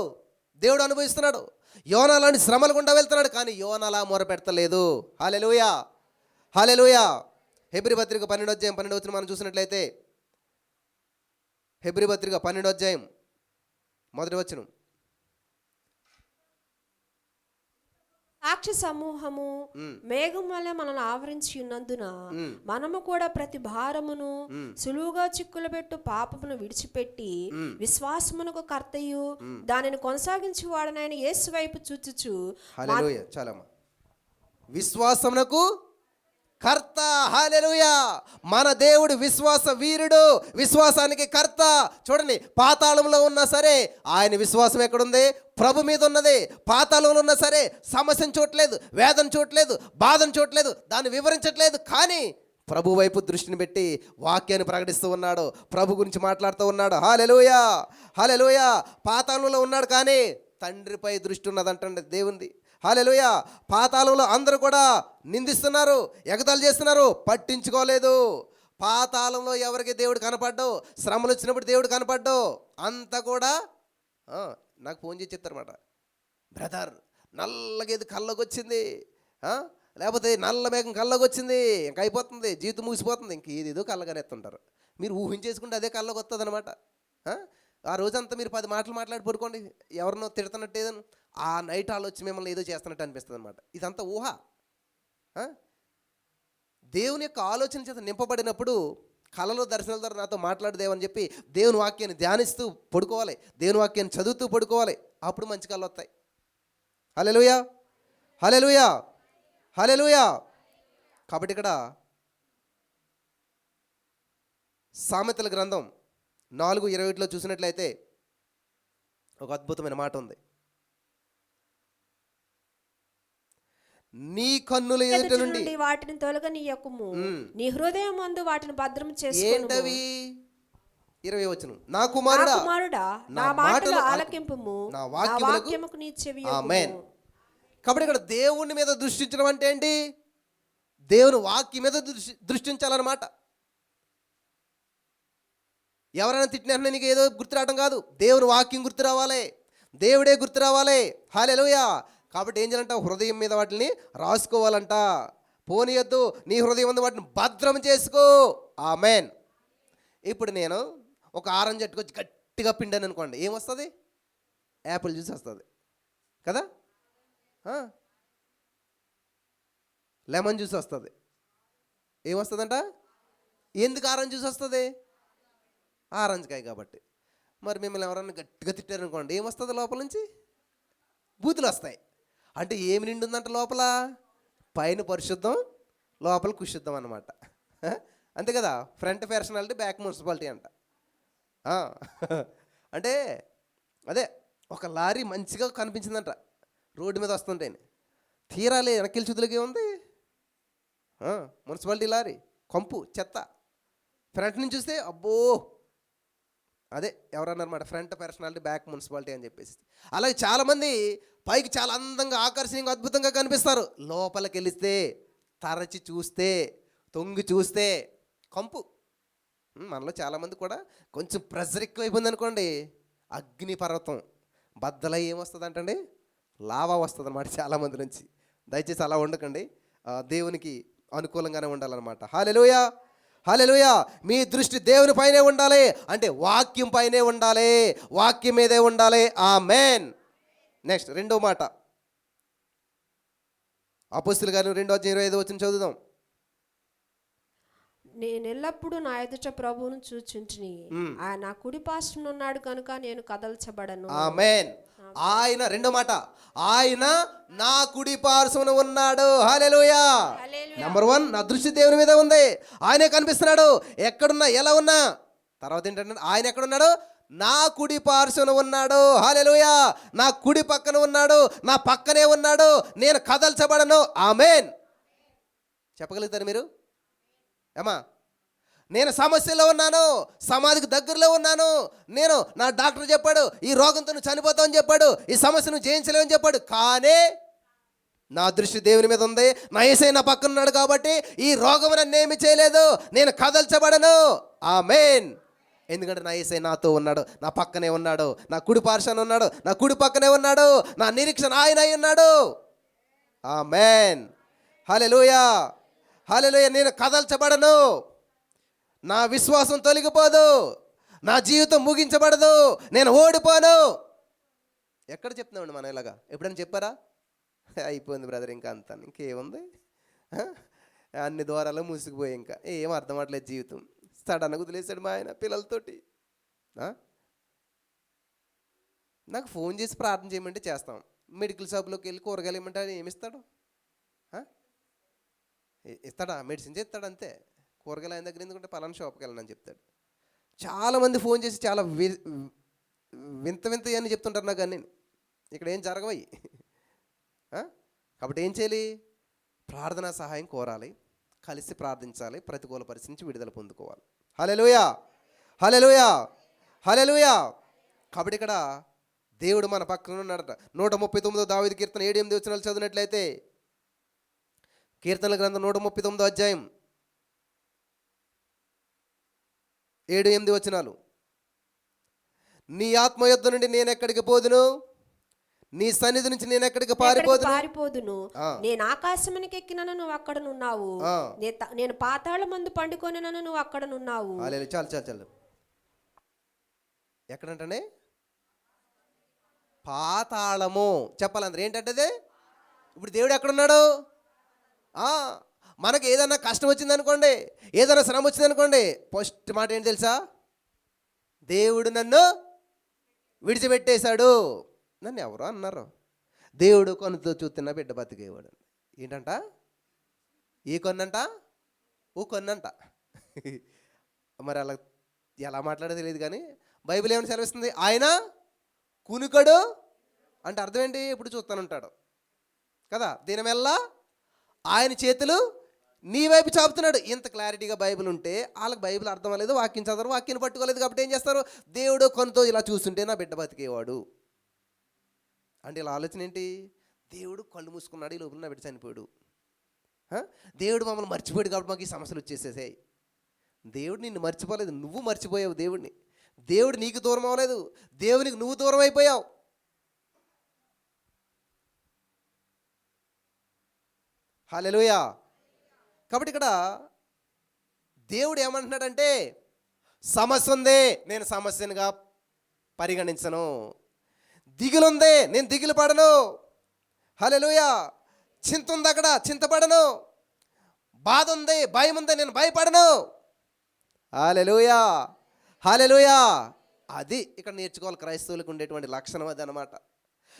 దేవుడు అనుభవిస్తున్నాడు. యోనా లాంటి శ్రమలు గుండా వెళ్తున్నాడు, కానీ యోనాలా మొరపెడతలేదు. హల్లెలూయా, హల్లెలూయా. హెబ్రీ పత్రిక 12వ అధ్యాయం 12వ వచనం మనం చూసినట్లయితే, హెబ్రీ పత్రిక 12వ అధ్యాయం 1వ వచనం. సాక్షి సమూహము మేఘం వల్ల మనల్ని ఆవరించి ఉన్నందున మనము కూడా ప్రతి భారమును సులువుగా చిక్కులబెట్టు పాపమును విడిచిపెట్టి విశ్వాసమునకు కర్తయు దానిని కొనసాగించి వాడనైన యేసు వైపు చూచుచు. హల్లెలూయా. చాలమ్మా. విశ్వాసమునకు కర్త. హల్లెలూయా. మన దేవుడు విశ్వాస వీరుడు, విశ్వాసానికి కర్త. చూడండి, పాతాళంలో ఉన్నా సరే ఆయన విశ్వాసం ఎక్కడుంది? ప్రభు మీద ఉన్నది. పాతాళంలో ఉన్నా సరే సమస్యను చూడలేదు, వేదన చూడలేదు, బాధను చూడలేదు, దాన్ని వివరించట్లేదు. కానీ ప్రభు వైపు దృష్టిని పెట్టి వాక్యాన్ని ప్రకటిస్తూ ఉన్నాడు, ప్రభు గురించి మాట్లాడుతూ ఉన్నాడు. హల్లెలూయా, హల్లెలూయా. పాతాళంలో ఉన్నాడు కానీ తండ్రిపై దృష్టి ఉన్నదంటండి దేవుంది. హల్లెలూయా. పాతాళంలో అందరూ కూడా నిందిస్తున్నారు, ఎగతాళి చేస్తున్నారు, పట్టించుకోలేదు. పాతాళంలో ఎవరికి దేవుడు కనపడ్డావు, శ్రమలు వచ్చినప్పుడు దేవుడు కనపడ్డావు, అంతా కూడా నాకు ఫోన్ చేసి చెప్తారన్నమాట, బ్రదర్ నల్లగేది కళ్ళకు వచ్చింది, లేకపోతే నల్ల మేఘం కళ్ళకు వచ్చింది, ఇంక అయిపోతుంది, జీవితం ముగిసిపోతుంది, ఇంక ఏదేదో కళ్ళగానే ఎత్తుంటారు. మీరు ఊహించేసుకుంటే అదే కళ్ళకు వస్తుంది అనమాట. ఆ రోజంతా మీరు 10 మాటలు మాట్లాడి పడుకోండి, ఎవరినో తిడుతున్నట్టు ఏదైనా, ఆ నైట్ వాళ్ళు వచ్చి మిమ్మల్ని ఏదో చేస్తున్నట్టు అనిపిస్తుంది అనమాట. ఇదంతా ఊహ. దేవుని యొక్క ఆలోచన చేత నింపబడినప్పుడు కళలో దర్శనాల ద్వారా నాతో మాట్లాడదేవని చెప్పి దేవుని వాక్యాన్ని ధ్యానిస్తూ పడుకోవాలి, దేవుని వాక్యాన్ని చదువుతూ పడుకోవాలి. అప్పుడు మంచి కళ్ళు వస్తాయి. హల్లెలూయా, హల్లెలూయా, హల్లెలూయా. కాబట్టి ఇక్కడ సామెతల గ్రంథం 4:21 చూసినట్లయితే ఒక అద్భుతమైన మాట ఉంది. నీ కన్నుల ఎదుట నుండి వాటిని తొలగనీయకుము, నీ హృదయం మందు వాటిని భద్రం చేసుకొనుము. ఏంటవి? 20 వచనం, నా కుమారుడా నా మాటలు ఆలకింపుము, నా వాక్యముకు నీ చెవి యొగ్గుము. ఆమేన్. కాబట్టి ఇక్కడ దేవుని మీద దృష్టించడం అంటే ఏంటి? దేవుని వాక్యం మీద దృష్టించాలన్నమాట. ఎవరైనా తిట్టిన నీకు ఏదో గుర్తు రావడం కాదు, దేవుని వాక్యం గుర్తు రావాలి, దేవుడే గుర్తు రావాలి. హల్లెలూయా. కాబట్టి ఏం చేయాలంట? హృదయం మీద వాటిని రాసుకోవాలంట. పోనీయొద్దు, నీ హృదయం మీద వాటిని భద్రం చేసుకో. ఆమేన్. ఇప్పుడు నేను ఒక ఆరెంజ్ చెట్టుకొచ్చి గట్టిగా పిండాను అనుకోండి, ఏమొస్తుంది? యాపిల్ జ్యూస్ వస్తుంది కదా, లెమన్ జ్యూస్ వస్తుంది. ఏమొస్తుందంట? ఎందుకు ఆరెంజ్ జ్యూస్ వస్తుంది? ఆరెంజ్ కాయ కాబట్టి. మరి మిమ్మల్ని ఎవరన్నా గట్టిగా తిట్టారనుకోండి, ఏమొస్తుంది? లోపల నుంచి బూతులు వస్తాయి. అంటే ఏమి నిండి ఉందంట లోపల? పైన పరిశుద్ధం, లోపల కుశుద్ధం అన్నమాట. అంతే కదా. ఫ్రంట్ పర్సనాలిటీ, బ్యాక్ మున్సిపాలిటీ అంట. అంటే అదే ఒక లారీ మంచిగా కనిపించిందంట రోడ్డు మీద వస్తుంటే, తీరాలి వెనక్కి చూతులకి ఏముంది? మున్సిపాలిటీ లారీ, కంపు, చెత్త. ఫ్రంట్ నుంచి చూస్తే అబ్బో, అదే ఎవరన్నారన్నమాట, ఫ్రంట్ పర్సనాలిటీ, బ్యాక్ మున్సిపాలిటీ అని చెప్పేసి. అలాగే చాలామంది పైకి చాలా అందంగా, ఆకర్షణీయంగా, అద్భుతంగా కనిపిస్తారు, లోపలికి వెళితే, తరచి చూస్తే, తొంగి చూస్తే కంపు. మనలో చాలామంది కూడా కొంచెం ప్రెషర్ ఎక్కువైపోయింది అనుకోండి, అగ్ని పర్వతం బద్దలై ఏమొస్తుంది అంటండి? లావా వస్తుంది అన్నమాట చాలామంది నుంచి. దయచేసి అలా ఉండకండి, దేవునికి అనుకూలంగానే ఉండాలన్నమాట. హల్లెలూయా, హల్లెలూయా. మీ దృష్టి దేవుని పైనే ఉండాలి, అంటే వాక్యం పైనే ఉండాలి, వాక్యం మీదే ఉండాలి. ఆమేన్. నెక్స్ట్ రెండో మాట, అపోస్తలుల కార్యం 2:25 చదువుదాం. నేను ఎల్లప్పుడూ నా ఎదుట ప్రభువును చూచుంటిని, ఆయన నా కుడి పార్శ్వన ఉన్నాడు కనుక నేను కదల్చబడను. ఆమేన్. ఆయన, రెండో మాట, ఆయన నా కుడి పార్శ్వన ఉన్నాడు. హల్లెలూయా. నెంబర్ 1, నా దృష్టి దేవుని మీద ఉంది, ఆయనే కనిపిస్తున్నాడు. ఎక్కడున్నా, ఎలా ఉన్నా. తర్వాత ఏంటంటే ఆయన ఎక్కడున్నాడు? నా కుడి పార్శ్వన ఉన్నాడు. హల్లెలూయా. నా కుడి పక్కన ఉన్నాడు, నా పక్కనే ఉన్నాడు, నేను కదల్చబడను. ఆమేన్. చెప్పగలుగుతారు మీరు? ఏమా, నేను సమస్యలో ఉన్నాను, సమాధికి దగ్గరలో ఉన్నాను, నేను, నా డాక్టర్ చెప్పాడు ఈ రోగంతో నువ్వు చనిపోతావని చెప్పాడు, ఈ సమస్య నువ్వు జయించలేవని చెప్పాడు, కానీ నా దృష్టి దేవుని మీద ఉంది, నా యేసయ్య నా పక్కన ఉన్నాడు కాబట్టి ఈ రోగం నన్ను ఏమి చేయలేదు, నేను కదల్చబడను. ఆమేన్. ఎందుకంటే నా యేసయ్య నాతో ఉన్నాడు, నా పక్కనే ఉన్నాడు, నా కుడి పార్శ్వన ఉన్నాడు, నా కుడి పక్కనే ఉన్నాడు, నా నిరీక్షణ ఆయన అయి ఉన్నాడు. ఆమేన్. హల్లెలూయా, హల్లెలూయా. నేను కదల్చబడను, నా విశ్వాసం తొలగిపోదు, నా జీవితం ముగించబడదు, నేను ఓడిపోను. ఎక్కడ చెప్తున్నామండి మనం ఇలాగా? ఎప్పుడైనా చెప్పారా? అయిపోయింది బ్రదర్, ఇంకా అంతా, ఇంకేముంది, అన్ని ద్వారాలు మూసుకుపోయి, ఇంకా ఏం అర్థం అవ్వట్లేదు జీవితం. సడన్గా వదిలేశాడు మా ఆయన పిల్లలతోటి. నాకు ఫోన్ చేసి ప్రార్థన చేయమంటే చేస్తాం, మెడికల్ షాప్లోకి వెళ్ళి కూరగాయలు ఇమ్మంటే ఏమిస్తాడు? ఇస్తాడా? మెడిసిన్స్ ఇస్తాడు అంతే. కూరగాయలు ఆయన దగ్గర ఎందుకంటే పలానా షాప్కి వెళ్ళనని చెప్తాడు. చాలామంది ఫోన్ చేసి చాలా వింత వింత అని చెప్తుంటారు నాకు. కానీ ఇక్కడ ఏం జరగవయి. కాబట్టి ఏం చేయాలి? ప్రార్థనా సహాయం కోరాలి, కలిసి ప్రార్థించాలి, ప్రతికూల పరిస్థితి నుంచి విడుదల పొందుకోవాలి. హల్లెలూయా, హల్లెలూయా, హల్లెలూయా. కాబట్టి ఇక్కడ దేవుడు మన పక్కన ఉన్నాడట. 139 దావీదు కీర్తన 7-8 వచనాలు చదివినట్లయితే, కీర్తనల గ్రంథం 139 అధ్యాయం 7-8 వచనాలు. నీ ఆత్మ యొద్ద నుండి నేను ఎక్కడికి పోదును, నీ సన్నిధి నుంచి నేను ఎక్కడికి పారిపోదును. నేను ఆకాశమునికి ఎక్కినను నువ్వు అక్కడ నున్నావు, నేను పాతాళ మందు పండుకొనినను నువ్వు అక్కడ నున్నావు. చాలు చాలు చాలు. ఎక్కడంటే పాతాళము చెప్పాలందరూ ఏంటంటే, ఇప్పుడు దేవుడు ఎక్కడున్నాడు? మనకి ఏదైనా కష్టం వచ్చిందనుకోండి, ఏదైనా శ్రమ వచ్చిందనుకోండి, ఫస్ట్ మాట ఏంటి తెలుసా? దేవుడు నన్ను విడిచిపెట్టేశాడు. నన్ను ఎవరో అన్నారు. దేవుడు కొనుతో చూస్తున్న బిడ్డ బతికేవాడు. ఏంటంట? ఏ కొన్నంట? ఓ కొన్నంట. మరి అలా ఎలా మాట్లాడో తెలియదు కానీ బైబిల్ ఏమైనా సెలవిస్తుంది? ఆయన కునుకడు అంటే అర్థం ఏంటి? ఇప్పుడు చూస్తానంటాడు కదా. దీనివల్ల ఆయన చేతులు నీ వైపు చాపుతున్నాడు. ఇంత క్లారిటీగా బైబిల్ ఉంటే వాళ్ళకి బైబిల్ అర్థం అవ్వలేదు, వాక్యం చదవరు, వాక్యాన్ని పట్టుకోలేదు. కాబట్టి ఏం చేస్తారు? దేవుడు కొనతో ఇలా చూస్తుంటే నా బిడ్డ బతికేవాడు అంటే ఇలా ఆలోచన ఏంటి? దేవుడు కళ్ళు మూసుకున్నాడు, ఈ లోపల నా బిడ్డ చనిపోయాడు. దేవుడు మమ్మల్ని మర్చిపోయాడు కాబట్టి మాకు ఈ సమస్యలు వచ్చేసేసాయి. దేవుడు నిన్ను మర్చిపోలేదు, నువ్వు మర్చిపోయావు దేవుడిని. దేవుడు నీకు దూరం అవ్వలేదు, దేవునికి నువ్వు దూరం అయిపోయావు. హల్లెలూయా. కాబట్టి ఇక్కడ దేవుడు ఏమంటున్నాడంటే, సమస్య ఉంది, నేను సమస్యనుగా పరిగణించను. దిగులుంది, నేను దిగులు పడను. హల్లెలూయా. చింత ఉంది, అక్కడ చింతపడను. బాధ ఉంది, భయం ఉంది, నేను భయపడను. హల్లెలూయా, హల్లెలూయా. అది ఇక్కడ నేర్చుకోవాలి. క్రైస్తవులకు ఉండేటువంటి లక్షణం అది అనమాట.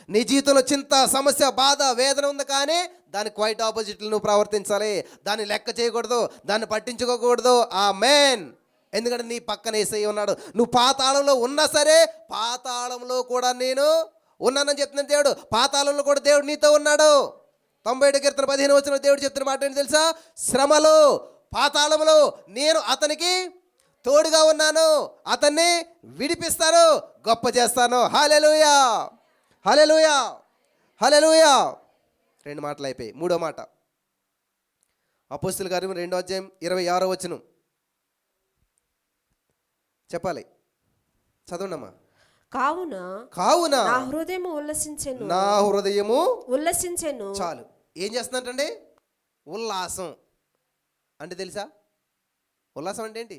నీ జీవితంలో చింత, సమస్య, బాధ, వేదన ఉంది, కానీ దాని క్వైట్ ఆపోజిట్లు నువ్వు ప్రవర్తించాలి. దాన్ని లెక్క చేయకూడదు, దాన్ని పట్టించుకోకూడదు. ఆమేన్. ఎందుకంటే నీ పక్కన యేసయ్య ఉన్నాడు. నువ్వు పాతాళంలో ఉన్నా సరే, పాతాళంలో కూడా నేను ఉన్నానని చెప్తున్నాడు దేవుడు. పాతాళంలో కూడా దేవుడు నీతో ఉన్నాడు. 97 కీర్తన 15 వచనం దేవుడు చెప్తున్న మాట ఏంటి తెలుసా? శ్రమలో, పాతాళంలో నేను అతనికి తోడుగా ఉన్నాను, అతన్ని విడిపిస్తాను, గొప్ప చేస్తాను. హల్లెలూయా, హల్లెలూయా, హల్లెలూయా. 2 మాటలు అయిపోయి. 3వ మాట అపోస్తలుల కార్యం 2వ అధ్యాయం 26వ వచనం చెప్పాలి. చదవండమ్మా. కావున నా హృదయము ఉల్లసించెను, నా హృదయము ఉల్లసించెను. చాలు. ఏం చేస్తున్నట్టండి? ఉల్లాసం అంటే తెలుసా? ఉల్లాసం అంటే ఏంటి?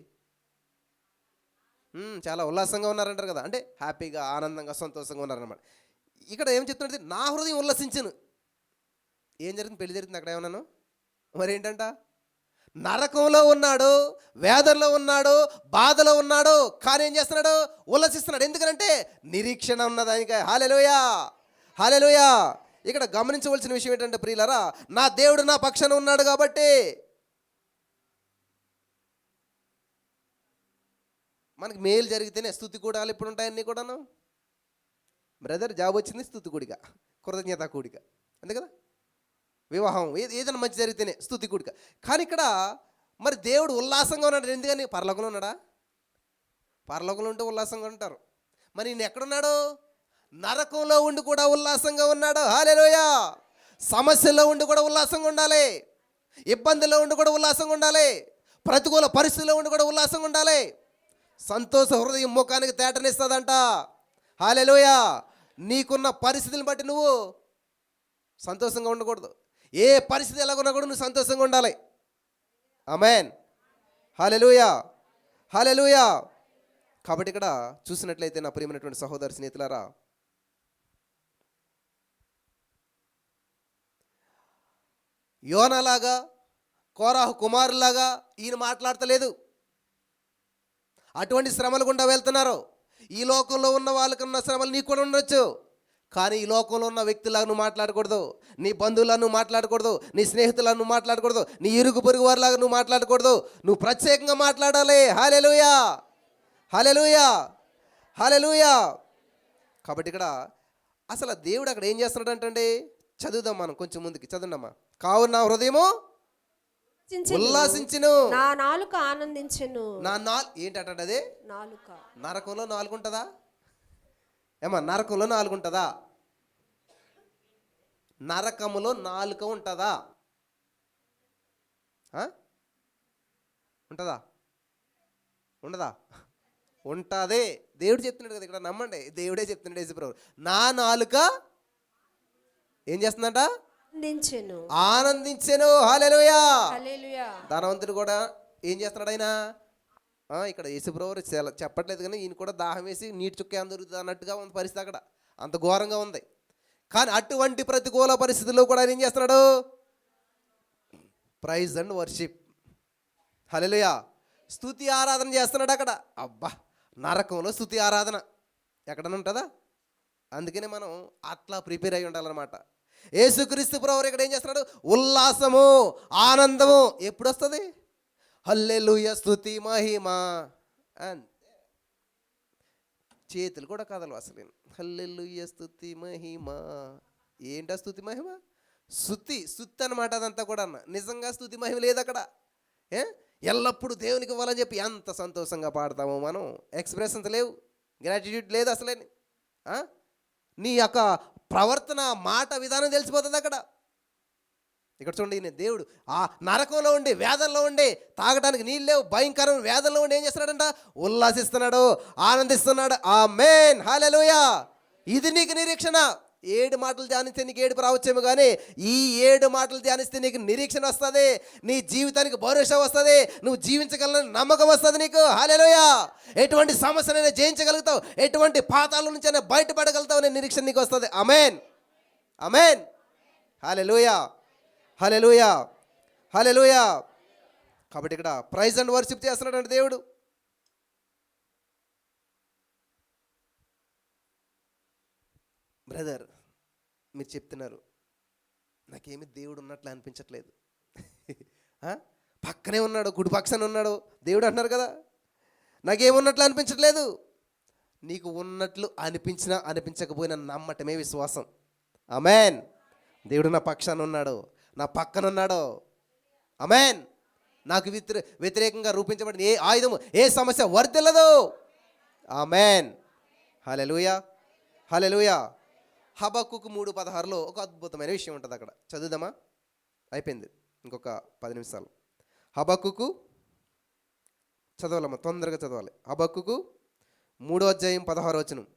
చాలా ఉల్లాసంగా ఉన్నారంటారు కదా, అంటే హ్యాపీగా, ఆనందంగా, సంతోషంగా ఉన్నారన్నమాట. ఇక్కడ ఏం చెప్తున్నది? నా హృదయం ఉల్లసించను. ఏం జరిగింది? పెళ్లి జరిగింది అక్కడ ఏమన్నాను? మరి ఏంటంట? నరకంలో ఉన్నాడు, వేదనలో ఉన్నాడు, బాధలో ఉన్నాడు, కానీ ఏం చేస్తున్నాడు? ఉల్లసిస్తున్నాడు. ఎందుకంటే నిరీక్షణ ఉన్నది ఆయనకి. హల్లెలూయా, హల్లెలూయా. ఇక్కడ గమనించవలసిన విషయం ఏంటంటే ప్రియులారా, నా దేవుడు నా పక్షాన ఉన్నాడు కాబట్టి మనకి మేలు జరిగితేనే స్తుతి కూడాలు ఇప్పుడు ఉంటాయన్నీ కూడాను. బ్రదర్ జాబ్ వచ్చింది, స్తుతి కూడిక, కృతజ్ఞత కూడిక, అంతే కదా. వివాహం ఏదైనా మంచి జరిగితేనే స్తుతి కూడిక. కానీ ఇక్కడ మరి దేవుడు ఉల్లాసంగా ఉన్నాడు. ఎందుకని? పరలోకంలో ఉన్నాడా? పరలోకంలో ఉంటే ఉల్లాసంగా ఉంటారు. మరి ఈయన ఎక్కడున్నాడు? నరకంలో ఉండి కూడా ఉల్లాసంగా ఉన్నాడు. హల్లెలూయా. సమస్యల్లో ఉండి కూడా ఉల్లాసంగా ఉండాలి, ఇబ్బందుల్లో ఉండి కూడా ఉల్లాసంగా ఉండాలి, ప్రతికూల పరిస్థితుల్లో ఉండి కూడా ఉల్లాసంగా ఉండాలి. సంతోష హృదయం ముఖానికి తేటనిస్తుందంట. హల్లెలూయా. నీకున్న పరిస్థితులను బట్టి నువ్వు సంతోషంగా ఉండకూడదు. ఏ పరిస్థితి ఎలాగున్నా కూడా నువ్వు సంతోషంగా ఉండాలి. ఆమేన్. హల్లెలూయా, హల్లెలూయా. కాబట్టి ఇక్కడ చూసినట్లయితే నా ప్రియమైనటువంటి సహోదర స్నేహితులారా, యోనాలాగా, కోరాహు కుమారులాగా ఈయన మాట్లాడతలేదు. అటువంటి శ్రమలు గుండా వెళ్తున్నారు. ఈ లోకంలో ఉన్న వాళ్ళకున్న శ్రమలు నీకు కూడా ఉండొచ్చు, కానీ ఈ లోకంలో ఉన్న వ్యక్తులను నువ్వు మాట్లాడకూడదు, నీ బంధువులను నువ్వు మాట్లాడకూడదు, నీ స్నేహితులను నువ్వు మాట్లాడకూడదు, నీ ఇరుగు పొరుగు వారిలాగా నువ్వు మాట్లాడకూడదు. నువ్వు ప్రత్యేకంగా మాట్లాడాలి. హల్లెలూయా, హల్లెలూయా, హల్లెలూయా. కాబట్టి ఇక్కడ అసలు దేవుడు అక్కడ ఏం చేస్తున్నాడు అంటే, చదువుదాం మనం కొంచెం ముందుకి, చదువుదామా. కావున నా హృదయము ఉల్లాసించును, నా నాలుక ఆనందించెను. ఏంటంటే అదే నాలుక. నరకంలో 4 ఉంటుందా ఏమా? నరకంలో 4 ఉంటుందా? నరకములో 4 ఉంటుందా? ఉంటుందా? ఉండదా? ఉంటుంది. దేవుడు చెప్తున్నాడు కదా ఇక్కడ, నమ్మండి, దేవుడే చెప్తున్నాడు. యేసుప్రభు నా నాలుక ఏం చేస్తుందంట? ఆనందించెను. హల్లెలూయా, హల్లెలూయా. ధనవంతుడు కూడా ఏం చేస్తున్నాడు ఆయన? ఇక్కడ యేసుప్రభు చెప్పట్లేదు కానీ ఈయన కూడా దాహం వేసి నీటి చుక్క ఏం దొరుకుతుంది అన్నట్టుగా ఉంది పరిస్థితి అక్కడ, అంత ఘోరంగా ఉంది. కానీ అటువంటి ప్రతికూల పరిస్థితుల్లో కూడా ఆయన ఏం చేస్తున్నాడు? Praise and worship. హల్లెలూయా, స్తుతి ఆరాధన చేస్తున్నాడు అక్కడ. అబ్బా, నరకంలో స్తుతి ఆరాధన ఎక్కడన్నా ఉంటుందా? అందుకనే మనం అట్లా ప్రిపేర్ అయి ఉండాలన్నమాట. యేసుక్రీస్తు ప్రభువు ఇక్కడ ఏం చేస్తున్నాడు? ఉల్లాసము, ఆనందము ఎప్పుడు వస్తుంది? హల్లెలూయా, స్తుతి మహిమ. అంతే, చేతులు కూడా కదలు అసలు. హల్లెలూయా, స్తుతి మహిమ. ఏంటా స్తుతి మహిమ? స్తుతి అనమాట అదంతా కూడా. నిజంగా స్తుతి మహిమ లేదు అక్కడ. ఎల్లప్పుడూ దేవునికి ఇవ్వాలని చెప్పి ఎంత సంతోషంగా పాడతామో మనం. ఎక్స్ప్రెషన్స్ లేవు, గ్రాటిట్యూడ్ లేదు అసలే. నీ యొక్క ప్రవర్తన, మాట విధానం తెలిసిపోతుంది అక్కడ. ఇక్కడ చూడండి, నేను దేవుడు ఆ నరకంలో ఉండి, వేదనలో ఉండి, తాగడానికి నీళ్ళు లేవు, భయంకరమైన వేదనలో ఉండి ఏం చేస్తున్నాడంట? ఉల్లాసిస్తున్నాడు, ఆనందిస్తున్నాడు. ఆమేన్, హల్లెలూయా. ఇది నీకు నిరీక్షణ. 7 మాటలు ధ్యానిస్తే నీకు ఏడుపు రావచ్చేమో, కానీ ఈ 7 మాటలు ధ్యానిస్తే నీకు నిరీక్షణ వస్తుంది, నీ జీవితానికి భరోసా వస్తుంది, నువ్వు జీవించగలని నమ్మకం వస్తుంది నీకు. హల్లెలూయా. ఎటువంటి సమస్యనైనా జయించగలుగుతావు, ఎటువంటి పాతాల నుంచి అయినా బయటపడగలుగుతావు అనే నిరీక్షణ నీకు వస్తుంది. ఆమేన్, ఆమేన్, హల్లెలూయా, హల్లెలూయా, హల్లెలూయా. కాబట్టి ఇక్కడ ప్రైజ్ అండ్ వర్షిప్ చేస్తున్నాడు అంటే దేవుడు. బ్రదర్, మీరు చెప్తున్నారు నాకేమి దేవుడు ఉన్నట్లు అనిపించట్లేదు. పక్కనే ఉన్నాడు, గుడి పక్కన ఉన్నాడు దేవుడు అంటున్నారు కదా, నాకేమున్నట్లు అనిపించట్లేదు. నీకు ఉన్నట్లు అనిపించినా అనిపించకపోయినా నమ్మటమే విశ్వాసం. ఆమేన్. దేవుడు నా పక్షాన ఉన్నాడు, నా పక్కన ఉన్నాడు. ఆమేన్. నాకు వ్యతిరేకంగా రూపించబడిన ఏ ఆయుధము, ఏ సమస్య వర్ధిల్లదు. ఆమేన్, హల్లెలూయా, హల్లెలూయా. హబక్కుకు 3:16లో ఒక అద్భుతమైన విషయం ఉంటుంది అక్కడ, చదువుదామా? అయిపోయింది, ఇంకొక 10 నిమిషాలు. హబక్కుకు చదవాలమ్మా, తొందరగా చదవాలి. హబక్కుకు 3:16.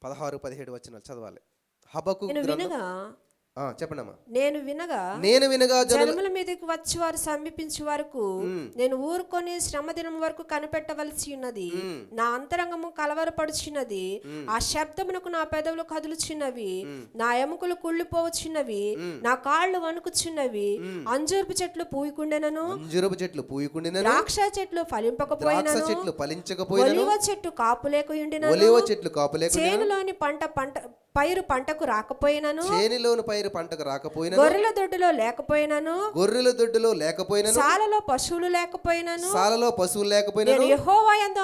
పదహారు 17 వచనాలు చదవాలి. హబక్కుకు చెప్పండి అమ్మా. నేను వినగా జనముల మీదకి వచ్చి వారు సమీపించే వరకు నేను ఊరుకొని శ్రమ దినం వరకు కనిపెట్టవలసి ఉన్నది. నా అంతరంగము కలవరపడుచున్నది, ఆ శబ్దమునకు నా పెదవులు కదులుచున్నవి, నా ఎముకలు కుళ్ళిపోవచ్చున్నవి, నా కాళ్ళు వణుకుచున్నవి. అంజూరపు చెట్లు పూయకుండెనను, ద్రాక్ష చెట్లు ఫలింపకపోయినను, ఒలీవ చెట్టు కాపు లేకయుండెనను, చేనులోని పైరు పంటకు రాకపోయినను, గొర్రెల దొడ్డులో లేకపోయినను, సాలలో పశువులు లేకపోయినను, నేను యెహోవా యందు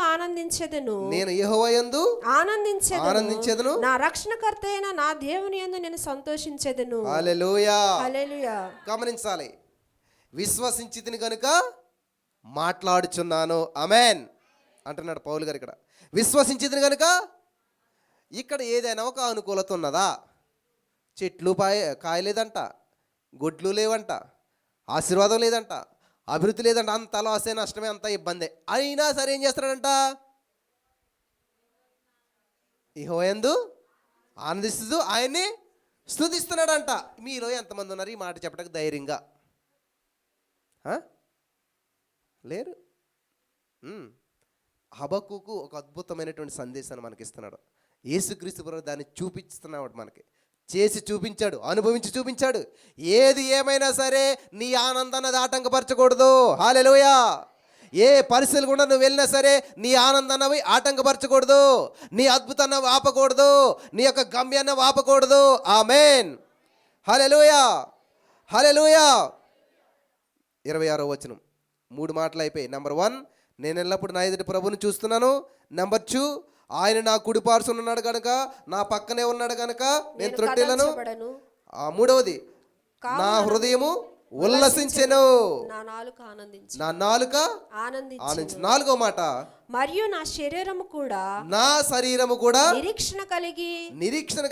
ఆనందించెదను, నా రక్షణకర్త అయిన నా దేవుని యందు నేను సంతోషించెదను. హల్లెలూయా, హల్లెలూయా. గమనించాలి, విశ్వసించితిని గనుక మాట్లాడుచున్నాను. ఆమేన్ అంటున్నాడు పౌలు గారు ఇక్కడ. విశ్వసించితిని గనుక, ఇక్కడ ఏదైనా ఒక అనుకూలత ఉన్నదా? చెట్లు కాయలేదంట, గొడ్లు లేవంట, ఆశీర్వాదం లేదంట, అభివృద్ధి లేదంట, అంత లాసే, నష్టమే, అంత ఇబ్బంది. అయినా సరే ఏం చేస్తున్నాడంట? యెహోవా యందు ఆనందిస్తూ ఆయన్ని స్తుతిస్తున్నాడంట. మీలో ఎంతమంది ఉన్నారు ఈ మాట చెప్పడానికి ధైర్యంగా? లేరు. హబక్కుకు ఒక అద్భుతమైనటువంటి సందేశాన్ని మనకి ఇస్తున్నాడు. యేసుక్రీస్తు ప్రభువు దాన్ని చూపిస్తున్నాడు మనకి. చేసి చూపించాడు, అనుభవించి చూపించాడు. ఏది ఏమైనా సరే నీ ఆనందాన్ని అది ఆటంకపరచకూడదు. హల్లెలూయా. ఏ పరిస్థితులు కూడా నువ్వు వెళ్ళినా సరే నీ ఆనందాన్ని ఆటంకపరచకూడదు, నీ అద్భుతాన్ని ఆపకూడదు, నీ యొక్క గమ్యాన్ని ఆపకూడదు. ఆమేన్. హల్లెలూయా, హల్లెలూయా. 26వ వచనం, 3 మాటలు అయిపోయి. నెంబర్ 1, నేను ఎల్లప్పుడు నా ఎదుటి ప్రభువుని చూస్తున్నాను. నెంబర్ 2, ఆయన నా కుడి పార్శ్వన ఉన్నాడు కనుక, నా పక్కనే ఉన్నాడు కనుక నేను త్రొట్టెలను. 3వది, నా హృదయము ఉల్లసించెను, నా నాలుక ఆనందించు, నా నాలుక ఆనందించు. 4వ మాట, మరియు నా శరీరము కూడా, నా శరీరము కూడా నిరీక్షణ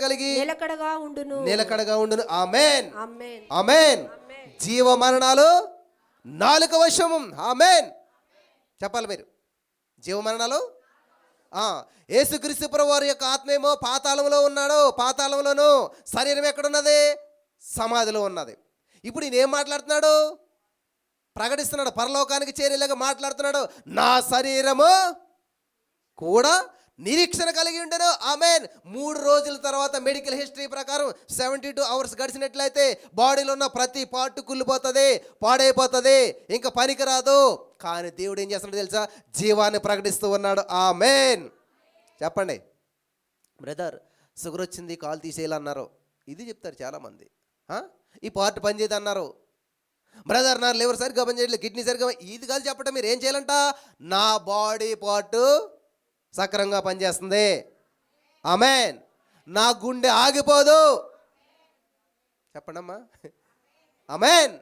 కలిగి నిలకడగా ఉండును. ఆమేన్, ఆమేన్, ఆమేన్. జీవ మరణాలు నాలుక వశము. ఆమేన్. చెప్పాలి మీరు, జీవ మరణాలు. యేసుక్రీస్తు ప్రభువు వారి యొక్క ఆత్మేమో పాతాళంలో ఉన్నాడు. పాతాళంలోను శరీరం ఎక్కడున్నది? సమాధిలో ఉన్నది. ఇప్పుడు ఈయన ఏం మాట్లాడుతున్నాడు? ప్రకటిస్తున్నాడు, పరలోకానికి చేరేలాగా మాట్లాడుతున్నాడు. నా శరీరము కూడా నిరీక్షణ కలిగి ఉండను. ఆమేన్. 3 రోజుల తర్వాత మెడికల్ హిస్టరీ ప్రకారం 72 అవర్స్ గడిచినట్లయితే బాడీలో ఉన్న ప్రతి పార్ట్ కుళ్ళిపోతుంది, పాడైపోతుంది, ఇంకా పనికిరాదు. కానీ దేవుడు ఏం చేస్తున్నాడు తెలుసా? జీవాన్ని ప్రకటిస్తూ ఉన్నాడు. ఆమేన్. చెప్పండి బ్రదర్, షుగర్ వచ్చింది, కాలు తీసేయాలన్నారు. ఇది చెప్తారు చాలామంది. ఈ పార్ట్ పనిచేయదు అన్నారు. బ్రదర్, నా లివర్ సరిగ్గా పనిచేయట్లేదు, కిడ్నీ సరిగ్గా. ఇది కాదు చెప్పడం. మీరు ఏం చేయాలంట? నా బాడీ పార్ట్ సక్రంగా పనిచేస్తుంది. ఆమేన్. నా గుండె ఆగిపోదు. చెప్పండమ్మా. ఆమేన్.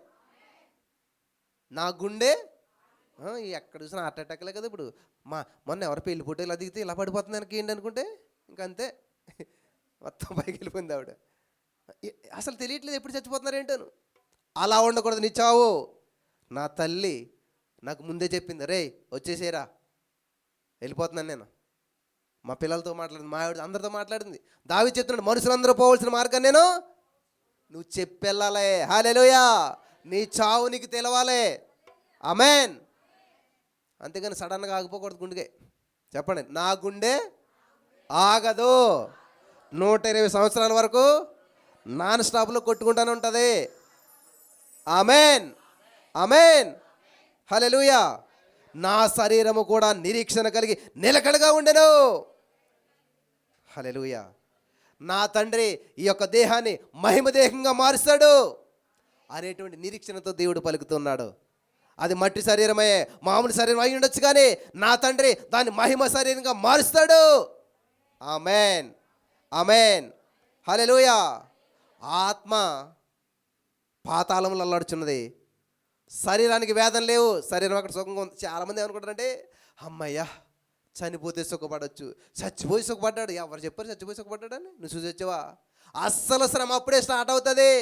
నా గుండె ఎక్కడ చూసినా హార్ట్ అటాక్లే కదా. ఇప్పుడు మొన్న ఎవరు పెళ్లి ఫోటోలు అదిగితే ఇలా పడిపోతుంది వెనక్కి ఏంటి అనుకుంటే ఇంకంతే, మొత్తం పైకి వెళ్ళిపోయింది ఆవిడ. అసలు తెలియట్లేదు ఎప్పుడు చచ్చిపోతున్నారు ఏంటను. అలా ఉండకూడదు. నీ చావు నా తల్లి నాకు ముందే చెప్పింది, రే వచ్చేసేరా, వెళ్ళిపోతున్నాను నేను. మా పిల్లలతో మాట్లాడింది, మా ఆవిడ అందరితో మాట్లాడింది. దావీదు చెప్తున్నాడు, మనుషులందరూ పోవాల్సిన మార్గం నేను నువ్వు చెప్పెళ్ళాలే. హల్లెలూయా. నీ చావు నీకు తెలవాలి. ఆమేన్. అంతేగాని సడన్గా ఆగిపోకూడదు గుండె. చెప్పండి, నా గుండె ఆగదు. 120 సంవత్సరాల వరకు నాన్ స్టాప్లో కొట్టుకుంటూనే ఉంటుంది. ఆమేన్, ఆమేన్. హల్లెలూయా. నా శరీరము కూడా నిరీక్షణ కలిగి నిలకడగా ఉండెను. హల్లెలూయా. నా తండ్రి ఈ యొక్క దేహాన్ని మహిమ దేహంగా మారుస్తాడు అనేటువంటి నిరీక్షణతో దేవుడు పలుకుతున్నాడు. అది మట్టి శరీరమే, మామూలు శరీరం అయి ఉండొచ్చు, కానీ నా తండ్రి దాన్ని మహిమ శరీరంగా మారుస్తాడు. ఆమేన్, ఆమేన్. హల్లెలూయా. ఆత్మ పాతాళంలో అల్లాడుచున్నది. శరీరానికి వేదన లేవు, శరీరం అక్కడ సుఖంగా ఉంది. చాలామంది ఏమనుకుంటారంటే, అమ్మయ్యా చనిపోతే సుఖపడవచ్చు, చచ్చిపోయి సుఖపడ్డాడు. ఎవరు చెప్పారు చచ్చిపోయి సుఖపడ్డాడని? నువ్వు చూసి వచ్చావా? అస్సలు శ్రమ అప్పుడే స్టార్ట్ అవుతుంది,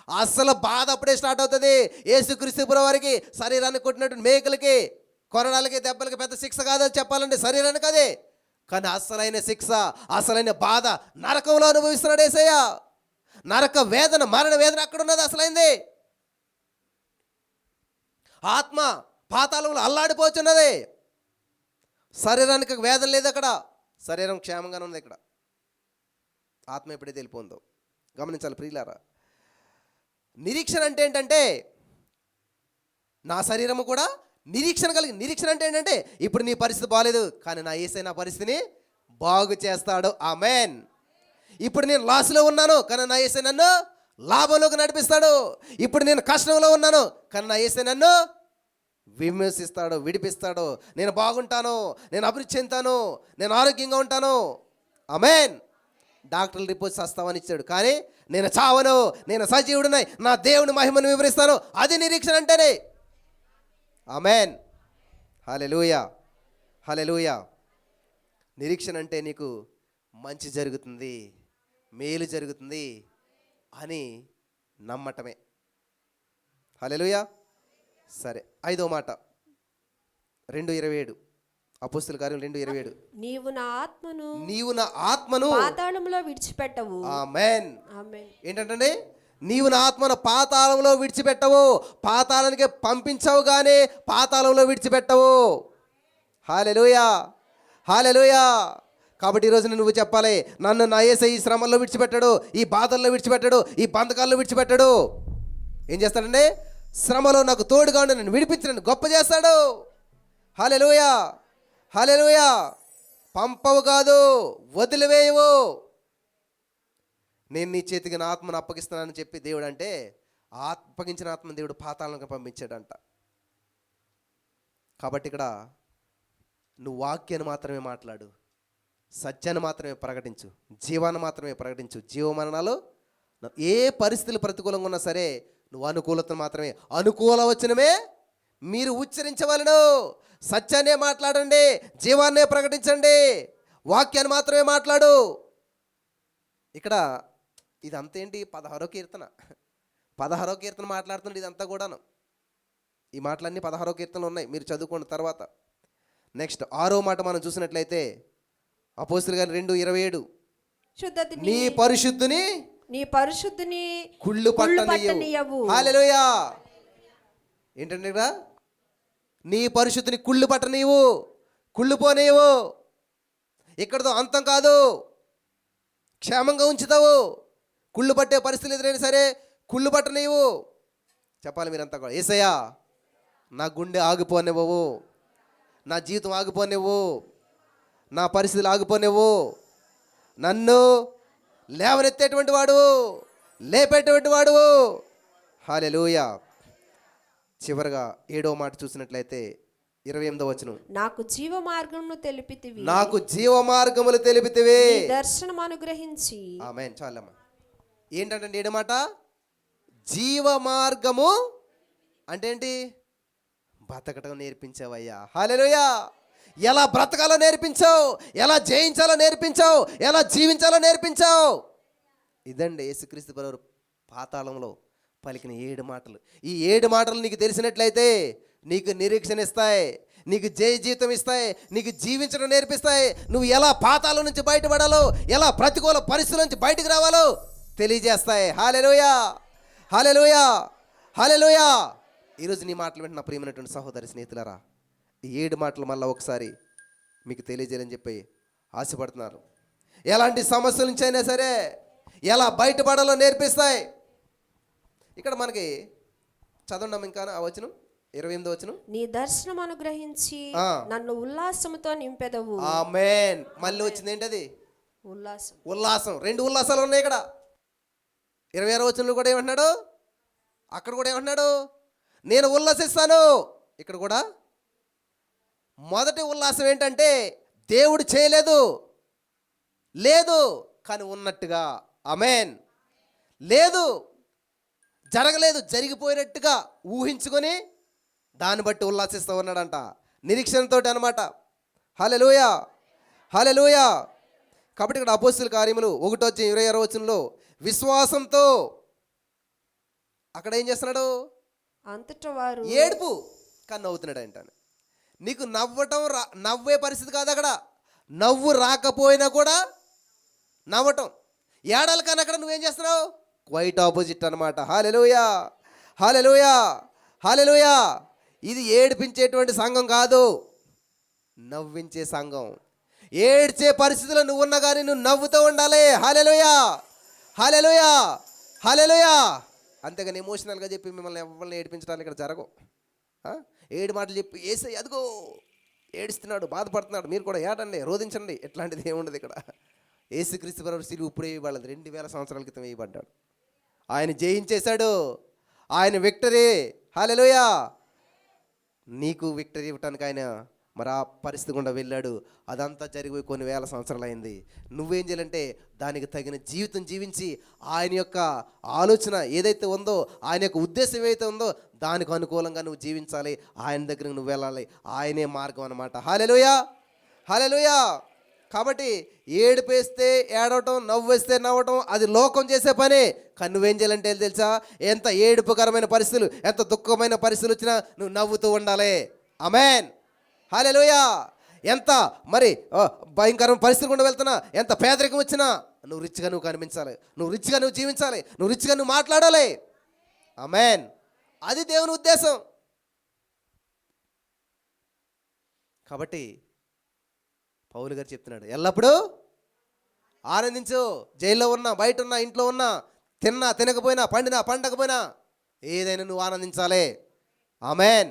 అస్సలు బాధ అప్పుడే స్టార్ట్ అవుతుంది. యేసుక్రీస్తు ప్రభువు వారికి శరీరాన్ని కొట్టినట్టు మేకలకి కొరడాలకి దెబ్బలకి పెద్ద శిక్ష కాదని చెప్పాలంటే శరీరానికి అదే. కానీ అసలైన శిక్ష, అసలైన బాధ నరకంలో అనుభవిస్తున్నాడు యేసయ్య. నరక వేదన, మరణ వేదన అక్కడ ఉన్నది అసలైంది. ఆత్మ పాతాళంలో అల్లాడిపోతున్నది. శరీరానికి వేదన లేదు అక్కడ, శరీరం క్షేమంగానే ఉంది ఇక్కడ. ఆత్మ ఎప్పుడైతే వెళ్ళిపోయిందో గమనించాలి ప్రియులారా. నిరీక్షణ అంటే ఏంటంటే, నా శరీరము కూడా నిరీక్షణ కలిగి. నిరీక్షణ అంటే ఏంటంటే, ఇప్పుడు నీ పరిస్థితి బాగాలేదు, కానీ నా యేసయ్య నా పరిస్థితిని బాగు చేస్తాడు. ఆమేన్. ఇప్పుడు నేను లాస్లో ఉన్నాను, కానీ నా యేసయ్య నన్ను లాభంలోకి నడిపిస్తాడు. ఇప్పుడు నేను కష్టంలో ఉన్నాను, కానీ నా యేసయ్య నన్ను విమర్శిస్తాడు, విడిపిస్తాడు. నేను బాగుంటాను, నేను అభివృద్ధి చెందుతాను, నేను ఆరోగ్యంగా ఉంటాను. ఆమేన్. డాక్టర్ల రిపోర్ట్స్ వస్తామని ఇచ్చాడు, కానీ నేను చావను, నేను సజీవుడున్నాయి, నా దేవుని మహిమను వివరిస్తాను. అది నిరీక్షణ అంటేనే. ఆమేన్. హల్లెలూయా, హల్లెలూయా. నిరీక్షణ అంటే నీకు మంచి జరుగుతుంది, మేలు జరుగుతుంది అని నమ్మటమే. హల్లెలూయా. సరే, 5వ మాట 2:27, అపోస్తలుల కార్యం 2:27. నీవు నా ఆత్మను పాతాళంలో విడిచిపెట్టవు. ఆమేన్, ఆమేన్. ఏంటంటే, నీవు నా ఆత్మను పాతాళంలో విడిచిపెట్టవు. పాతాళానికి పంపించవు కానీ పాతాళంలో విడిచిపెట్టవు. హల్లెలూయా, హల్లెలూయా. కాబట్టి ఈరోజు నువ్వు చెప్పాలి, నన్ను నా యేసయ్య ఈ శ్రమల్లో విడిచిపెట్టాడు, ఈ బాధల్లో విడిచిపెట్టాడు, ఈ బంధకాల్లో విడిచిపెట్టాడు. ఏం చేస్తాడండి? శ్రమలో నాకు తోడుగా ఉండి నన్ను విడిపించడానికి గొప్ప చేస్తాడు. హల్లెలూయా, హల్లెలూయా. పంపవు కాదు, వదిలివేయవు. నేను నీ చేతికి నా ఆత్మను అప్పగిస్తున్నానని చెప్పి దేవుడు అంటే, అప్పగించిన ఆత్మను దేవుడు పాతాళంగా పంపించాడంట. కాబట్టి ఇక్కడ నువ్వు వాక్యాన్ని మాత్రమే మాట్లాడు, సత్యాన్ని మాత్రమే ప్రకటించు, జీవాన్ని మాత్రమే ప్రకటించు. జీవమరణాలు ఏ పరిస్థితులు ప్రతికూలంగా ఉన్నా సరే నువ్వు అనుకూలతను మాత్రమే, అనుకూల వచనమే మీరు ఉచ్చరించవలను. సత్యాన్నే మాట్లాడండి, జీవాన్నే ప్రకటించండి, వాక్యాన్ని మాత్రమే మాట్లాడు. ఇక్కడ ఇదంతా ఏంటి? 16వ కీర్తన. 16వ కీర్తన మాట్లాడుతున్నాడు ఇదంతా కూడాను. ఈ మాటలన్నీ 16వ కీర్తనలు ఉన్నాయి, మీరు చదువుకున్న తర్వాత. నెక్స్ట్ 6వ మాట మనం చూసినట్లయితే అపోస్తలుల గారి 2:27, నీ పరిశుద్ధుని కుళ్ళు పట్టనీయవు. హల్లెలూయా. ఏంటంటే ఇక్కడ నీ పరిశుద్ధిని కుళ్ళు పట్టనీవు, కుళ్ళుపోనేవు. ఇక్కడతో అంతం కాదు, క్షేమంగా ఉంచుతావు. కుళ్ళు పట్టే పరిస్థితులు ఎదురైనా సరే కుళ్ళు పట్టనీవు. చెప్పాలి మీరంతా కూడా, యేసయ్యా నా గుండె ఆగిపోనివ్వవు, నా జీవితం ఆగిపోనివ్వు, నా పరిస్థితులు ఆగిపోనివ్వు. నన్ను లేవనెత్తేటువంటి వాడు, లేపేటువంటి వాడు. హల్లెలూయా. చివరగా 7వ మాట చూసినట్లయితే 28వ వచనం, నాకు జీవ మార్గమును తెలిపితివి, నాకు జీవ మార్గములు తెలిపితివి, దర్శనం అనుగ్రహించి. ఆమేన్. చాలమ్మా. ఏంటంటే 7వ మాట, జీవ మార్గము అంటే ఏంటి? బ్రతకటం నేర్పించావయ్యా. హల్లెలూయా. ఎలా బ్రతకాలో నేర్పించావు, ఎలా జయించాలో నేర్పించావు, ఎలా జీవించాలో నేర్పించావు. ఇదండి యేసుక్రీస్తు ప్రభువు పాతాళంలో పలికిన 7 మాటలు. ఈ 7 మాటలు నీకు తెలిసినట్లయితే నీకు నిరీక్షణ ఇస్తాయి, నీకు జయ జీవితం ఇస్తాయి, నీకు జీవించడం నేర్పిస్తాయి. నువ్వు ఎలా పాతాళం నుంచి బయటపడాలో, ఎలా ప్రతికూల పరిస్థితుల నుంచి బయటకు రావాలో తెలియజేస్తాయి. హల్లెలూయా, హల్లెలూయా, హల్లెలూయా. ఈరోజు నీ మాటలు వింటున్న ప్రియమైనటువంటి సహోదరి స్నేహితులారా, ఈ 7 మాటలు మళ్ళీ ఒకసారి మీకు తెలియజేయాలని చెప్పి ఆశపడుతున్నారు. ఎలాంటి సమస్యల నుంచి అయినా సరే ఎలా బయటపడాలో నేర్పిస్తాయి. ఇక్కడ మనకి చదవండి ఇంకా ఆ వచనం, 28వ వచనం, నీ దర్శనం అనుగ్రహించి నన్ను ఉల్లాసముతో నింపెదవు. ఆమేన్. మళ్ళీ వచ్చింది ఏంటది? ఉల్లాసం. ఉల్లాసం. 2 ఉల్లాసాలు ఉన్నాయి ఇక్కడ. 26వ వచనంలో కూడా ఏమంటున్నాడు? అక్కడ కూడా ఏమంటున్నాడు? నేను ఉల్లాసిస్తాను. ఇక్కడ కూడా మొదటి ఉల్లాసం ఏంటంటే దేవుడు చేయలేదు, లేదు కానీ ఉన్నట్టుగా. ఆమేన్. లేదు, జరగలేదు, జరిగిపోయినట్టుగా ఊహించుకొని దాన్ని బట్టి ఉల్లాసిస్తూ ఉన్నాడంట, నిరీక్షణతో అనమాట. హల్లెలూయా, హల్లెలూయా. కాబట్టి ఇక్కడ అపోస్తలుల కార్యములు 1:26 వచనంలో విశ్వాసంతో అక్కడ ఏం చేస్తున్నాడు? అంతటా వారు ఏడుపు కానీ నవ్వుతున్నాడు అంటాను. నీకు నవ్వటం నవ్వే పరిస్థితి కాదు అక్కడ. నవ్వు రాకపోయినా కూడా నవ్వటం, ఏడాలి కానీ అక్కడ నువ్వేం చేస్తున్నావు? క్వైట్ ఆపోజిట్ అనమాట. హల్లెలూయా, హల్లెలూయా, హల్లెలూయా. ఇది ఏడిపించేటువంటి సంఘం కాదు, నవ్వించే సంఘం. ఏడ్చే పరిస్థితిలో నువ్వు ఉన్నా కానీ నువ్వు నవ్వుతూ ఉండాలి. హల్లెలూయా, హల్లెలూయా, హల్లెలూయా. అంతేగాని ఎమోషనల్గా చెప్పి మిమ్మల్ని ఎవరిని ఏడిపించడానికి ఇక్కడ జరగవు. 7 మాటలు చెప్పి యేసయ్య అదిగో ఏడుస్తున్నాడు, బాధపడుతున్నాడు, మీరు కూడా ఏడండి, రోధించండి, ఎట్లాంటిది ఏముండదు ఇక్కడ. యేసుక్రీస్తు ప్రభువు సిలువ ఇప్పుడే వేయబడలేదు, 2000 సంవత్సరాల క్రితం వేయబడ్డాడు. ఆయన జయించేశాడు, ఆయన విక్టరీ. హల్లెలూయా. నీకు విక్టరీ ఇవ్వటానికి ఆయన మరి ఆ పరిస్థితి గుండా వెళ్ళాడు. అదంతా జరిగిపోయి కొన్ని వేల సంవత్సరాలు అయింది. నువ్వేం చేయాలంటే దానికి తగిన జీవితం జీవించి ఆయన యొక్క ఆలోచన ఏదైతే ఉందో, ఆయన యొక్క ఉద్దేశం ఏదైతే ఉందో దానికి అనుకూలంగా నువ్వు జీవించాలి. ఆయన దగ్గరకు నువ్వు వెళ్ళాలి. ఆయనే మార్గం అన్నమాట. హల్లెలూయా, హల్లెలూయా. కాబట్టి ఏడుపేస్తే ఏడవటం, నవ్వేస్తే నవ్వటం అది లోకం చేసే పని. కానీ నువ్వేం చేయాలంటే తెలుసా? ఎంత ఏడుపుకరమైన పరిస్థితులు, ఎంత దుఃఖమైన పరిస్థితులు వచ్చినా నువ్వు నవ్వుతూ ఉండాలి. ఆమేన్, హల్లెలూయా. ఎంత మరి భయంకరమైన పరిస్థితులు గుండా వెళ్తున్నా, ఎంత పేదరికం వచ్చినా నువ్వు రిచ్గా నువ్వు కనిపించాలి, నువ్వు రిచ్గా నువ్వు జీవించాలి, నువ్వు రిచ్గా నువ్వు మాట్లాడాలి. ఆమేన్. అది దేవుని ఉద్దేశం. కాబట్టి పౌలు గారు చెప్తున్నాడు, ఎల్లప్పుడూ ఆనందించు. జైల్లో ఉన్నా, బయట ఉన్నా, ఇంట్లో ఉన్నా, తిన్నా తినకపోయినా, పండినా పండకపోయినా, ఏదైనా నువ్వు ఆనందించాలి. ఆమెన్,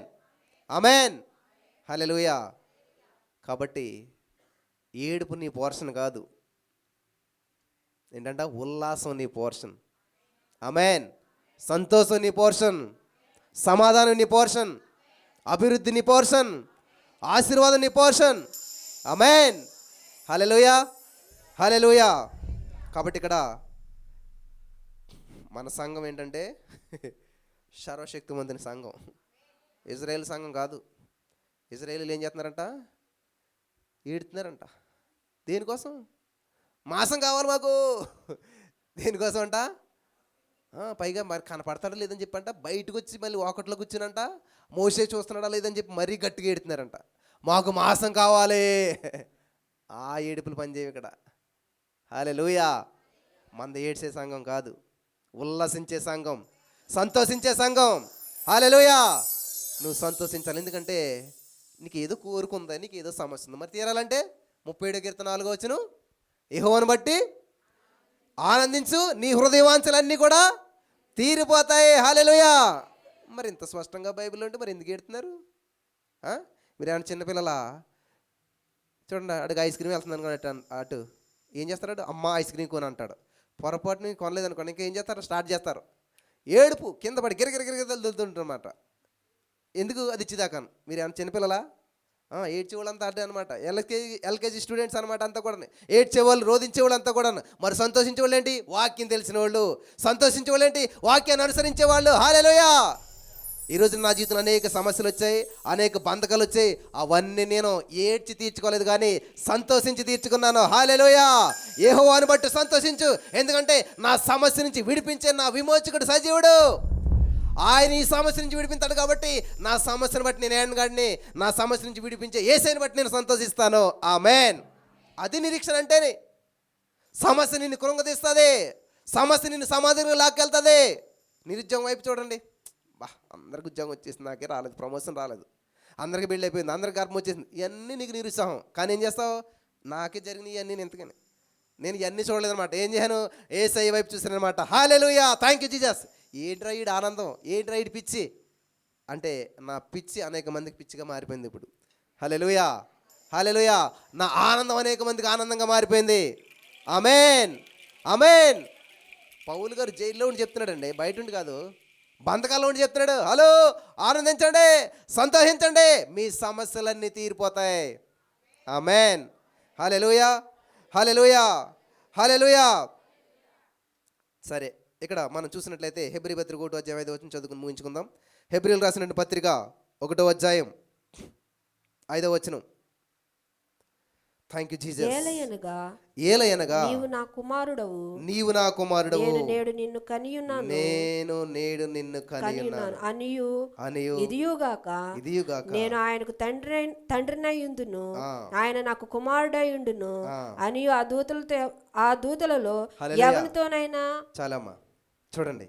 ఆమెన్, హల్లెలూయా. కాబట్టి ఏడుపు నీ పోర్షన్ కాదు, ఏంటంట ఉల్లాసం నీ పోర్షన్. ఆమెన్. సంతోషం నీ పోర్షన్, సమాధానం నీ పోర్షన్, అభివృద్ధి నీ పోర్షన్, ఆశీర్వాదం నీ పోర్షన్. ఆమెన్, హల్లెలూయా, హల్లెలూయా. కాబట్టి ఇక్కడ మన సంఘం ఏంటంటే సర్వశక్తిమంతుని సంఘం, ఇజ్రాయేల్ సంఘం కాదు. ఇజ్రాయేలీలు ఏం చేస్తున్నారంట? ఈడుతున్నారంట. దేనికోసం? మాసం కావాలి మాకు. దేనికోసం అంట? పైగా మరి కనపడతాడా లేదని చెప్పంట బయటకు వచ్చి మళ్ళీ ఒకటిలో కూర్చునంట మోసే చూస్తున్నాడా లేదని చెప్పి మరీ గట్టిగా ఏడుతున్నారంట, మాకు మాసం కావాలి. ఆ ఏడుపులు పనిచేయవు ఇక్కడ. హల్లెలూయా. మంద ఏడ్చే సంఘం కాదు, ఉల్లాసించే సంఘం, సంతోషించే సంఘం. హల్లెలూయా. నువ్వు సంతోషించాలి, ఎందుకంటే నీకు ఏదో కోరుకుందా, నీకు ఏదో సమస్య ఉంది, మరి తీరాలంటే 37 కీర్తన 4వ వచనం, యెహోవాను బట్టి ఆనందించు, నీ హృదయవాంఛలన్నీ కూడా తీరిపోతాయి. హల్లెలూయా. మరి ఇంత స్పష్టంగా బైబిల్లో ఉంటే మరి ఎందుకు ఏడుతున్నారు? మీరు ఏమైనా చిన్నపిల్లలా? చూడండి, అడుగు ఐస్ క్రీమ్ వెళ్తుంది అనుకోండి, అటు ఏం చేస్తాడు? అమ్మ ఐస్ క్రీమ్ కొని అంటాడు. పొరపాటుని కొనలేదు అనుకోండి, ఇంకా ఏం చేస్తారు? స్టార్ట్ చేస్తారు ఏడుపు, కింద పడి గిరగిరగిరగిరదులుతుంటారన్నమాట. ఎందుకు? అది ఇచ్చిదాకా. మీరు ఏమైనా చిన్నపిల్లలా? ఏడ్చేవాళ్ళంతా అడ్డే అనమాట. ఎల్కేజీ స్టూడెంట్స్ అనమాట అంతా కూడా. ఏడ్చేవాళ్ళు, రోధించేవాళ్ళు అంతా కూడా. మరి సంతోషించేవాళ్ళు ఏంటి? వాక్యం తెలిసిన వాళ్ళు. సంతోషించేవాళ్ళు ఏంటి? వాక్యాన్ని అనుసరించేవాళ్ళు. హల్లెలూయా. ఈరోజు నా జీవితంలో అనేక సమస్యలు వచ్చాయి, అనేక బంధకాలు వచ్చాయి. అవన్నీ నేను ఏడ్చి తీర్చుకోలేదు కానీ సంతోషించి తీర్చుకున్నాను. హల్లెలూయా. యెహోవాను బట్టి సంతోషించు, ఎందుకంటే నా సమస్య నుంచి విడిపించే నా విమోచకుడు సజీవుడు. ఆయన ఈ సమస్య నుంచి విడిపించాడు కాబట్టి నా సమస్యను బట్టి నేను ఏడగాడిని, నా సమస్య నుంచి విడిపించే యేసయ్యను బట్టి నేను సంతోషిస్తాను. ఆమేన్. అది నిరీక్షణ అంటేనే. సమస్య నిన్ను కృంగదీస్తుంది, సమస్య నిన్ను సమాధిలో లాక్కెళ్తుంది. నిరుద్యోగం వైపు చూడండి, అందరికి ఉద్యోగం వచ్చేసింది, నాకే రాలేదు, ప్రమోషన్ రాలేదు, అందరికి బిల్డ్ అయిపోయింది, అందరికి గర్భం వచ్చేసింది, ఇవన్నీ నీకు నిరుత్సాహం. కానీ ఏం చేస్తావు? నాకే జరిగినాయి ఇవన్నీ, నేను ఎంతకని నేను ఇవన్నీ చూడలేదన్నమాట. ఏం చేయను? యేసయ్య వైపు చూసాను అనమాట. హల్లెలూయా. Thank you Jesus. ఏంట్రా ఈడు ఆనందం, ఏంట్రా ఈడు పిచ్చి అంటే, నా పిచ్చి అనేక మందికి పిచ్చిగా మారిపోయింది ఇప్పుడు. హల్లెలూయా, హల్లెలూయా. నా ఆనందం అనేక మందికి ఆనందంగా మారిపోయింది. ఆమేన్, ఆమేన్. పౌలు గారు జైల్లో ఉండి చెప్తున్నాడండి, బయట ఉండి కాదు, బంధకాల్లో ఉండి చెప్తున్నాడు. హలో, ఆనందించండి, సంతోషించండి, మీ సమస్యలన్నీ తీరిపోతాయి. ఆమేన్, హల్లెలూయా, హల్లెలూయా, హల్లెలూయా. సరే, ఇక్కడ మనం చూసినట్లయితే హెబ్రీ పత్రిక 1వ అధ్యాయం 5వ వచనం చదువుకుని ముగించుకుందాం. హెబ్రీయులకు రాసిన పత్రిక 1వ అధ్యాయం 5వ వచనం. Thank you Jesus. ఏలయనగా నీవు నా కుమారుడవు, నీవు నా కుమారుడవు, నేడు నిన్ను కనియున్నాను, నేను నేడు నిన్ను కనియున్నాను అనియు ఇదియుగాక నేను ఆయనకు తండ్రినయుందును, ఆయన నాకు కుమారుడయుండును అనియు ఆ దూతలలో ఎవరితోనైనా. చాలమ్మా, చూడండి,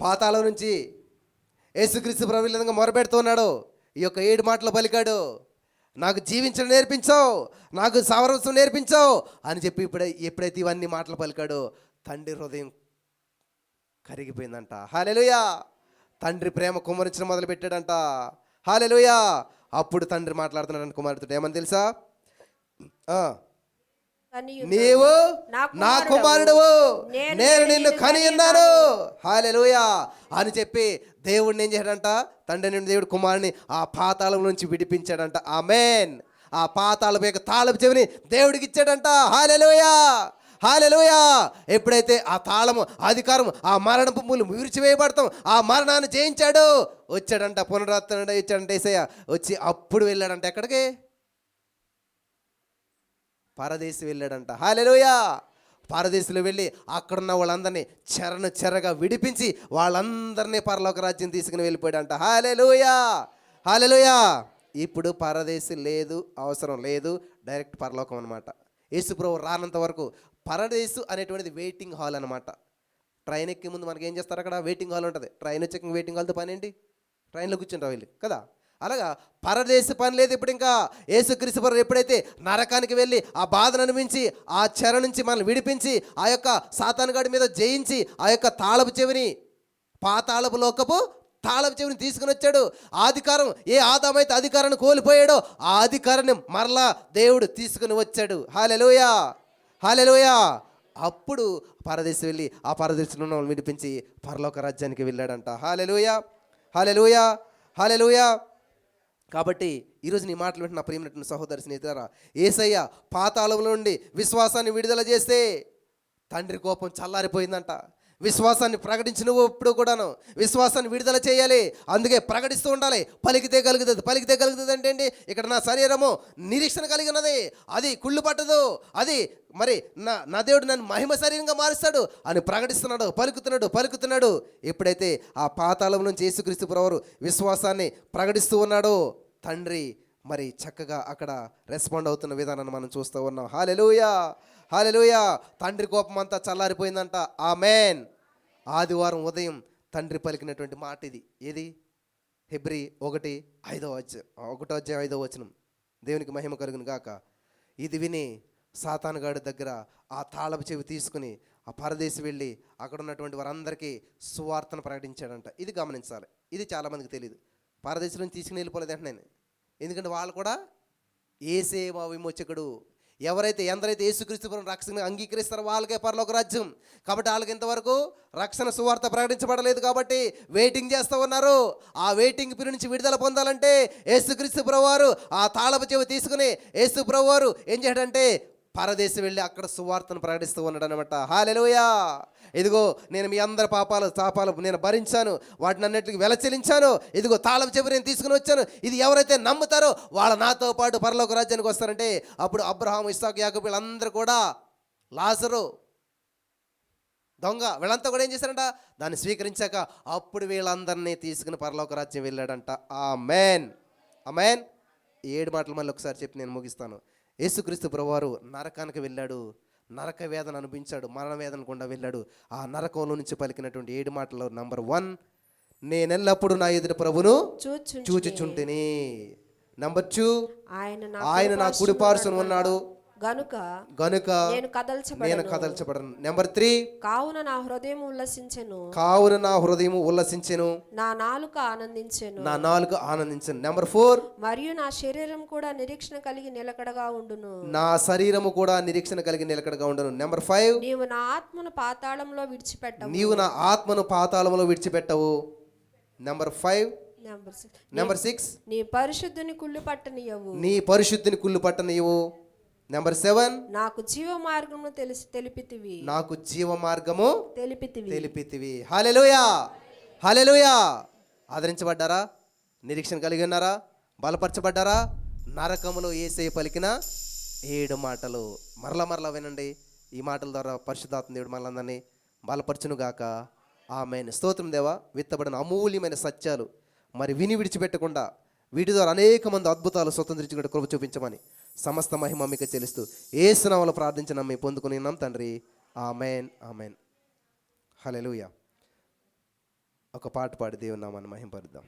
పాతాళం నుంచి యేసుక్రీస్తు ప్రభువు విధంగా మొరపెడుతున్నాడు. ఈ యొక్క 7 మాటలు పలికాడు. నాకు జీవించడం నేర్పించావు, నాకు సర్వస్వం నేర్పించావు అని చెప్పి ఎప్పుడైతే ఇవన్నీ మాటలు పలికాడో తండ్రి హృదయం కరిగిపోయిందంట. హల్లెలూయా. తండ్రి ప్రేమ కుమ్మరించడం మొదలుపెట్టాడంట. హల్లెలూయా. అప్పుడు తండ్రి మాట్లాడుతున్నాడు కుమారుడితో, ఏమని తెలుసా? నీవు నా కుమారుడువు, నేను నిన్ను కనియున్నాను. హల్లెలూయా అని చెప్పి దేవుడిని ఏం చేశాడంట? తండ్రి నుండి దేవుడు కుమారుని ఆ పాతాళం నుంచి విడిపించాడంట. ఆమేన్. ఆ పాతాళం యొక్క తాళపు చెవిని దేవుడికి ఇచ్చాడంట. హల్లెలూయా, హల్లెలూయా. ఎప్పుడైతే ఆ తాళము, అధికారం, ఆ మరణపు మూలు విరిచివేయబడతాం, ఆ మరణాన్ని జయించాడు, వచ్చాడంట, పునరుత్థానం ఇచ్చాడంట యేసయ్య. వచ్చి అప్పుడు వెళ్ళాడంట ఎక్కడికి? పరదేశి వెళ్ళాడంట. హల్లెలూయా. పరదేశంలో వెళ్ళి అక్కడున్న వాళ్ళందరినీ చెరగా విడిపించి వాళ్ళందరినీ పరలోక రాజ్యం తీసుకుని వెళ్ళిపోయాడంట. హల్లెలూయా, హల్లెలూయా. ఇప్పుడు పరదేశి లేదు, అవసరం లేదు, డైరెక్ట్ పరలోకం అనమాట. యేసుప్రభు రానంత వరకు పరదేశు అనేటువంటిది వెయిటింగ్ హాల్ అనమాట. ట్రైన్ ఎక్కే ముందు మనకి ఏం చేస్తారు? అక్కడ వెయిటింగ్ హాల్ ఉంటుంది. ట్రైన్ వచ్చాక వెయిటింగ్ హాల్తో పని ఏంటి? ట్రైన్లో కూర్చుంటావు వెళ్ళి కదా. అలాగా పరదేశ పని లేదు. ఇప్పుడు ఇంకా యేసుక్రీస్తు ప్రభువు ఎప్పుడైతే నరకానికి వెళ్ళి ఆ బాధను అనుభవించి ఆ చెర నుంచి మనల్ని విడిపించి ఆ యొక్క సాతానుగాడి మీద జయించి ఆ యొక్క తాళపు చెవిని పాతాళపు లోకపు తాళపు చెవిని తీసుకుని వచ్చాడు. అధికారం ఏ ఆదామైతే అధికారాన్ని కోల్పోయాడో ఆ అధికారాన్ని మరలా దేవుడు తీసుకుని వచ్చాడు. హల్లెలూయా, హల్లెలూయా. అప్పుడు పరదేశం వెళ్ళి ఆ పరదేశంలో ఉన్న వాళ్ళని విడిపించి పరలోక రాజ్యానికి వెళ్ళాడంట. హల్లెలూయా, హల్లెలూయా, హల్లెలూయా. కాబట్టి ఈరోజు నీ మాటలు వింటున్న నా ప్రియమైనటువంటి సహోదరి స్నేహితులారా, యేసయ్య పాతాళంలో నుండి విశ్వాసాన్ని విడుదల చేస్తే తండ్రి కోపం చల్లారిపోయిందంట. విశ్వాసాన్ని ప్రకటించిన ఎప్పుడు కూడాను విశ్వాసాన్ని విడుదల చేయాలి. అందుకే ప్రకటిస్తూ ఉండాలి. పలికితే కలుగుతుంది. పలికితే కలుగుతుంది అంటే ఏంటి? ఇక్కడ నా శరీరము నిరీక్షణ కలిగి ఉన్నది, అది కుళ్ళు పట్టదు, అది మరి నా దేవుడు నన్ను మహిమ శరీరంగా మారుస్తాడు అని ప్రకటిస్తున్నాడు, పలుకుతున్నాడు. ఎప్పుడైతే ఆ పాతాళం నుంచి యేసుక్రీస్తు ప్రభువు విశ్వాసాన్ని ప్రకటిస్తూ ఉన్నాడో తండ్రి మరి చక్కగా అక్కడ రెస్పాండ్ అవుతున్న విధానాన్ని మనం చూస్తూ ఉన్నాం. హల్లెలూయా, హల్లెలూయా. తండ్రి కోపం అంతా చల్లారిపోయిందంట. ఆమేన్. ఆదివారం ఉదయం తండ్రి పలికినటువంటి మాట ఇది. ఏది? హెబ్రీ 1:5 దేవునికి మహిమ కలుగును గాక. ఇది విని సాతానుగాడి దగ్గర ఆ తాళపు చెవి తీసుకుని ఆ పరదేశం వెళ్ళి అక్కడ ఉన్నటువంటి వారందరికీ సువార్తను ప్రకటించాడంట. ఇది గమనించాలి. ఇది చాలామందికి తెలియదు. పరదేశం నుంచి తీసుకుని వెళ్ళిపోలేదు వెంటనే. ఎందుకంటే వాళ్ళు కూడా యేసే మా విమోచకుడు. ఎందరైతే యేసుక్రీస్తు ప్రభువును రక్షణగా అంగీకరిస్తారో వాళ్ళకే పరలోక రాజ్యం. కాబట్టి వాళ్ళకి ఇంతవరకు రక్షణ సువార్త ప్రకటించబడలేదు కాబట్టి వెయిటింగ్ చేస్తూ ఉన్నారు. ఆ వెయిటింగ్ పీరియడ్ నుంచి విడుదల పొందాలంటే యేసుక్రీస్తు ప్రభువారు ఆ తాళపు చెవి తీసుకుని యేసు ప్రభువారు ఏం చేయడంటే పరదేశం వెళ్ళి అక్కడ సువార్తను ప్రకటిస్తూ ఉన్నాడు అనమాట. హల్లెలూయా. ఇదిగో నేను మీ అందరి పాపాలు నేను భరించాను, వాటిని అన్నిటికీ వెలచెల్లించాను. ఇదిగో తాళపు చెవి నేను తీసుకుని వచ్చాను. ఇది ఎవరైతే నమ్ముతారో వాళ్ళు నాతో పాటు పరలోక రాజ్యానికి వస్తారంటే అప్పుడు అబ్రహాము, ఇస్సాకు, యాకోబు వీళ్ళందరూ కూడా, లాజరు దొంగ వీళ్ళంతా కూడా ఏం చేశారంట? దాన్ని స్వీకరించాక అప్పుడు వీళ్ళందరినీ తీసుకుని పరలోక రాజ్యం వెళ్ళాడంట. ఆమేన్, ఆమేన్. 7 మాటలు మళ్ళీ ఒకసారి చెప్పి నేను ముగిస్తాను. యేసుక్రీస్తు ప్రభువారు నరకానికి వెళ్ళాడు, నరక వేదన అనుభవించాడు, మరణ వేదన గుండా వెళ్ళాడు. ఆ నరకంలో నుంచి పలికినటువంటి 7 మాటల్లో నంబర్ 1, నేనెల్లప్పుడు నా ఎదుట ప్రభును చూచుచుంటిని. నంబర్ 2, ఆయన నా కుడి పార్శ్వన ఉన్నాడు గనుక నేను కదల్చబడను. నెంబర్ 3, కావున నా హృదయం ఉల్లసించెను, నా నాలుక ఆనందించెను. నెంబర్ 4, మరియు నా శరీరం కూడా నిరీక్షణ కలిగి నిలకడగా ఉండును. నెంబర్ 5, నీవు నా ఆత్మను పాతాళంలో విడిచిపెట్టవు. నెంబర్ 5. నెంబర్ 6, నీ పరిశుద్ధిని కుళ్ళు పట్టనియవు. నెంబర్ 7, నాకు జీవ మార్గము తెలిపితివి. హల్లెలూయా, హల్లెలూయా. ఆదరించబడ్డారా? నిరీక్షణ కలిగి ఉన్నారా? బలపరచబడ్డారా? నరకములో యేసయ్య పలికిన 7 మాటలు మరలా వినండి. ఈ మాటల ద్వారా పరిశుద్ధాత్మ దేవుడు మనందరినీ బలపరచునుగాక. ఆమేన్. స్తోత్రం దేవా. విత్తబడిన అమూల్యమైన సత్యాలు మరి విని విడిచిపెట్టకుండా వీటి ద్వారా అనేక మంది అద్భుతాలు స్వతంత్రించుకుంటే కృప చూపించమని సమస్త మహిమ మీకు చెల్లిస్తూ యేసు నామములో ప్రార్థించిన మేము పొందుకుని ఉన్నాం తండ్రి. ఆమేన్, ఆమేన్. హల్లెలూయా. ఒక పాట పాడి దేవుని నామాన్ని మహిమపరుద్దాం.